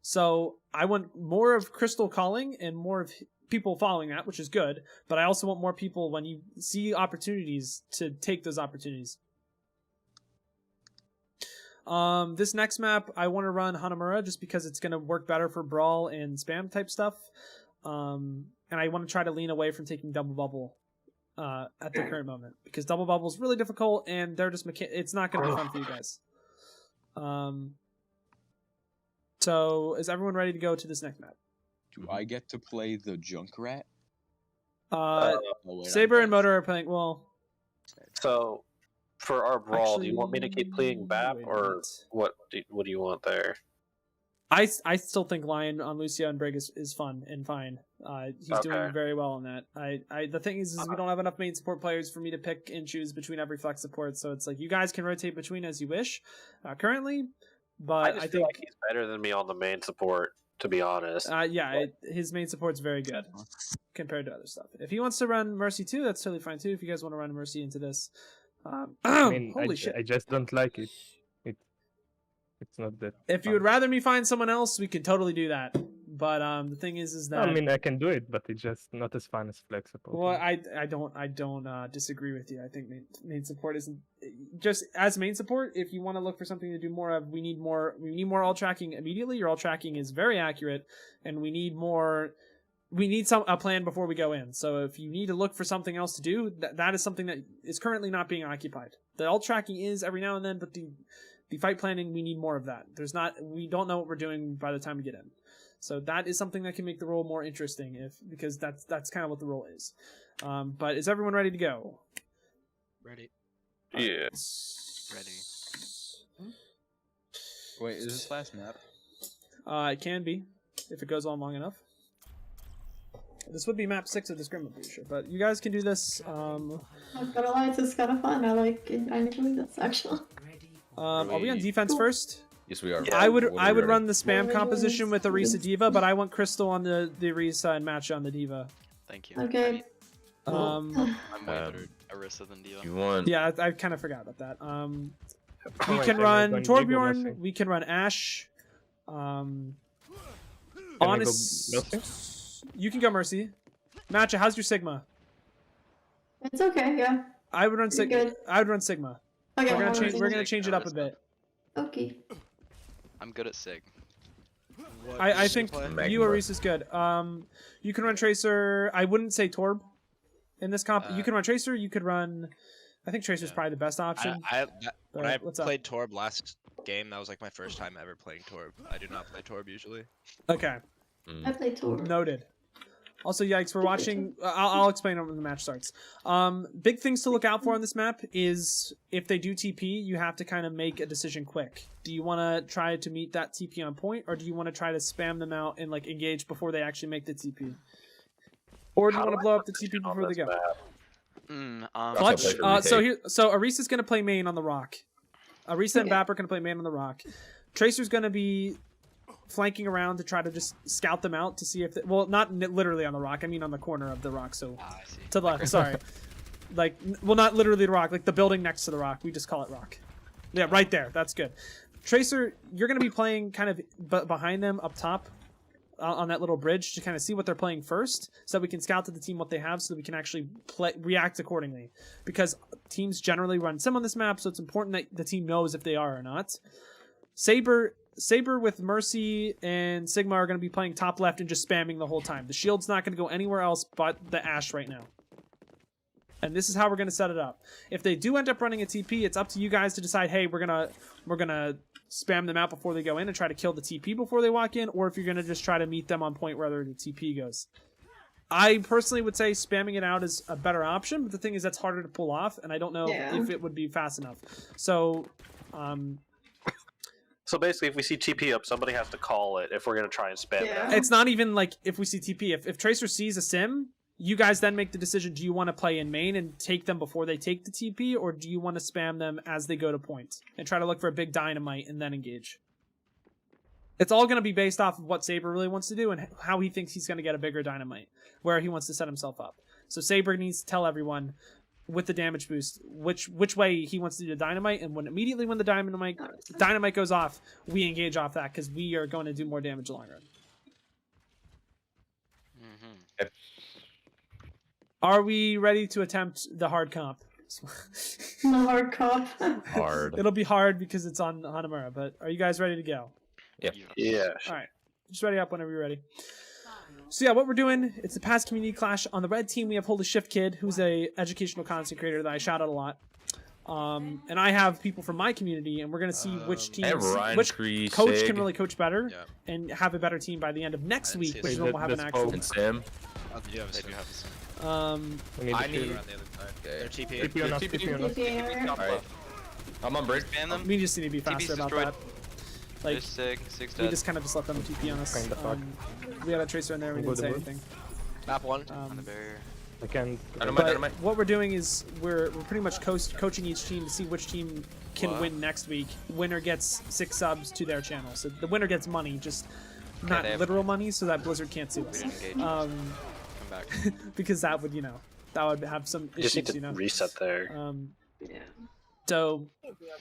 A: So I want more of Crystal calling and more of people following that, which is good, but I also want more people, when you see opportunities, to take those opportunities. This next map, I want to run Hanamura just because it's going to work better for brawl and spam type stuff. And I want to try to lean away from taking double bubble at the current moment, because double bubble is really difficult and they're just it's not going to be fun for you guys. So is everyone ready to go to this next map?
H: Do I get to play the Junkrat?
A: Saber and Motor are playing. Well,
F: so for our brawl, do you want me to keep playing BAP, or what do you want there?
A: I still think Lion on Lucio and Brig is fun and fine. He's doing very well on that. The thing is we don't have enough main support players for me to pick and choose between every flex support, so it's like you guys can rotate between as you wish currently, but I
F: feel like he's better than me on the main support, to be honest.
A: His main support's very good compared to other stuff. If he wants to run Mercy too, that's totally fine too. If you guys want to run Mercy into this,
I: I mean,
A: holy shit!
I: I just don't like it. It's not that.
A: If you would rather me find someone else, we could totally do that. But the thing is that
I: I mean, I can do it, but it's just not as fun as flex support.
A: Well, I don't disagree with you. I think main support isn't just as main support. If you want to look for something to do more of, we need more all tracking immediately. Your all tracking is very accurate, and we need more. We need a plan before we go in. So if you need to look for something else to do, that is something that is currently not being occupied. The all tracking is every now and then, but the fight planning, we need more of that. We don't know what we're doing by the time we get in. So that is something that can make the role more interesting, because that's kind of what the role is. But is everyone ready to go?
K: Ready.
F: Yeah.
K: Ready.
H: Wait, is this last map?
A: It can be, if it goes on long enough. This would be map 6 of the Scrim, I'm pretty sure. But you guys can do this.
L: I'm not gonna lie, it's kind of fun. I enjoy this actually.
A: Are we on defense first?
G: Yes, we are.
A: Yeah, I would run the spam composition with Orisa D.Va, but I want Crystal on the Orisa and Matcha on the D.Va.
K: Thank you.
L: Okay.
K: I'm way better Orisa than D.Va.
G: You want?
A: Yeah, I kind of forgot about that. We can run Torbjorn. We can run Ashe. Honest. You can go Mercy. Matcha, how's your Sigma?
L: It's okay, yeah.
A: I would run Sigma. I would run Sigma.
L: Okay,
A: we're gonna change it up a bit.
L: Okay.
K: I'm good at Sig.
A: I think you Orisa's good. You can run Tracer. I wouldn't say Torb in this comp. You can run Tracer. You could run. I think Tracer's probably the best option.
J: When I played Torb last game, that was like my first time ever playing Torb. I do not play Torb usually.
A: Okay.
L: I play Torb.
A: Noted. Also, yikes, we're watching... I'll explain it when the match starts. Big things to look out for on this map is if they do TP, you have to kind of make a decision quick. Do you want to try to meet that TP on point, or do you want to try to spam them out and like engage before they actually make the TP? Or do you want to blow up the TP before they go? Clutch. So Arisa's going to play main on the rock. Arisa and Vap are going to play main on the rock. Tracer's going to be flanking around to try to just scout them out to see if well, not literally on the rock, I mean on the corner of the rock, so to the left. Sorry, like, well, not literally the rock, like the building next to the rock, we just call it rock. Yeah, right there, that's good. Tracer, you're gonna be playing kind of behind them up top on that little bridge to kind of see what they're playing first, so that we can scout to the team what they have, so that we can actually react accordingly, because teams generally run sim on this map, so it's important that the team knows if they are or not. Saber with Mercy and Sigma are going to be playing top left and just spamming the whole time. The shield's not going to go anywhere else but the Ashe right now. And this is how we're going to set it up. If they do end up running a TP, it's up to you guys to decide, hey, we're gonna spam them out before they go in and try to kill the TP before they walk in, or if you're going to just try to meet them on point wherever the TP goes. I personally would say spamming it out is a better option, but the thing is that's harder to pull off, and I don't know if it would be fast enough. So,
F: So basically, if we see TP up, somebody has to call it if we're going to try and spam it out.
A: It's not even like if we see TP. If Tracer sees a sim, you guys then make the decision, do you want to play in main and take them before they take the TP, or do you want to spam them as they go to point and try to look for a big dynamite and then engage? It's all going to be based off of what Saber really wants to do and how he thinks he's going to get a bigger dynamite, where he wants to set himself up. So Saber needs to tell everyone with the damage boost which way he wants to do the dynamite, and immediately when the dynamite goes off, we engage off that because we are going to do more damage long run. Are we ready to attempt the hard comp?
L: The hard comp.
G: Hard.
A: It'll be hard because it's on Hanamura, but are you guys ready to go?
G: Yep.
F: Yeah.
A: All right, just ready up whenever you're ready. So yeah, what we're doing, it's the Paz Community Clash. On the red team, we have HolyShiftKid, who's a educational content creator that I shout out a lot. And I have people from my community, and we're going to see which coach can really coach better and have a better team by the end of next week, which is when we'll have an actual...
G: Sim.
J: They do have some.
G: I need...
J: Around the other side.
G: Okay.
J: They're TP.
G: TP on us. Alright. I'm on bridge.
K: Spam them.
A: We just need to be faster about that. Like,
K: Six
A: we just kind of just let them TP on us. We got a Tracer in there, we didn't say anything.
J: Map one.
K: On the barrier.
I: I can.
A: But what we're doing is we're pretty much coaching each team to see which team can win next week. Winner gets 6 subs to their channel, so the winner gets money, just not literal money, so that Blizzard can't sue us.
K: Come back.
A: Because that would, that would have some issues.
F: Just need to reset there.
L: Yeah.
A: So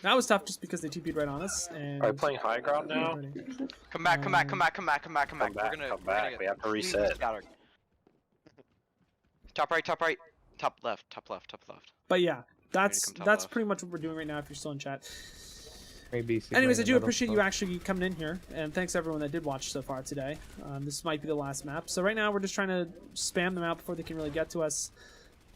A: that was tough just because they TP'd right on us. And
F: are we playing high ground now?
K: Come back. We're gonna
F: come back. We have to reset.
K: Top right, top left.
A: But yeah, that's pretty much what we're doing right now if you're still in chat.
I: Maybe.
A: Anyways, I do appreciate you actually coming in here, and thanks everyone that did watch so far today. This might be the last map. So right now we're just trying to spam them out before they can really get to us.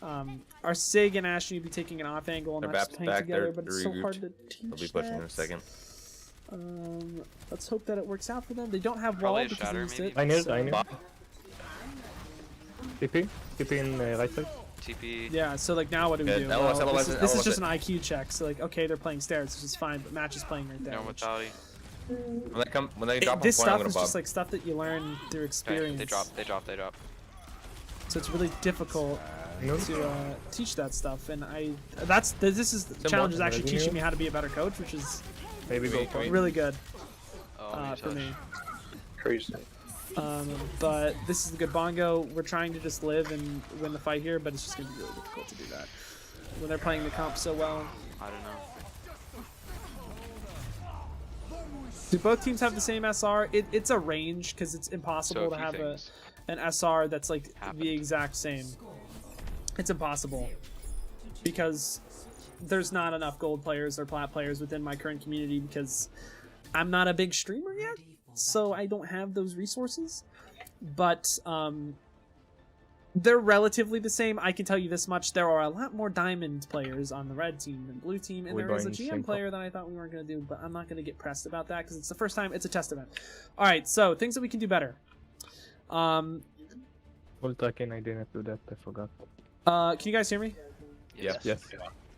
A: Our Sig and Ashe need to be taking an off angle and not just hang together, but it's so hard to teach.
G: I'll be pushing in a second.
A: Let's hope that it works out for them. They don't have wall because they used it.
I: I need. TP in right side.
K: TP.
A: Yeah, so like now what do we do?
G: Well,
A: this is just an IQ check. So like, okay, they're playing stairs, which is fine, but Match is playing right there.
K: No mentality.
G: When they drop
A: this
G: on point,
A: stuff is just like stuff that you learn through experience.
K: Okay, they drop.
A: So it's really difficult to teach that stuff, and this is the challenge is actually teaching me how to be a better coach, which is really good for me.
F: Crazy.
A: But this is the good bongo. We're trying to just live and win the fight here, but it's just gonna be really difficult to do that when they're playing the comp so well.
K: I don't know.
A: Do both teams have the same SR? It's a range because it's impossible to have an SR that's like the exact same. It's impossible because there's not enough gold players or plat players within my current community because I'm not a big streamer yet, so I don't have those resources. But they're relatively the same. I can tell you this much: there are a lot more diamond players on the red team than blue team, and there is a GM player that I thought we weren't going to do, but I'm not going to get pressed about that because it's the first time. It's a test event. All right, so things that we can do better.
I: Ultra King, I didn't do that. I forgot.
A: Can you guys hear me?
G: Yes.
I: Yes.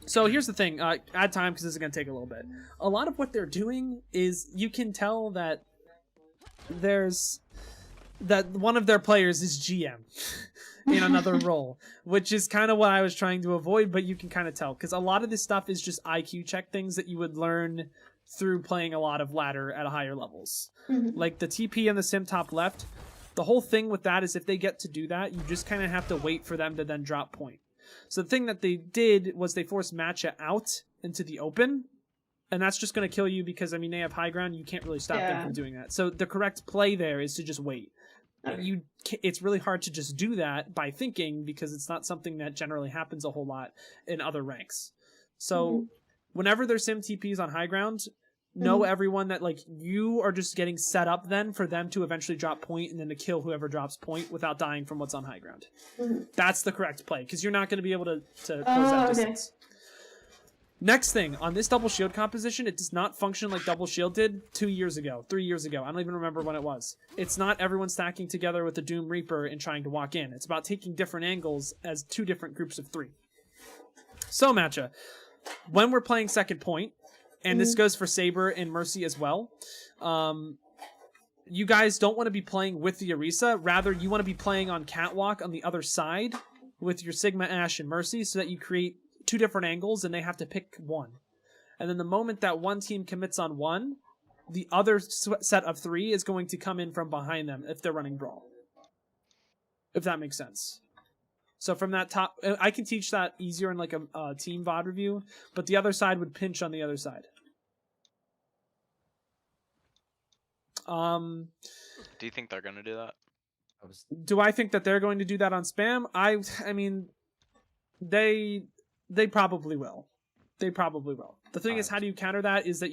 A: So here's the thing. Add time because this is gonna take a little bit. A lot of what they're doing is you can tell that one of their players is GM in another role, which is kind of what I was trying to avoid. But you can kind of tell because a lot of this stuff is just IQ check things that you would learn through playing a lot of ladder at higher levels. Like the TP and the sim top left. The whole thing with that is if they get to do that, you just kind of have to wait for them to then drop point. So the thing that they did was they forced Matcha out into the open, and that's just going to kill you because, I mean, they have high ground. You can't really stop them from doing that. So the correct play there is to just wait. It's really hard to just do that by thinking because it's not something that generally happens a whole lot in other ranks. So whenever there's sim TPs on high ground, know everyone that like you are just getting set up then for them to eventually drop point and then to kill whoever drops point without dying from what's on high ground. That's the correct play because you're not going to be able to close that distance. Next thing, on this double shield composition, it does not function like double shield did 3 years ago. I don't even remember when it was. It's not everyone stacking together with the Doom Reaper and trying to walk in. It's about taking different angles as 2 different groups of 3. So, Matcha, when we're playing second point, and this goes for Saber and Mercy as well, you guys don't want to be playing with the Orisa. Rather, you want to be playing on Catwalk on the other side with your Sigma, Ashe, and Mercy so that you create 2 different angles and they have to pick one. And then the moment that one team commits on one, the other set of 3 is going to come in from behind them if they're running Brawl. If that makes sense. So from that top, I can teach that easier in like a team VOD review, but the other side would pinch on the other side.
K: Do you think they're gonna do that?
A: Do I think that they're going to do that on spam? I mean, they probably will. They probably will. The thing is, how do you counter that? Is that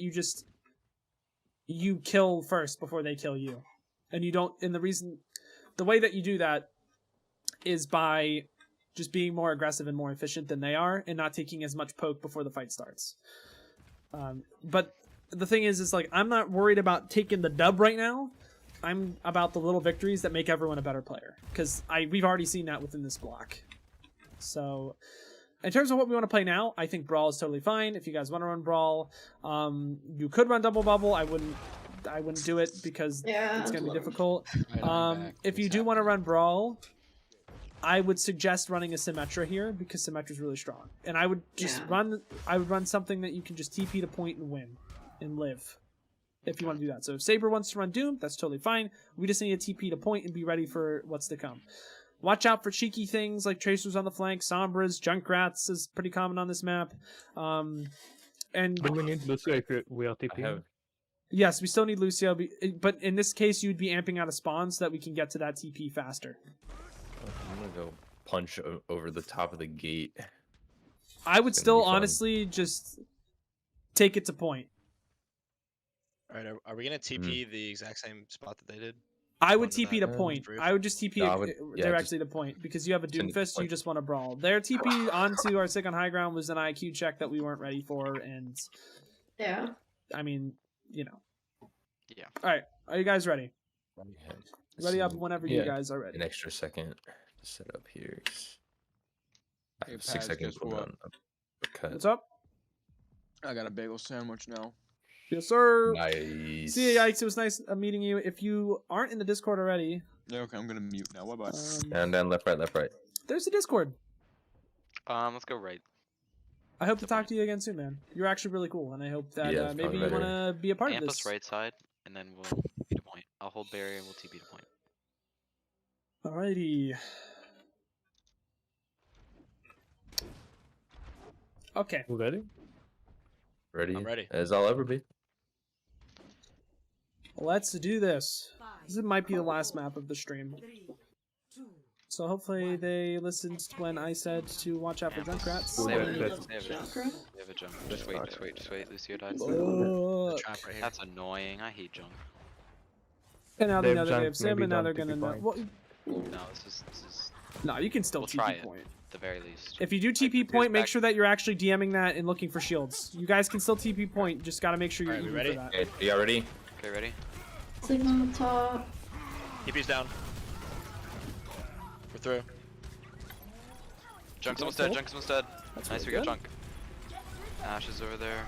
A: you kill first before they kill you, and you don't. And the way that you do that is by just being more aggressive and more efficient than they are, and not taking as much poke before the fight starts. But the thing is like I'm not worried about taking the dub right now. I'm about the little victories that make everyone a better player, because we've already seen that within this block. So, in terms of what we want to play now, I think Brawl is totally fine. If you guys want to run Brawl, you could run Double Bubble. I wouldn't do it because it's going to be difficult. If you do want to run Brawl, I would suggest running a Symmetra here because Symmetra is really strong. And I would just run something that you can just TP to point and win and live. If you want to do that. So if Saber wants to run Doom, that's totally fine. We just need a TP to point and be ready for what's to come. Watch out for cheeky things like Tracers on the flank, Sombras, Junkrats is pretty common on this map. And
I: do we need Lucio if we are TPing?
A: Yes, we still need Lucio, but in this case, you'd be amping out a spawn so that we can get to that TP faster.
G: I'm gonna go punch over the top of the gate.
A: I would still honestly just take it to point.
J: Alright, are we gonna TP the exact same spot that they did?
A: I would TP to point. I would just TP directly to point because you have a Doomfist. You just want to brawl. Their TP onto our Sick on high ground was an IQ check that we weren't ready for, and I mean, you know.
K: Yeah.
A: All right, are you guys ready? Ready up whenever you guys are ready.
G: An extra second to set up here. I have 6 seconds.
A: What's up?
H: I got a bagel sandwich now.
A: Yes, sir.
G: Nice.
A: See ya, Yikes. It was nice meeting you. If you aren't in the Discord already...
H: Yeah, okay, I'm gonna mute now. Bye-bye.
G: And then left, right.
A: There's the Discord.
K: Let's go right.
A: I hope to talk to you again soon, man. You're actually really cool, and I hope that maybe you want to be a part of this.
K: Amp us right side, and then we'll TP to point. I'll hold barrier, and we'll TP to point.
A: Alrighty. Okay.
I: Ready?
G: Ready?
J: I'm ready.
G: As I'll ever be.
A: Let's do this. This might be the last map of the stream. So hopefully they listened when I said to watch out for Junkrats.
K: They have a jump. Just wait. Lucio died. That's annoying. I hate jump.
A: And now they know that they have Sim, and now they're gonna know. Well,
K: no, this is.
A: No, you can still TP point.
K: At the very least.
A: If you do TP point, make sure that you're actually DMing that and looking for shields. You guys can still TP point, just gotta make sure you're even for that.
G: Okay, you ready?
K: Okay, ready?
L: Sigma top.
J: TP's down.
K: We're through. Junk's almost dead. Junk's almost dead.
A: That's
K: Nice, we
A: really
K: got
A: good.
K: Junk. Ash is over there.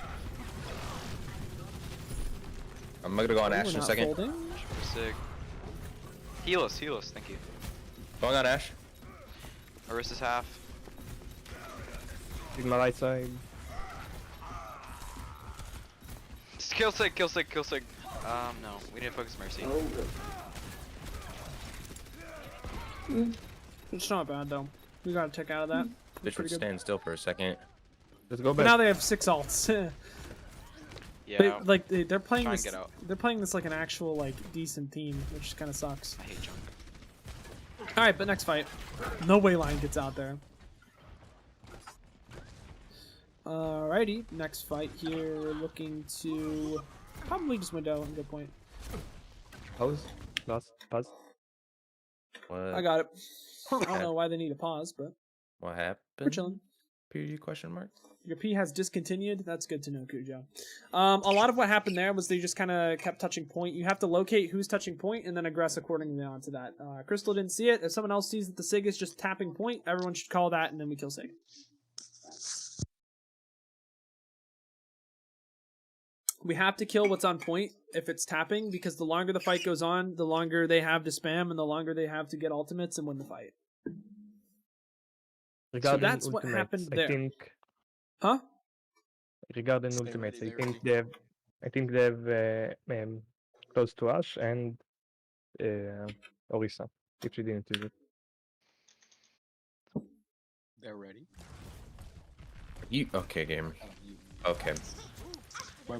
G: I'm gonna go on
A: We're
G: Ash in a
A: not
G: second.
A: folding.
K: Super sick. Heal us, thank you.
G: Going on Ash.
K: Orisa's half.
I: Sigma right side.
K: Kill Sig. No, we didn't focus Mercy.
A: It's not bad though. We got to check out of that.
G: Bitch would stand still for a second.
I: Let's go
A: But
I: back.
A: now they have 6 alts.
K: Yeah.
A: But, like they're playing
K: Try and
A: this.
K: get out.
A: They're playing this like an actual like decent team, which kind of sucks.
K: I hate Junk.
A: All right, but next fight, no way line gets out there. Alrighty, next fight here. We're looking to probably just window and good point.
I: Pause. Last. Pause.
G: What?
A: I got it. I don't know why they need a pause, but
G: What happened?
A: we're chilling.
G: Period question mark.
A: Your P has discontinued. That's good to know, Cujo. A lot of what happened there was they just kind of kept touching point. You have to locate who's touching point and then aggress accordingly onto that. Crystal didn't see it. If someone else sees that the Sig is just tapping point, everyone should call that, and then we kill Sig. We have to kill what's on point if it's tapping, because the longer the fight goes on, the longer they have to spam and the longer they have to get ultimates and win the fight.
I: Regarding
A: that's what
I: ultimates,
A: happened there.
I: I think.
A: Huh?
I: Regarding ultimates, I think they have. I think they have close to Ash and Orisa, if she didn't use it.
H: They're ready.
G: You okay, gamer? Okay.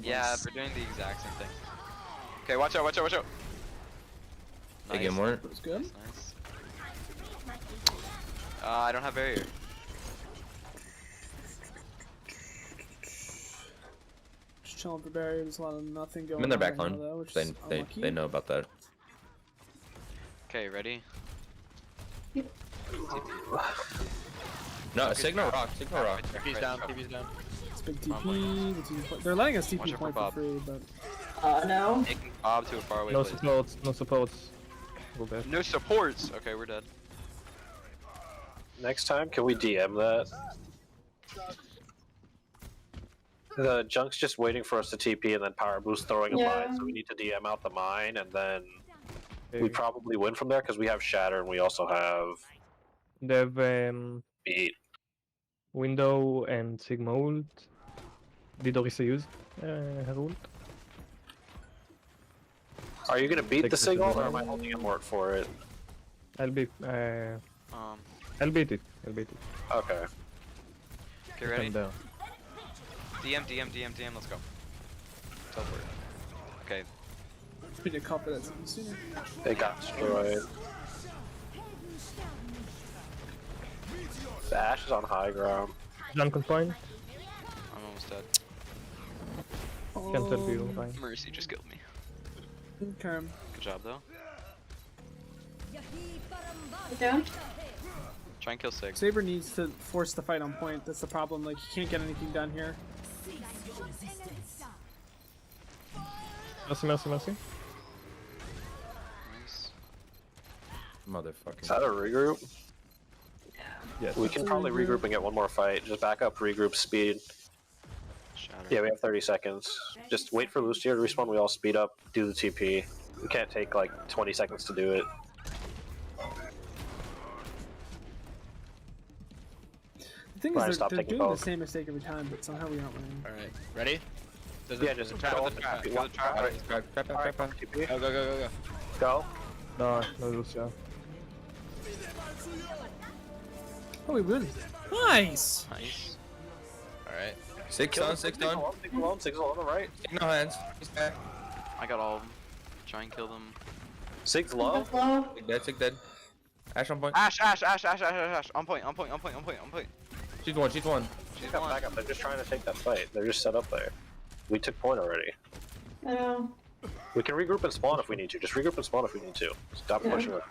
K: Yeah, we're doing the exact same thing. Okay, watch out.
G: Hey, game more.
A: That was good.
K: Nice. I don't have barrier.
A: Just chilling for barrier. There's a lot of nothing going
G: I'm in their
A: on
G: back
A: right
G: line.
A: now, though, which
G: They
A: is
G: they
A: unlucky.
G: they know about that.
K: Okay, ready?
G: No, Signal Rock.
K: TP's down.
A: It's big TP. The team they're letting us
K: Watch
A: TP
K: out for
A: point for
K: Bob.
A: free, but
L: No.
K: Taking Bob to a faraway
I: No
K: place.
I: supports. No supports. Go back.
K: No supports. Okay, we're dead.
F: Next time, can we DM that? The Junk's just waiting for us to TP and then power boost throwing a mine, so we need to DM out the mine, and then we probably win from there because we have Shatter and we also have
I: They have
F: Beat.
I: window and Sigma ult. Did Orisa use her ult?
F: Are you gonna beat the
I: Take
F: signal,
I: the
F: or am I holding him word for it?
I: I'll beat. I'll beat it.
F: Okay.
K: Okay, ready?
I: I'm there.
K: DM, let's go. Teleport. Okay.
A: we need to cover that sooner.
F: They got destroyed. The Ash is on high ground.
I: Junk on point.
K: I'm almost dead.
I: Can't help you. Fine.
K: Mercy just killed me.
A: Okay.
K: Good job, though.
L: Down.
K: Try and kill Sig.
A: Saber needs to force the fight on point. That's the problem. Like, he can't get anything done here.
I: Mercy.
K: Nice.
G: Motherfucker.
F: Is that a regroup?
I: Yes.
F: We can probably regroup and get one more fight. Just back up, regroup, speed.
K: Shatter.
F: Yeah, we have 30 seconds. Just wait for Lucio to respawn, we all speed up, do the TP. We can't take like 20 seconds to do it.
A: The thing
F: Brian,
A: is,
F: stop
A: they're
F: taking
A: doing the
F: both.
A: same mistake every time, but somehow we aren't winning.
K: Alright, ready?
F: Yeah, just
K: Trap
F: go.
K: the trap.
F: TP.
K: Kill the trap.
F: Alright, TP.
K: Go.
F: Go.
I: No Lucio.
A: Oh, we win. Nice!
K: Nice. Alright.
G: 6 on.
F: Six alone, right?
G: No hands. He's back.
K: I got all of them. Try and kill them.
F: Sig's low.
L: Low.
G: Sig dead. Ash on point.
K: Ash. On point.
G: She's one.
K: She's
F: Back up,
K: one.
F: back up. They're just trying to take that fight. They're just set up there. We took point already.
L: I know.
F: We can regroup and spawn if we need to. Just regroup and spawn if we need to. Stop pushing it.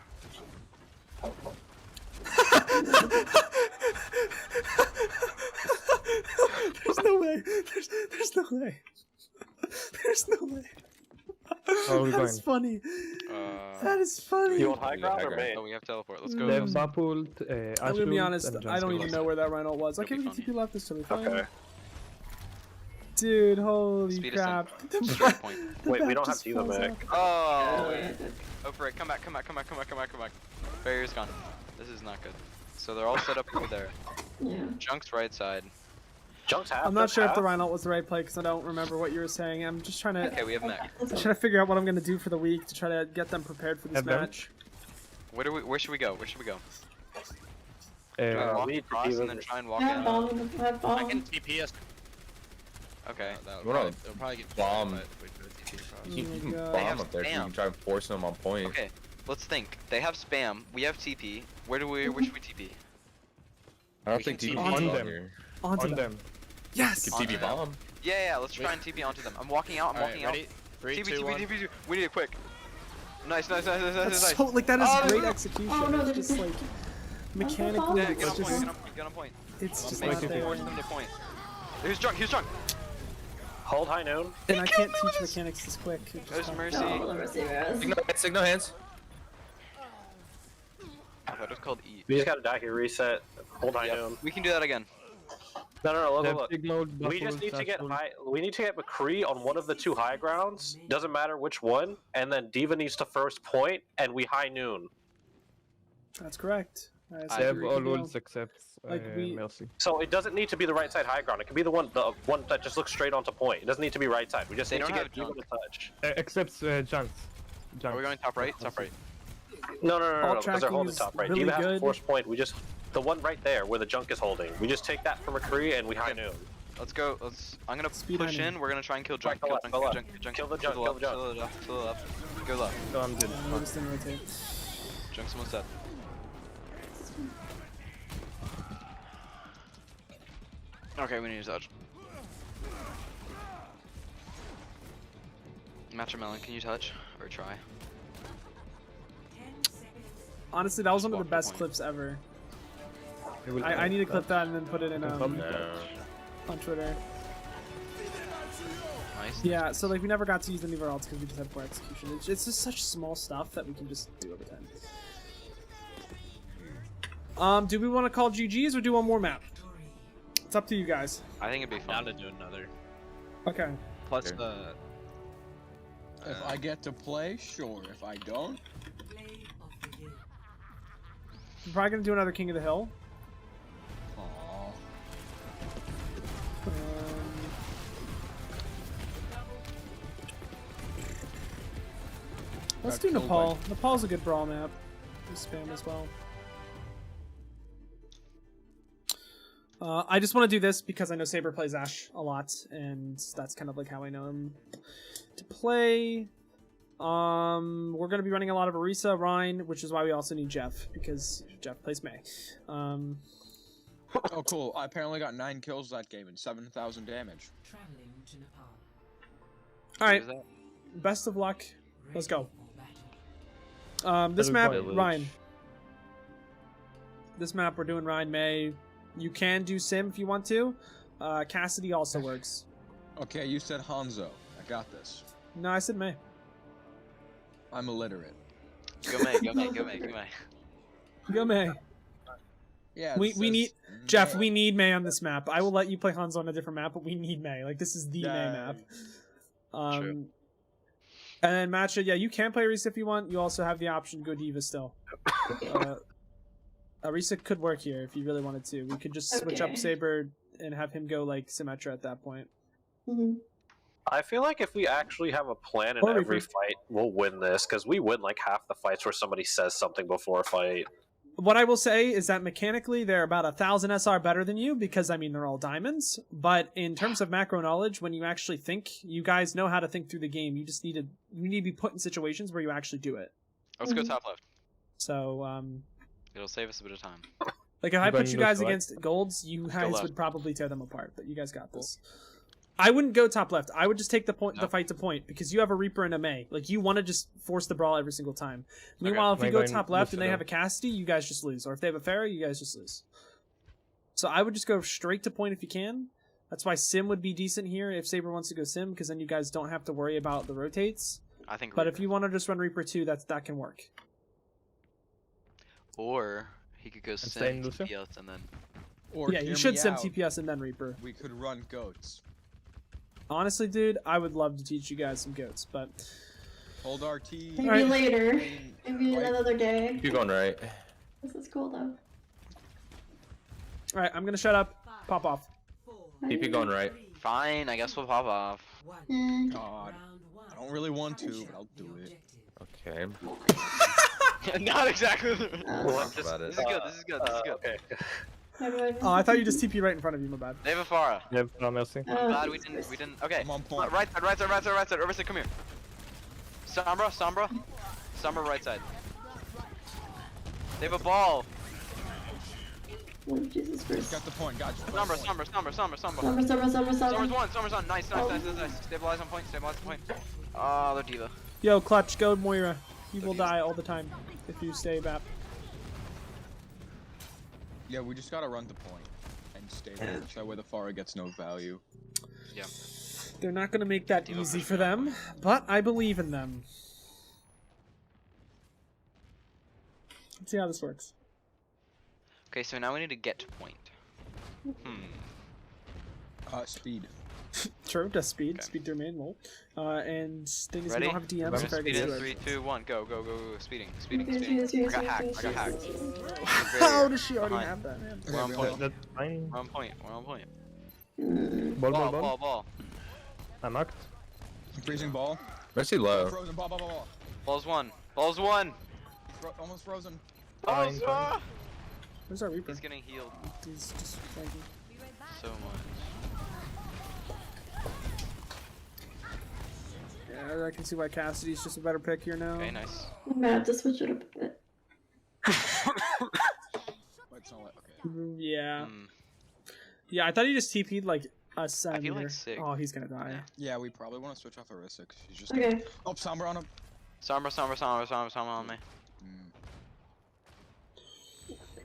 A: There's no way. There's no way. There's no way.
I: Are we
A: That's
I: going?
A: funny. That is funny.
F: You want high ground or main?
K: Oh, we have teleport. Let's go.
I: They have Bap ult,
A: I'm gonna be
I: Ash ult,
A: honest.
I: and
A: I don't
I: John's
A: even
I: ult.
A: know where that Reinhold was.
K: It'll
A: Okay,
K: be
A: we can
K: funny.
A: TP left. This totally fine.
F: Okay.
A: Dude, holy
K: Speed us
A: crap!
K: in. Straight point.
F: Wait, we
A: map
F: don't have
A: just
F: to do the
A: falls
F: mech.
A: off.
K: Oh!
L: Yeah.
K: Go for it. Come back. Barrier's gone. This is not good. So they're all set up over there.
L: Yeah.
K: Junk's right side.
F: Junk's half.
A: I'm not sure if the
F: half.
A: Reinhold was the right play because I don't remember what you were saying. I'm just trying to
K: Okay, we have mech.
A: trying to figure out what I'm gonna do for the week to try to get them prepared for this
I: Have them?
A: match.
K: Where should we go?
F: Uh,
K: Walk
F: we need to
K: across
F: do
K: and then
F: it.
K: try and walk
L: I have
K: in.
L: bomb. I have bomb.
J: I can TP us.
K: Okay.
J: That
G: We're not
J: it'll probably get
G: bomb.
J: but wait for the TP across.
G: You
A: Oh
G: can
A: my God.
K: They have
G: bomb up there. So you
K: spam.
G: can try and force them on point.
K: Okay. Let's think. They have spam. We have TP. Where should we TP?
G: I don't
K: We
G: think
K: can
G: TP
K: TP
G: is
I: on
G: on
I: them.
G: here.
A: Onto
I: On
A: them.
I: them.
A: Yes.
G: You can TP
K: them.
G: bomb.
K: Yeah, let's try and TP onto them. I'm walking out. I'm
J: Alright,
K: walking out.
J: ready? 3,
K: TP,
J: 2,
K: TP,
J: 1.
K: TP. We need it quick. Nice.
A: That's
K: nice.
A: so like that is
K: Oh,
A: great
K: no.
A: execution.
L: Oh, no,
A: It's just like mechanically,
K: Yeah,
A: it's
K: get on
A: just
K: point. Get on point.
A: it's just
K: Make
A: not
K: it
A: there.
K: force them to point. He's drunk.
F: Hold high noon.
A: And I can't teach mechanics this quick. It's just
K: There's
A: not-
K: Mercy.
L: No, Mercy Rose.
G: Signal hands.
K: I thought it was called E.
F: We just gotta die here. Reset. Hold high
K: Yep.
F: noon.
K: We can do that again.
F: No.
I: They have
F: Look.
I: Signal,
F: We
I: Bap
F: just
I: ult,
F: need to
I: Ash
F: get
I: ult.
F: high. We need to get McCree on one of the two high grounds. Doesn't matter which one. And then Diva needs to first point, and we high noon.
A: That's correct.
K: I
I: They have
A: agree
I: all
A: with you.
I: ults except
A: Like, we-
I: Mercy.
F: So it doesn't need to be the right side high ground. It can be the one that just looks straight onto point. It doesn't need to be right side. We just
K: They
F: need to
K: don't
F: get
K: have
F: Diva
K: junk.
F: to touch.
I: Except Jans.
K: Are we going top right? Top right.
F: No,
A: Alt
F: because they're
A: tracking
F: holding
A: is
F: top right.
A: really
F: Diva has to
A: good.
F: force point. We just the one right there where the junk is holding. We just take that from McCree and we high noon.
K: Let's go. I'm gonna
A: Speed
K: push
A: on him.
K: in. We're gonna try and kill
F: Go
K: junk.
F: left,
K: Kill
F: go left.
K: junk.
F: Kill the
K: To
F: junk,
K: the
F: kill
K: left.
F: the
K: To the left. To the left. Go left.
I: No, I'm dead.
A: Yeah, we just didn't rotate.
K: Junk's almost dead. Okay, we need to touch. Matcha Melon, can you touch or try?
A: Honestly, that was one of the
K: Walk the
A: best
K: point.
A: clips ever.
I: They will
A: I need to clip that and then put it in
I: Confirm.
A: on Twitter.
K: Nice.
A: Yeah, so like we never got to use any of our alts because we just had poor execution. It's just such small stuff that we can just do over time. Do we want to call GGs or do one more map? It's up to you guys.
K: I think it'd be
J: Down
K: fun.
J: to do another.
A: Okay.
J: Plus,
H: If I get to play, sure. If I don't,
A: We're probably gonna do another King of the Hill.
H: aw.
A: Let's
H: Got
A: do
H: killed
A: Nepal. Nepal's a good brawl map. We spam as well. I just want to do this because I know Saber plays Ashe a lot, and that's kind of like how I know him to play. We're gonna be running a lot of Orisa, Rhine, which is why we also need Jeff because Jeff plays Mei.
H: Oh, cool. I apparently got 9 kills that game and 7,000 damage.
M: Traveling to Nepal.
A: All right,
K: Who's that?
A: best of luck. Let's go. This
I: Little
A: map,
I: village.
A: Ryan. This map, we're doing Ryan May. You can do Sim if you want to. Cassidy also works.
H: Okay, you said Hanzo. I got this.
A: No, I said May.
H: I'm illiterate.
K: Go May. Go May. Go May. Go May.
A: Go May.
H: Yeah.
A: We
H: it
A: need
H: says
A: Jeff.
H: May.
A: We need May on this map. I will let you play Hanzo on a different map, but we need May. Like this is the May
H: Yeah.
A: map.
K: True.
A: And then Matcha, yeah, you can play Orisa if you want. You also have the option to go Diva still. Orisa could work here if you really wanted to. We could just switch up
L: Okay.
A: Saber and have him go like Symmetra at that point.
L: Mm-hmm.
F: I feel like if we actually have a plan in
A: Or
F: every
A: Reaper.
F: fight, we'll win this because we win like half the fights where somebody says something before a fight.
A: What I will say is that mechanically they're about 1,000 SR better than you because I mean they're all diamonds. But in terms of macro knowledge, when you actually think, you guys know how to think through the game. You just need to be put in situations where you actually do it.
K: Let's go top left.
A: So
K: It'll save us a bit of time.
A: like if I put
I: Going
A: you
I: to
A: guys
I: select?
A: against golds, you guys
K: left.
A: would probably tear them apart. But you guys got this. I wouldn't go top left. I would just take the fight to point because you have a Reaper and a May. Like you want to just force the brawl every single time. Meanwhile, if you
I: May
A: go
I: going
A: top left and they
I: Lucido.
A: have a Cassidy, you guys just lose. Or if they have a Pharah, you guys just lose. So I would just go straight to point if you can. That's why Sim would be decent here if Saber wants to go Sim because then you guys don't have to worry about the rotates.
K: I think.
A: But
K: Reaper.
A: if you want to just run Reaper 2, that can work.
K: Or he could go
I: stay in
K: sim
I: Lucio?
K: TPS and then.
H: Or
A: Yeah,
H: hear
A: you should
H: me
A: sim
H: out,
A: TPS and then Reaper.
H: we could run goats.
A: Honestly, dude, I would love to teach you guys some goats, but
H: Hold RT.
L: Maybe
A: Alright.
L: later.
H: Lane
L: Maybe
H: right.
L: another day.
G: Keep going right.
L: This is cool though.
A: all right, I'm gonna shut up. Pop off.
G: Keep going right.
K: Fine, I guess we'll pop off.
H: God, I don't really want to, but I'll do it.
G: Okay.
K: Not exactly.
G: Talk about it.
K: This is good. This is good. This is good.
F: Okay.
A: Oh, I thought you just TP right in front of you. My bad.
K: They have a Pharah.
I: Yeah, no mercy.
K: I'm glad we didn't. Okay.
H: I'm on point.
K: Right side. Overside, come here. Sombra, right side. They have a ball.
L: Oh, Jesus Christ.
H: Got the point. Got you.
K: Sombra. Sombra's one. Nice. Stabilize on point. Oh, they're diva.
A: Yo, clutch, go Moira. You will die all the time if you stay VAP.
H: Yeah, we just gotta run the point and stay there. So that way the Pharah gets no value.
K: Yeah.
A: They're not gonna make that easy for them, but I believe in them. Let's see how this works.
K: Okay, so now we need to get to point.
H: Speed.
A: True, does speed.
K: Okay.
A: Speed through main roll. And thing is,
K: Ready?
A: we don't have DMs, so fair
K: Speed
A: gets
K: in
A: to
K: 3,
A: it.
K: 2, 1, go. Speeding.
L: I
K: I got hacked.
A: How does she already
K: Behind.
A: have that, man?
K: We're on point.
I: That's fine.
K: We're on point.
I: Ball.
K: Ball.
I: I'm marked.
H: Freezing ball.
G: Mercy low.
H: Frozen. Ball.
K: Ball's one.
H: Almost frozen.
I: Fine.
A: Where's our Reaper?
K: He's getting healed
A: He's just flanking.
K: so much.
A: Yeah, I can see why Cassidy's just a better pick here now.
K: Okay, nice.
L: I'm gonna have to switch it up a bit.
H: Wait, it's not like, okay.
A: Yeah.
K: Hmm.
A: Yeah, I thought he just TP'd like a centimeter.
K: like sick.
A: Oh, he's gonna die.
H: Yeah, we probably want to switch off Arissa because she's just.
L: Okay.
H: Oh, Sombra on him.
K: Sombra on me.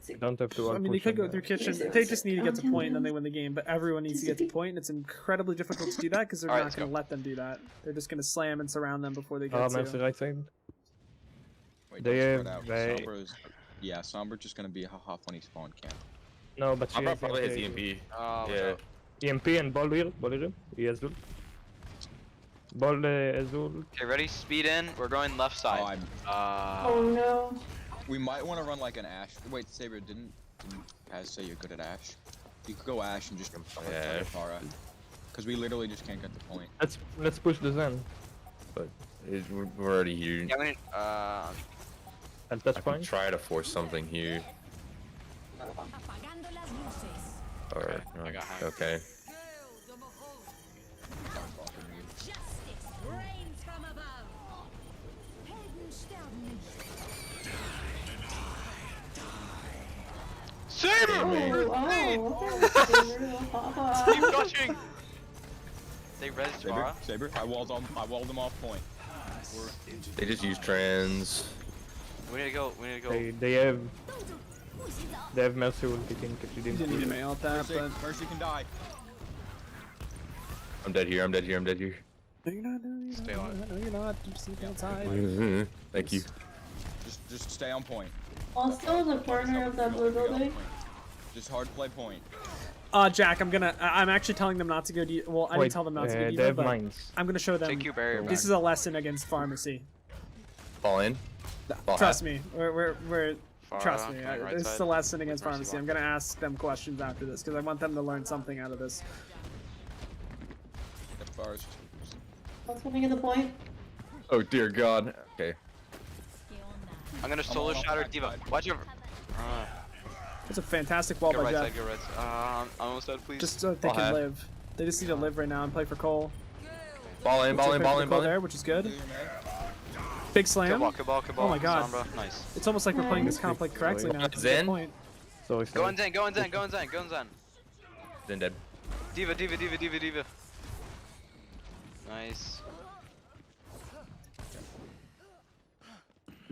I: You don't have to.
A: I mean, they could go through kitchen. They just need to get to point and then they win the game. But everyone needs to get to point, and it's incredibly difficult to do that because they're
K: Alright,
A: not going to let them do that. They're just going to slam and surround them before they get
I: Mercy
A: to.
I: right side.
H: Wait,
I: They
H: don't
I: have-
H: spread out.
I: they-
H: Sombra's, yeah, Sombra's just gonna be a half when he spawn camp.
I: No, but she
G: I'm
I: has
G: probably his
I: EMP.
G: EMP.
K: Oh,
G: Yeah.
I: EMP and ball here. He has ult. Ball has ult.
K: Okay, ready? Speed in. We're going left
H: Oh,
K: side.
L: Oh no.
H: we might want to run like an Ashe. Wait, Saber, didn't Paz say you're good at Ashe? You could go Ashe and just
G: Yeah.
H: Pharah. Because we literally just can't get the point.
I: Let's push the Zen.
G: But we're already here.
K: Yeah, we need.
I: At that
G: I
I: point.
G: can try to force something here.
M: Apagando las luces.
G: Or,
K: I got hacked.
G: okay.
M: Justice reigns from above. Helden sterben nicht.
K: Saber!
L: Oh.
K: Keep rushing! They res Pharah.
H: Saber, I walled them off point.
G: They just use trans.
K: We need to go.
I: They have Mercy ult, I think, if you
A: You
I: didn't
A: didn't
I: see
A: need to
I: it.
A: mail that, but
H: Mercy can die.
G: I'm dead here.
A: no, you're not. No,
K: Stay alive.
A: No, you're not. You just outside.
G: Thank you.
H: Just stay on point.
L: Also, the corner of that blue building.
H: Just hard play point.
A: Jack, I'm actually telling them not to go. Well, I didn't tell them not to go
I: they
A: diva,
I: have
A: but
I: mines.
A: I'm gonna show them.
K: Take your barrier
A: This
K: back.
A: is a lesson against pharmacy.
G: Fall in. Fall
A: Trust
G: half.
A: me, we're
K: Pharah,
A: trust me.
K: coming right
A: This is
K: side.
A: a lesson against
K: Mercy
A: pharmacy.
K: block.
A: I'm gonna ask them questions after this because I want them to learn something out of this.
H: The Pharah's
L: Let's go get the point.
G: Oh dear God. Okay.
K: I'm gonna solo
H: on
K: shatter
H: back
K: diva.
H: side.
K: Watch over.
A: It's a fantastic wall
K: Go
A: by
K: right
A: Jeff.
K: side. Go right side. I'm almost dead. Please.
A: Just so they
G: Ball
A: can
G: half.
A: live. They just need to live right now and play for Cole.
G: Ball in. Ball in. Ball in.
A: Cole
G: Ball in.
A: there, which is good. Big slam.
K: Good ball.
A: Oh my God.
K: Sombra. Nice.
A: It's almost like we're playing this comp like correctly now. It's a good
G: Zen?
A: point.
I: So
K: Go in Zen. Go in Zen.
G: Then dead.
K: Diva. Nice.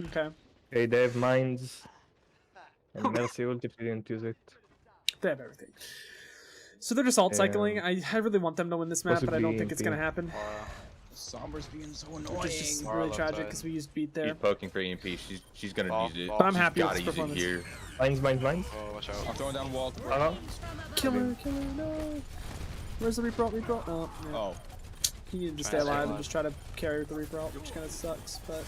A: Okay.
I: Okay, they have mines. And Mercy ult if you didn't use it.
A: They have everything. So they're just alt cycling.
I: Yeah.
A: I really want them to win this map, but I don't think it's
I: Possibly
A: gonna happen.
H: Sombra's being so annoying.
A: Which is just
K: Mara
A: really
K: left
A: tragic
K: side.
A: because we used beat there.
G: Keep poking for EMP. She's gonna
K: Ball,
G: use it.
K: ball.
A: But I'm
G: She's
A: happy with
G: gotta
A: this
G: use it
A: performance.
G: here.
I: Mines.
K: Oh, watch out.
H: I'm throwing down wall.
I: Oh,
A: Killer, no. Where's the reaper? Oh, yeah.
H: Oh.
A: He needed to
K: Trying
A: stay
K: to stay
A: alive and
K: alive.
A: just try to carry with the reaper ult, which kind of sucks, but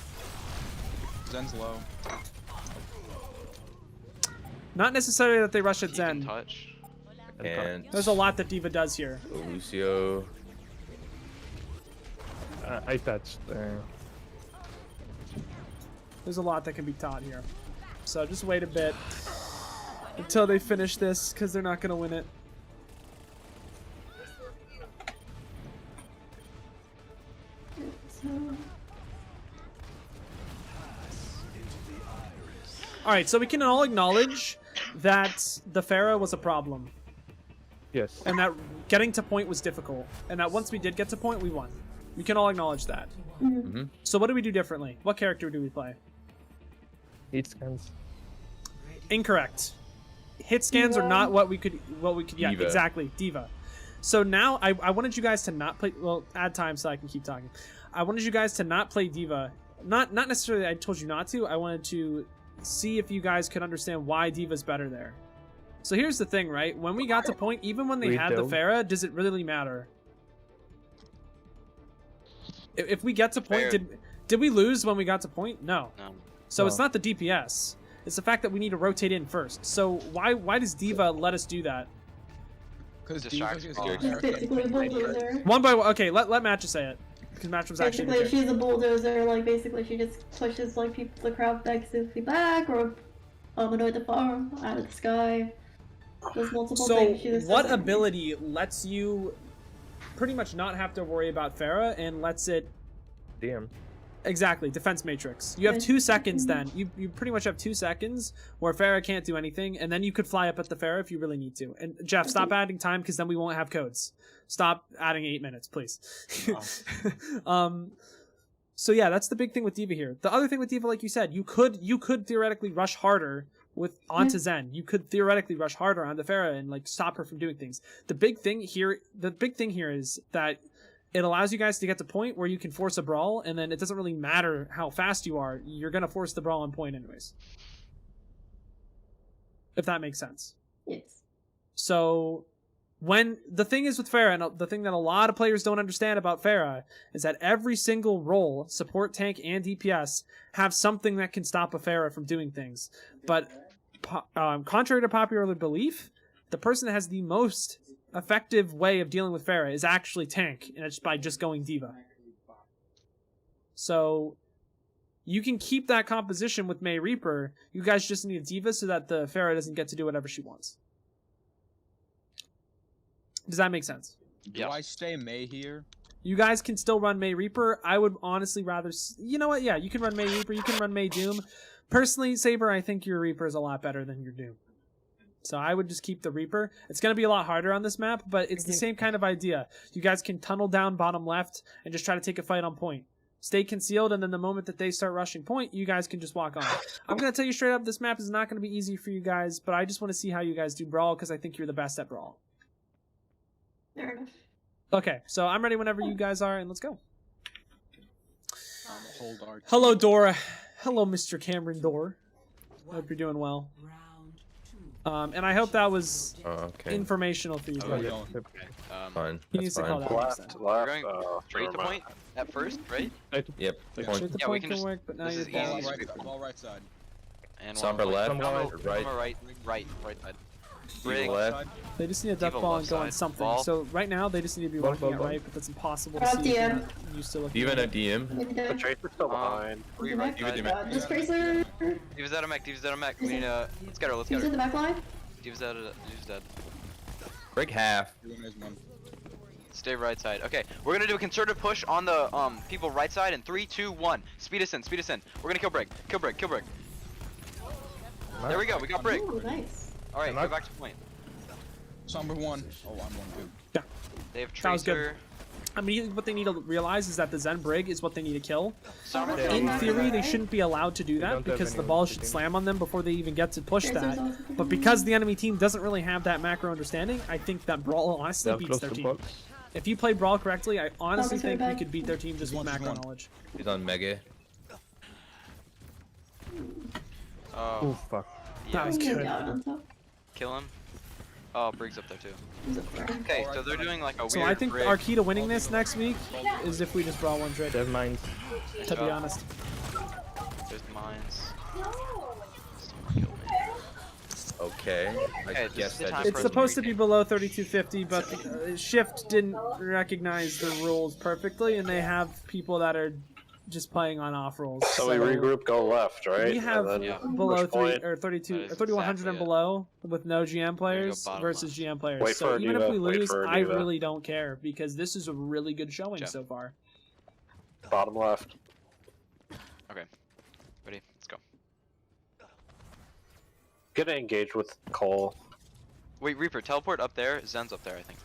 H: Zen's low.
A: not necessarily that they rush at
K: You can
A: Zen.
K: touch.
G: And
A: There's a lot that D.Va does here.
G: Lucio.
I: I touched.
A: There's a lot that can be taught here. So just wait a bit until they finish this, because they're not going to win it. Alright, so we can all acknowledge that the Pharah was a problem.
I: Yes.
A: And that getting to point was difficult. And that once we did get to point, we won. We can all acknowledge that.
G: Mm-hmm.
A: So what do we do differently? What character do we play?
I: Hit scans.
A: Incorrect. Hit scans are not what we could yeah,
G: D.Va.
A: exactly, D.Va. So now I wanted you guys to not play, well, add time so I can keep talking. I wanted you guys to not play D.Va. Not necessarily I told you not to. I wanted to see if you guys could understand why D.Va's better there. So here's the thing, right? When we got to point, even when they had the Pharah, does it really matter? If we get to point, did we lose when we got to point? No.
K: No.
A: So it's not the DPS. It's the fact that we need to rotate in first. So why does D.Va let us do that?
H: Because
K: Distracts
H: Diva's
K: ball.
L: She's basically a bulldozer.
A: One by one. Okay, let Matt just say it. Because Matt was actually
L: Basically,
A: the
L: she's a bulldozer. Like, basically, she just pushes like people, the crowd back, or annoy the farm out of the sky. Does multiple
A: So
L: things. She just
A: what
L: does everything.
A: ability lets you pretty much not have to worry about Pharah and lets it
I: DM.
A: exactly defense matrix? You have 2 seconds then. You pretty much have 2 seconds where Pharah can't do anything, and then you could fly up at the Pharah if you really need to. And Jeff, stop adding time because then we won't have codes. Stop adding 8 minutes, please. So yeah, that's the big thing with D.Va here. The other thing with D.Va, like you said, you could theoretically rush harder onto Zen. You could theoretically rush harder on the Pharah and like stop her from doing things. The big thing here is that it allows you guys to get to point where you can force a brawl, and then it doesn't really matter how fast you are. You're gonna force the brawl on point anyways. If that makes sense.
L: Yes.
A: So when the thing is with Pharah, and the thing that a lot of players don't understand about Pharah is that every single role, support, tank, and DPS, have something that can stop a Pharah from doing things. But contrary to popular belief, the person that has the most effective way of dealing with Pharah is actually tank, and it's by just going D.Va. So you can keep that composition with May Reaper. You guys just need a D.Va so that the Pharah doesn't get to do whatever she wants. Does that make sense?
H: Do I stay May here?
A: You guys can still run May Reaper. I would honestly rather... You know what? Yeah, you can run May Reaper. You can run May Doom. Personally, Saber, I think your Reaper is a lot better than your Doom. So I would just keep the Reaper. It's going to be a lot harder on this map, but it's the same kind of idea. You guys can tunnel down bottom left and just try to take a fight on point. Stay concealed, and then the moment that they start rushing point, you guys can just walk on. I'm going to tell you straight up, this map is not going to be easy for you guys, but I just want to see how you guys do Brawl, because I think you're the best at Brawl.
L: Fair enough.
A: Okay, so I'm ready whenever you guys are, and let's go.
H: Hold our
A: Hello, Dora. Hello, Mr. Cameron Dor. Hope you're doing well. And I hope that was informational for you
K: Oh,
A: guys.
K: yeah.
G: Fine.
A: He needs to call that next time.
K: We're going straight to point at first, right?
G: Yep.
A: Straight to
K: Yeah, we
A: point
K: can
A: can
K: just.
A: work, but now
K: This
A: you're
K: is
A: down.
K: easy.
H: Ball right side.
K: And
G: Sombra
K: one
G: left,
K: point.
G: or right?
K: Sombra right side.
G: Brig left.
A: They just need a duck
K: Diva
A: ball
K: left
A: and go on
K: side.
A: something.
K: Ball.
A: So right now they just need to be
I: Ball,
A: walking it
I: ball.
A: right, but that's impossible
L: Drop
A: to see. if you're
L: DM.
A: not used to looking
G: Even
A: at
G: a
A: it.
G: DM.
F: The Tracer's still behind.
K: Three right
G: Diva,
K: side.
G: Diva.
L: This Tracer.
K: Diva's out of mech. Diva's out of mech. We need to. Let's get her. Let's
L: He's
K: get
L: in the
K: her.
L: back line.
K: Diva's out of. Diva's dead.
G: Break half.
K: Stay right side. Okay, we're gonna do a concerted push on the people right side in 3, 2, 1. Speed us in. Speed us in. We're gonna kill Brig. Kill Brig. Kill Brig. There we go. We got Brig.
L: Ooh, nice.
K: All right, go back to point.
H: Sombra 1. Oh, I'm 1 too.
A: Yeah.
K: They have
A: Sounds good.
K: Tracer.
A: I mean, what they need to realize is that the Zen Brig is what they need to kill.
K: Sombra.
A: In theory, they shouldn't be allowed to do
I: We
A: that
I: don't have
A: because the
I: any
A: ball
I: on
A: should
I: the team.
A: slam on them before they even get to push
L: Tracer's
A: that.
L: also
A: But because the enemy team doesn't really have that macro understanding, I think that Brawl honestly
I: They're
A: beats
I: close
A: their
I: to
A: team.
I: box.
A: If you play Brawl correctly, I honestly
L: Zombies are
A: think we
L: back.
A: could beat their team just with
H: He's
A: macro
H: one.
A: knowledge.
G: He's on Mega.
K: Oh,
I: Oh fuck.
K: yeah.
A: That was
L: He's
A: good.
L: down on top.
K: Kill him. Oh, Briggs up there too.
L: He's up there.
K: Okay, so they're doing like a weird.
A: So I think
K: Brig.
A: our key to winning this next week is if we just Brawl one trick,
I: They have mines.
K: Nice
A: to be
K: job.
A: honest.
K: There's mines.
G: Okay. I
K: Okay, this
G: guess
K: is the
G: that
K: time
G: just
A: It's
K: for
A: supposed to be
K: retake.
A: below 3250, but Shift didn't recognize the rules perfectly, and they have people that are just playing on off rolls.
F: So we regroup, go left, right?
A: We have
F: And then
A: below
F: push
A: 3
F: point.
A: or 32
K: That
A: or
K: is
A: 3100
K: exactly
A: and
K: it.
A: below with no GM players
K: bottom
A: versus
K: left.
A: GM players.
F: Wait
A: So
F: for a
A: even if
F: diva,
A: we
F: wait
A: lose,
F: for a
A: I
F: diva.
A: really don't care because this is a really good showing
K: Jeff.
A: so far.
F: Bottom left.
K: Okay. Ready? Let's go.
F: Gonna engage with Cole.
K: Wait, Reaper, teleport up there. Zen's up there, I think.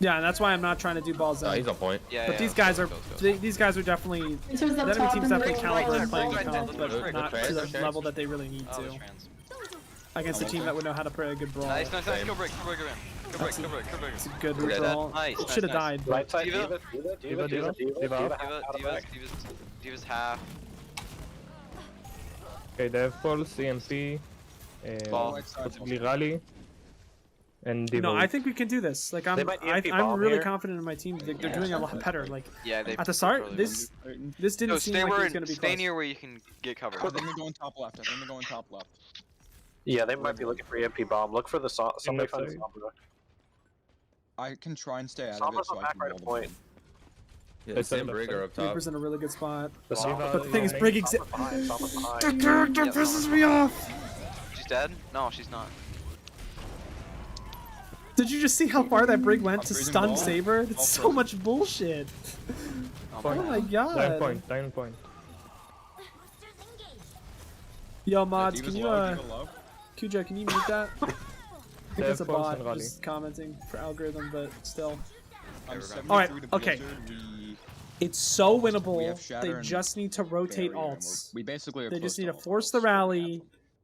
A: Yeah, and that's why I'm not trying to do balls
G: No,
A: in.
G: he's on point.
K: Yeah.
A: But
K: yeah,
A: these
K: let's
A: guys
K: go,
A: are
K: let's go, let's go.
A: these guys are definitely
L: This
A: the
L: was up
A: enemy
L: top
A: team's
L: and
A: definitely
L: right
A: caliber
L: side.
A: and playing
K: Right
A: the
K: side,
A: comp,
K: let's
A: but
K: go,
A: not
G: right
A: to the
G: side.
A: level that they really need
K: Oh, there's
A: to
K: trans.
A: against a team that would know how to play a good brawl.
K: Nice, nice, nice. Go break, go break, go in. Go break, go break, go break.
A: It's a good
G: Yeah, that-
A: brawl.
K: Nice,
A: It
K: nice,
A: should have
K: nice.
A: died. But
F: Right side,
K: Diva?
F: diva, diva, diva,
I: Diva up.
K: Diva's half.
I: Okay, they have Pulse, CMP,
K: Ball.
I: possibly Rally, and
A: no,
I: Devote.
A: I think we can do this. Like
F: They might EMP
A: I'm
F: bomb
A: really
F: here.
A: confident in my team. They're doing a lot better. Like
K: Yeah, they.
A: at the start,
K: really
A: this didn't
K: No,
A: seem
K: stay
A: like it
K: where,
A: was going to be
K: stay
A: close.
K: near where you can get covered.
H: I think they're going top left. I think they're going top left.
F: Yeah, they might be looking for EMP bomb. Look for the somebody
I: left
F: find the
I: side.
F: Sombra.
H: I can try and stay out of
F: Sombra's
H: it so
F: on
H: I
F: back
H: can
F: right
H: roll the
F: point.
H: bomb.
G: Yeah,
I: That's
G: same
I: on the
G: Brig
I: left
G: are up top.
A: Reaper's in a really good spot.
F: The Sombra.
A: But the thing is, Brig
F: Sombra's behind, Sombra's behind.
A: The character
K: Yeah,
A: pisses
K: someone-
A: me off.
K: She's dead? No, she's not.
A: Did you just see how far that Brig went
H: I'm
A: to
H: freezing
A: stun
H: ball.
A: Saber?
H: All
A: That's so
H: frozen.
A: much bullshit.
K: Oh,
A: Oh my
I: Down
A: god.
I: point, down point.
A: Yo, mods,
H: Diva's
A: can you
H: low, Diva low.
A: Kuja, can you mute that? I think
I: They
A: that's a
I: have Pulse
A: bot
I: and Rally.
A: just commenting for algorithm, but still.
H: I'm
A: Alright,
H: 73 to
A: okay.
H: Blizzard. We
A: It's so
H: We
A: winnable.
H: have Shatter
A: They
H: and
A: just need to rotate
H: barrier, and
A: alts.
H: we basically are
A: They
H: close
A: just need to
H: all
A: force
H: alts,
A: the
H: so we have
A: rally,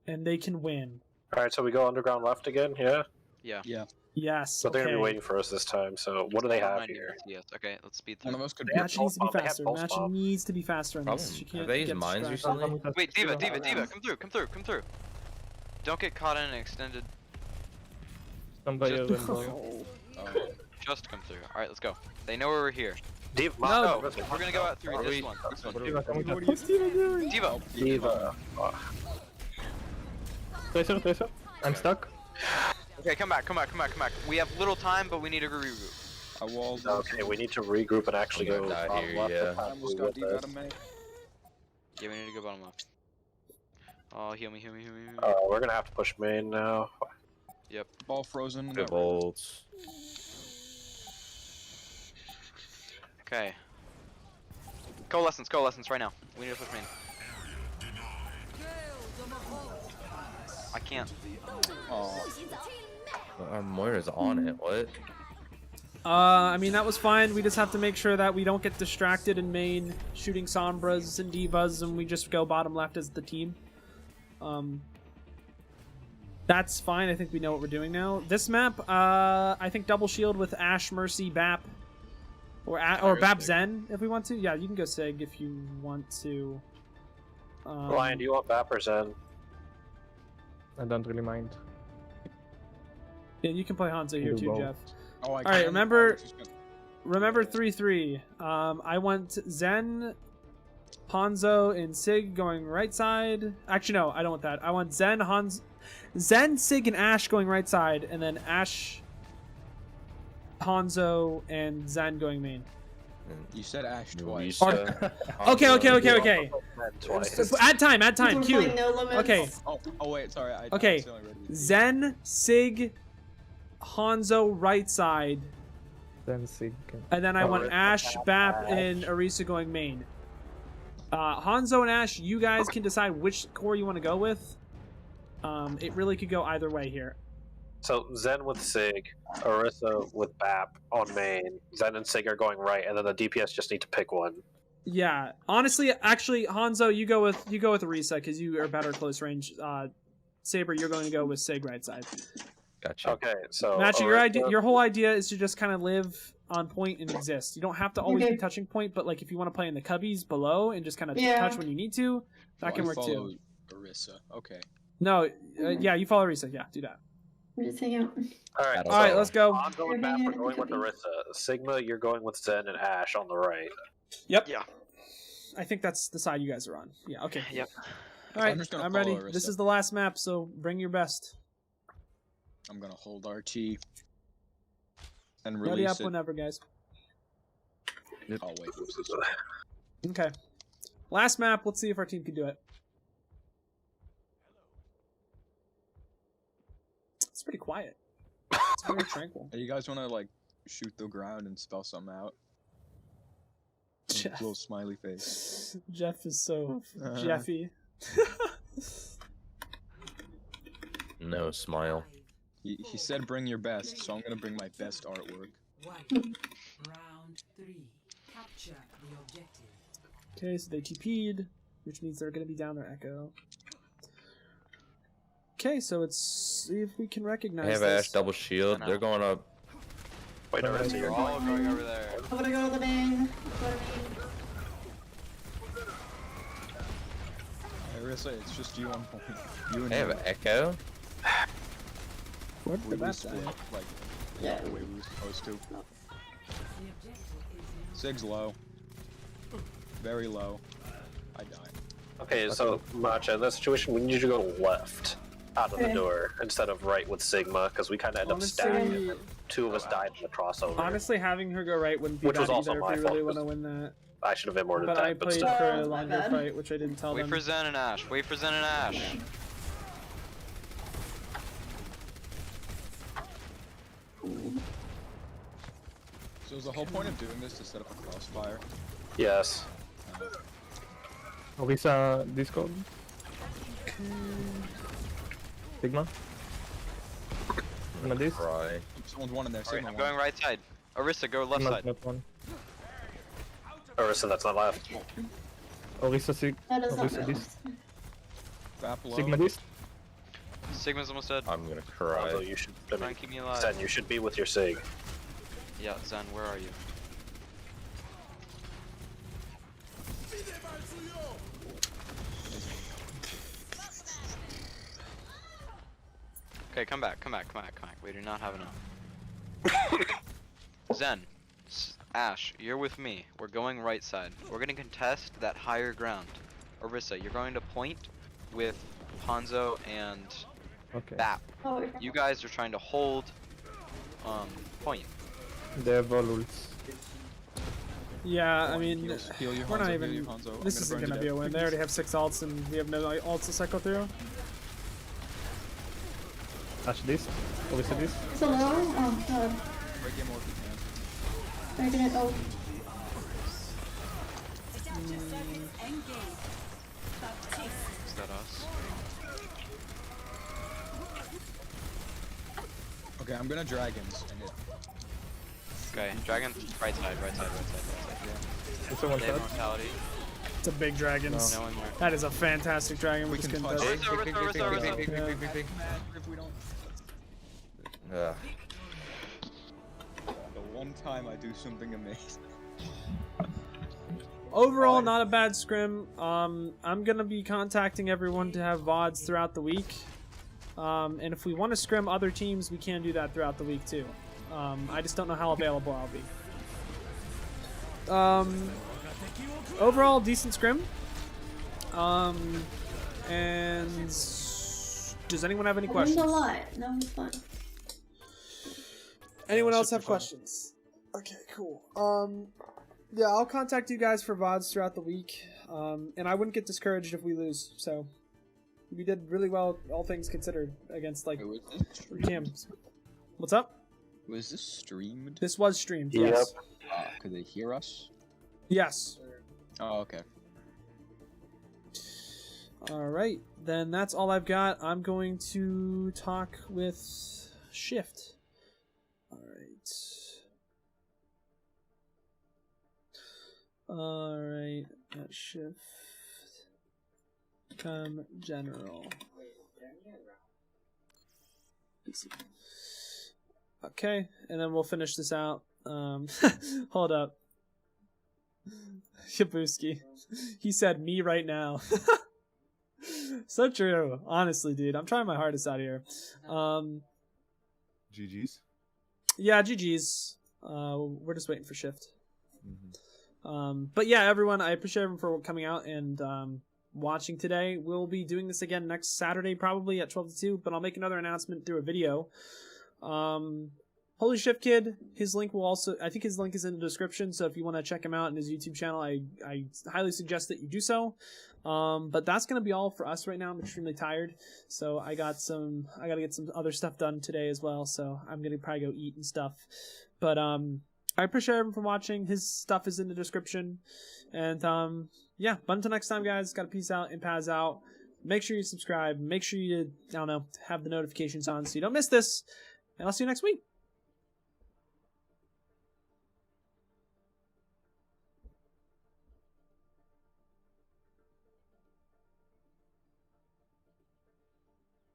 A: and they can win.
F: Alright, so we go underground left again, yeah?
K: Yeah.
H: to- Yeah.
A: Yes.
F: So they're gonna be
A: okay.
F: waiting for us this time, so what do they have
K: 90
F: here?
K: Yes. Okay, let's speed
H: One
K: through.
H: of us could
F: They have
A: Match needs to be
F: pulse bomb, they have
A: faster.
F: pulse
A: Match
F: bomb.
A: needs to be faster in this.
G: Problem.
A: She can't
G: Have they
A: get
G: used mines
A: distracted.
G: recently?
K: Wait, Diva, Diva, come through, come through, come through. Don't get caught in an extended.
I: Somebody
K: Just-
I: else will go.
K: Just come through. Alright, let's go. They know we're here.
F: Diva,
A: No.
K: We're gonna go out through this one. This one.
I: Diva, come with us.
A: What's Diva doing?
K: Diva!
F: Diva.
I: Tracer, Tracer. I'm stuck.
K: Okay, come back, come back, come back, come back. We have little time, but we need to regroup.
H: I walled.
F: Okay, we need to regroup and actually
G: I'm
F: go
G: gonna die
F: bottom
G: here,
F: left
G: yeah.
F: and
H: I almost
F: possibly
H: got
F: with
H: Diva out
F: this.
H: of me.
K: Yeah, we need to go bottom left. Oh, heal me, heal me, heal me. Heal me.
F: We're gonna have to push main now.
K: Yep.
H: Ball frozen.
G: Good bolts.
K: Okay. Coalescence, coalescence right now. We need to push main. I can't.
H: Oh.
G: Our Moira's on it. What?
A: I mean, that was fine. We just have to make sure that we don't get distracted in main shooting Sombras and Divas, and we just go bottom left as the team. That's fine. I think we know what we're doing now. This map, I think double shield with Ashe, Mercy, Bap, or Bap Zen if we want to. Yeah, you can go Sig if you want to.
F: Ryan, do you want Bap or Zen?
I: I don't really mind.
A: Yeah, you can play Hanzo here
I: Do
A: too,
I: both.
A: Jeff.
H: Oh, I
A: All right,
H: can.
A: remember-
H: She's good.
A: Remember 3-3. I want Zen, Hanzo, and Sig going right side. Actually, no, I don't want that. I want Zen, Sig, and Ashe going right side, and then Ashe, Hanzo, and Zen going main.
H: You said Ashe twice.
G: Lisa,
A: Okay,
G: Hanzo,
A: okay, okay, okay.
F: Twice.
A: Add time,
L: Someone's
A: Q.
L: playing No Limits.
A: Okay,
H: Oh wait, sorry. I
A: Okay.
H: accidentally read it.
A: Zen, Sig, Hanzo right side,
I: Then Sig.
A: and then I want
F: Alright.
A: Ashe, Bap, and Arisa going main. Hanzo and Ashe, you guys can decide which core you want to go with. It really could go either way here.
F: So Zen with Sig, Orisa with Bap on main. Zen and Sig are going right, and then the DPS just need to pick one.
A: Yeah, honestly, actually, Hanzo, you go with Arisa because you are better close range. Saber, you're going to go with Sig right side.
G: Gotcha.
F: Okay, so
A: Matcha,
F: Orisa-
A: your whole idea is to just kind of live on point and exist. You don't have to always
L: Okay.
A: be touching point, but like if you want to play in the cubbies below and just kind of
L: Yeah.
A: touch when you need to, that
H: Oh,
A: can
H: I
A: work
H: follow
A: too.
H: Orisa. Okay.
A: No, yeah, you follow Risa. Yeah, do that.
L: We're just hanging out.
F: All right,
A: All right, let's go.
F: On the map, we're going with Orisa. Sigma, you're going with Zen and Ash on the right.
A: Yep.
K: Yeah.
A: I think that's the side you guys are on. Yeah. Okay.
K: Yep.
A: All right,
H: I'm just gonna
A: I'm
H: follow
A: ready. This
H: Orisa.
A: is the last map, so bring your best.
H: I'm gonna hold RT and
A: Ready
H: release
A: up
H: it.
A: whenever, guys.
H: Oh wait, what's this?
A: Okay. Last map. Let's see if our team can do it. It's pretty quiet. It's very tranquil.
H: Hey, you guys wanna like shoot the ground and spell something out?
A: Jeff.
H: Little smiley face.
A: Jeff is so Jeffy.
G: No smile.
H: He said bring your best, so I'm gonna bring my best artwork.
M: Round 3. Capture the objective.
A: Okay, so they TP'd, which means they're gonna be down their echo. Okay, so let's see if we can recognize
G: I have
A: this.
G: Ash double shield. They're going up.
F: Wait, Orisa, you're
K: All going over there.
L: I'm gonna go to the main.
H: Hey, Rissa, it's just you on point. You and
G: I have
H: me.
G: an echo.
A: Where did
H: We
A: that
H: split,
A: die?
H: like
L: Yeah.
H: the way we were supposed to.
M: The objective is
H: Sig's low. Very low. I die.
F: Okay, so Matcha, in that situation, we need you to go left out of the
L: Okay.
F: door instead of right with Sigma, because we kind of end up stacking.
A: Honestly,
F: And two of us died in the crossover.
A: honestly, having her go right wouldn't be
F: Which
A: bad
F: was also
A: either
F: my
A: if we really
F: fault,
A: want to win that.
F: I should have immorted
A: But
F: that,
A: I
F: but
A: played
F: still.
A: for a
L: my
A: longer
L: bad.
A: fight, which I didn't tell
K: Wait
A: them.
K: for Zen and Ash. Wait for Zen and Ash.
H: So is the whole point of doing this to set up a crossfire?
F: Yes.
I: Orisa Discord. Sigma. Sigma this.
G: Cry.
H: Someone's one in there.
K: Alright,
H: Sigma
K: I'm
H: one.
K: going right side. Orisa, go left side.
I: Not one.
F: Orisa, that's not left.
I: Orisa Sig.
L: That is not
I: Orisa
L: real.
I: this.
H: Fap low.
I: Sigma this.
K: Sigma's almost dead.
G: I'm gonna cry.
F: Although you should, I
K: Try
F: mean,
K: and keep me alive.
F: Zen, you should be with your Sig.
K: Yeah, Zen, where are you? Okay, come back, come back, come back, come back. We do not have enough. Zen, Ash, you're with me. We're going right side. We're gonna contest that higher ground. Orisa, you're going to point with Hanzo and
I: Okay.
K: Bap.
L: Oh,
K: You guys are trying to hold point.
I: They have all ults.
A: Yeah, I mean,
H: Heal your
A: we're
H: Hanzo,
A: not
H: heal
A: even.
H: your Hanzo. I'm
A: This isn't
H: burn
A: gonna
H: you
A: be a
H: dead.
A: win. They already have 6 alts, and we have no alts to cycle through.
I: Ash this. Orisa this.
L: So low? Oh god.
H: Break him more if you can.
L: Breaking it. Oh.
K: Is that us?
H: Okay, I'm gonna dragons and it.
K: Okay, dragon, right side, right side, right side, right side.
I: Is someone
K: They have
I: touch?
K: mortality.
A: It's a big dragon.
K: No one more.
A: That is a fantastic dragon.
H: We
A: We just
H: can
A: couldn't
H: touch
A: touch
H: it.
A: it.
K: Orisa, Orisa, Orisa.
H: If we don't.
G: Ugh.
H: The one time I do something amazing.
A: Overall, not a bad scrim. I'm gonna be contacting everyone to have VODs throughout the week. And if we want to scrim other teams, we can do that throughout the week too. I just don't know how available I'll be. Overall, decent scrim. And does anyone have any
L: I learned
A: questions?
L: a lot. No, it's fun.
A: Anyone else
H: super
A: have
H: fun.
A: questions? Okay, cool. Yeah, I'll contact you guys for VODs throughout the week. And I wouldn't get discouraged if we lose. So we did really well, all things considered, against like
H: Wait, was this streamed?
A: teams. What's up?
H: Was this streamed?
A: This was streamed.
F: Yep.
A: Yes.
H: Could they hear us?
A: Yes.
H: Oh, okay.
A: All right. Then that's all I've got. I'm going to talk with Shift. All right. All right. At Shift. General. PC. Okay, and then we'll finish this out. Hold up. Shabuski. He said me right now. So true. Honestly, dude. I'm trying my hardest out here.
B: GG's.
A: Yeah, GG's. We're just waiting for shift. But yeah, everyone, I appreciate everyone for coming out and watching today. We'll be doing this again next Saturday, probably at 12 to 2, but I'll make another announcement through a video. HolyShiftKid, his link will also, I think his link is in the description, so if you want to check him out in his YouTube channel, I highly suggest that you do so. But that's going to be all for us right now. I'm extremely tired, so I got to get some other stuff done today as well, so I'm going to probably go eat and stuff. But I appreciate everyone for watching. His stuff is in the description. And yeah, but until next time, guys, gotta peace out and Paz out. Make sure you subscribe. Make sure you, I don't know, have the notifications on so you don't miss this. And I'll see you next week.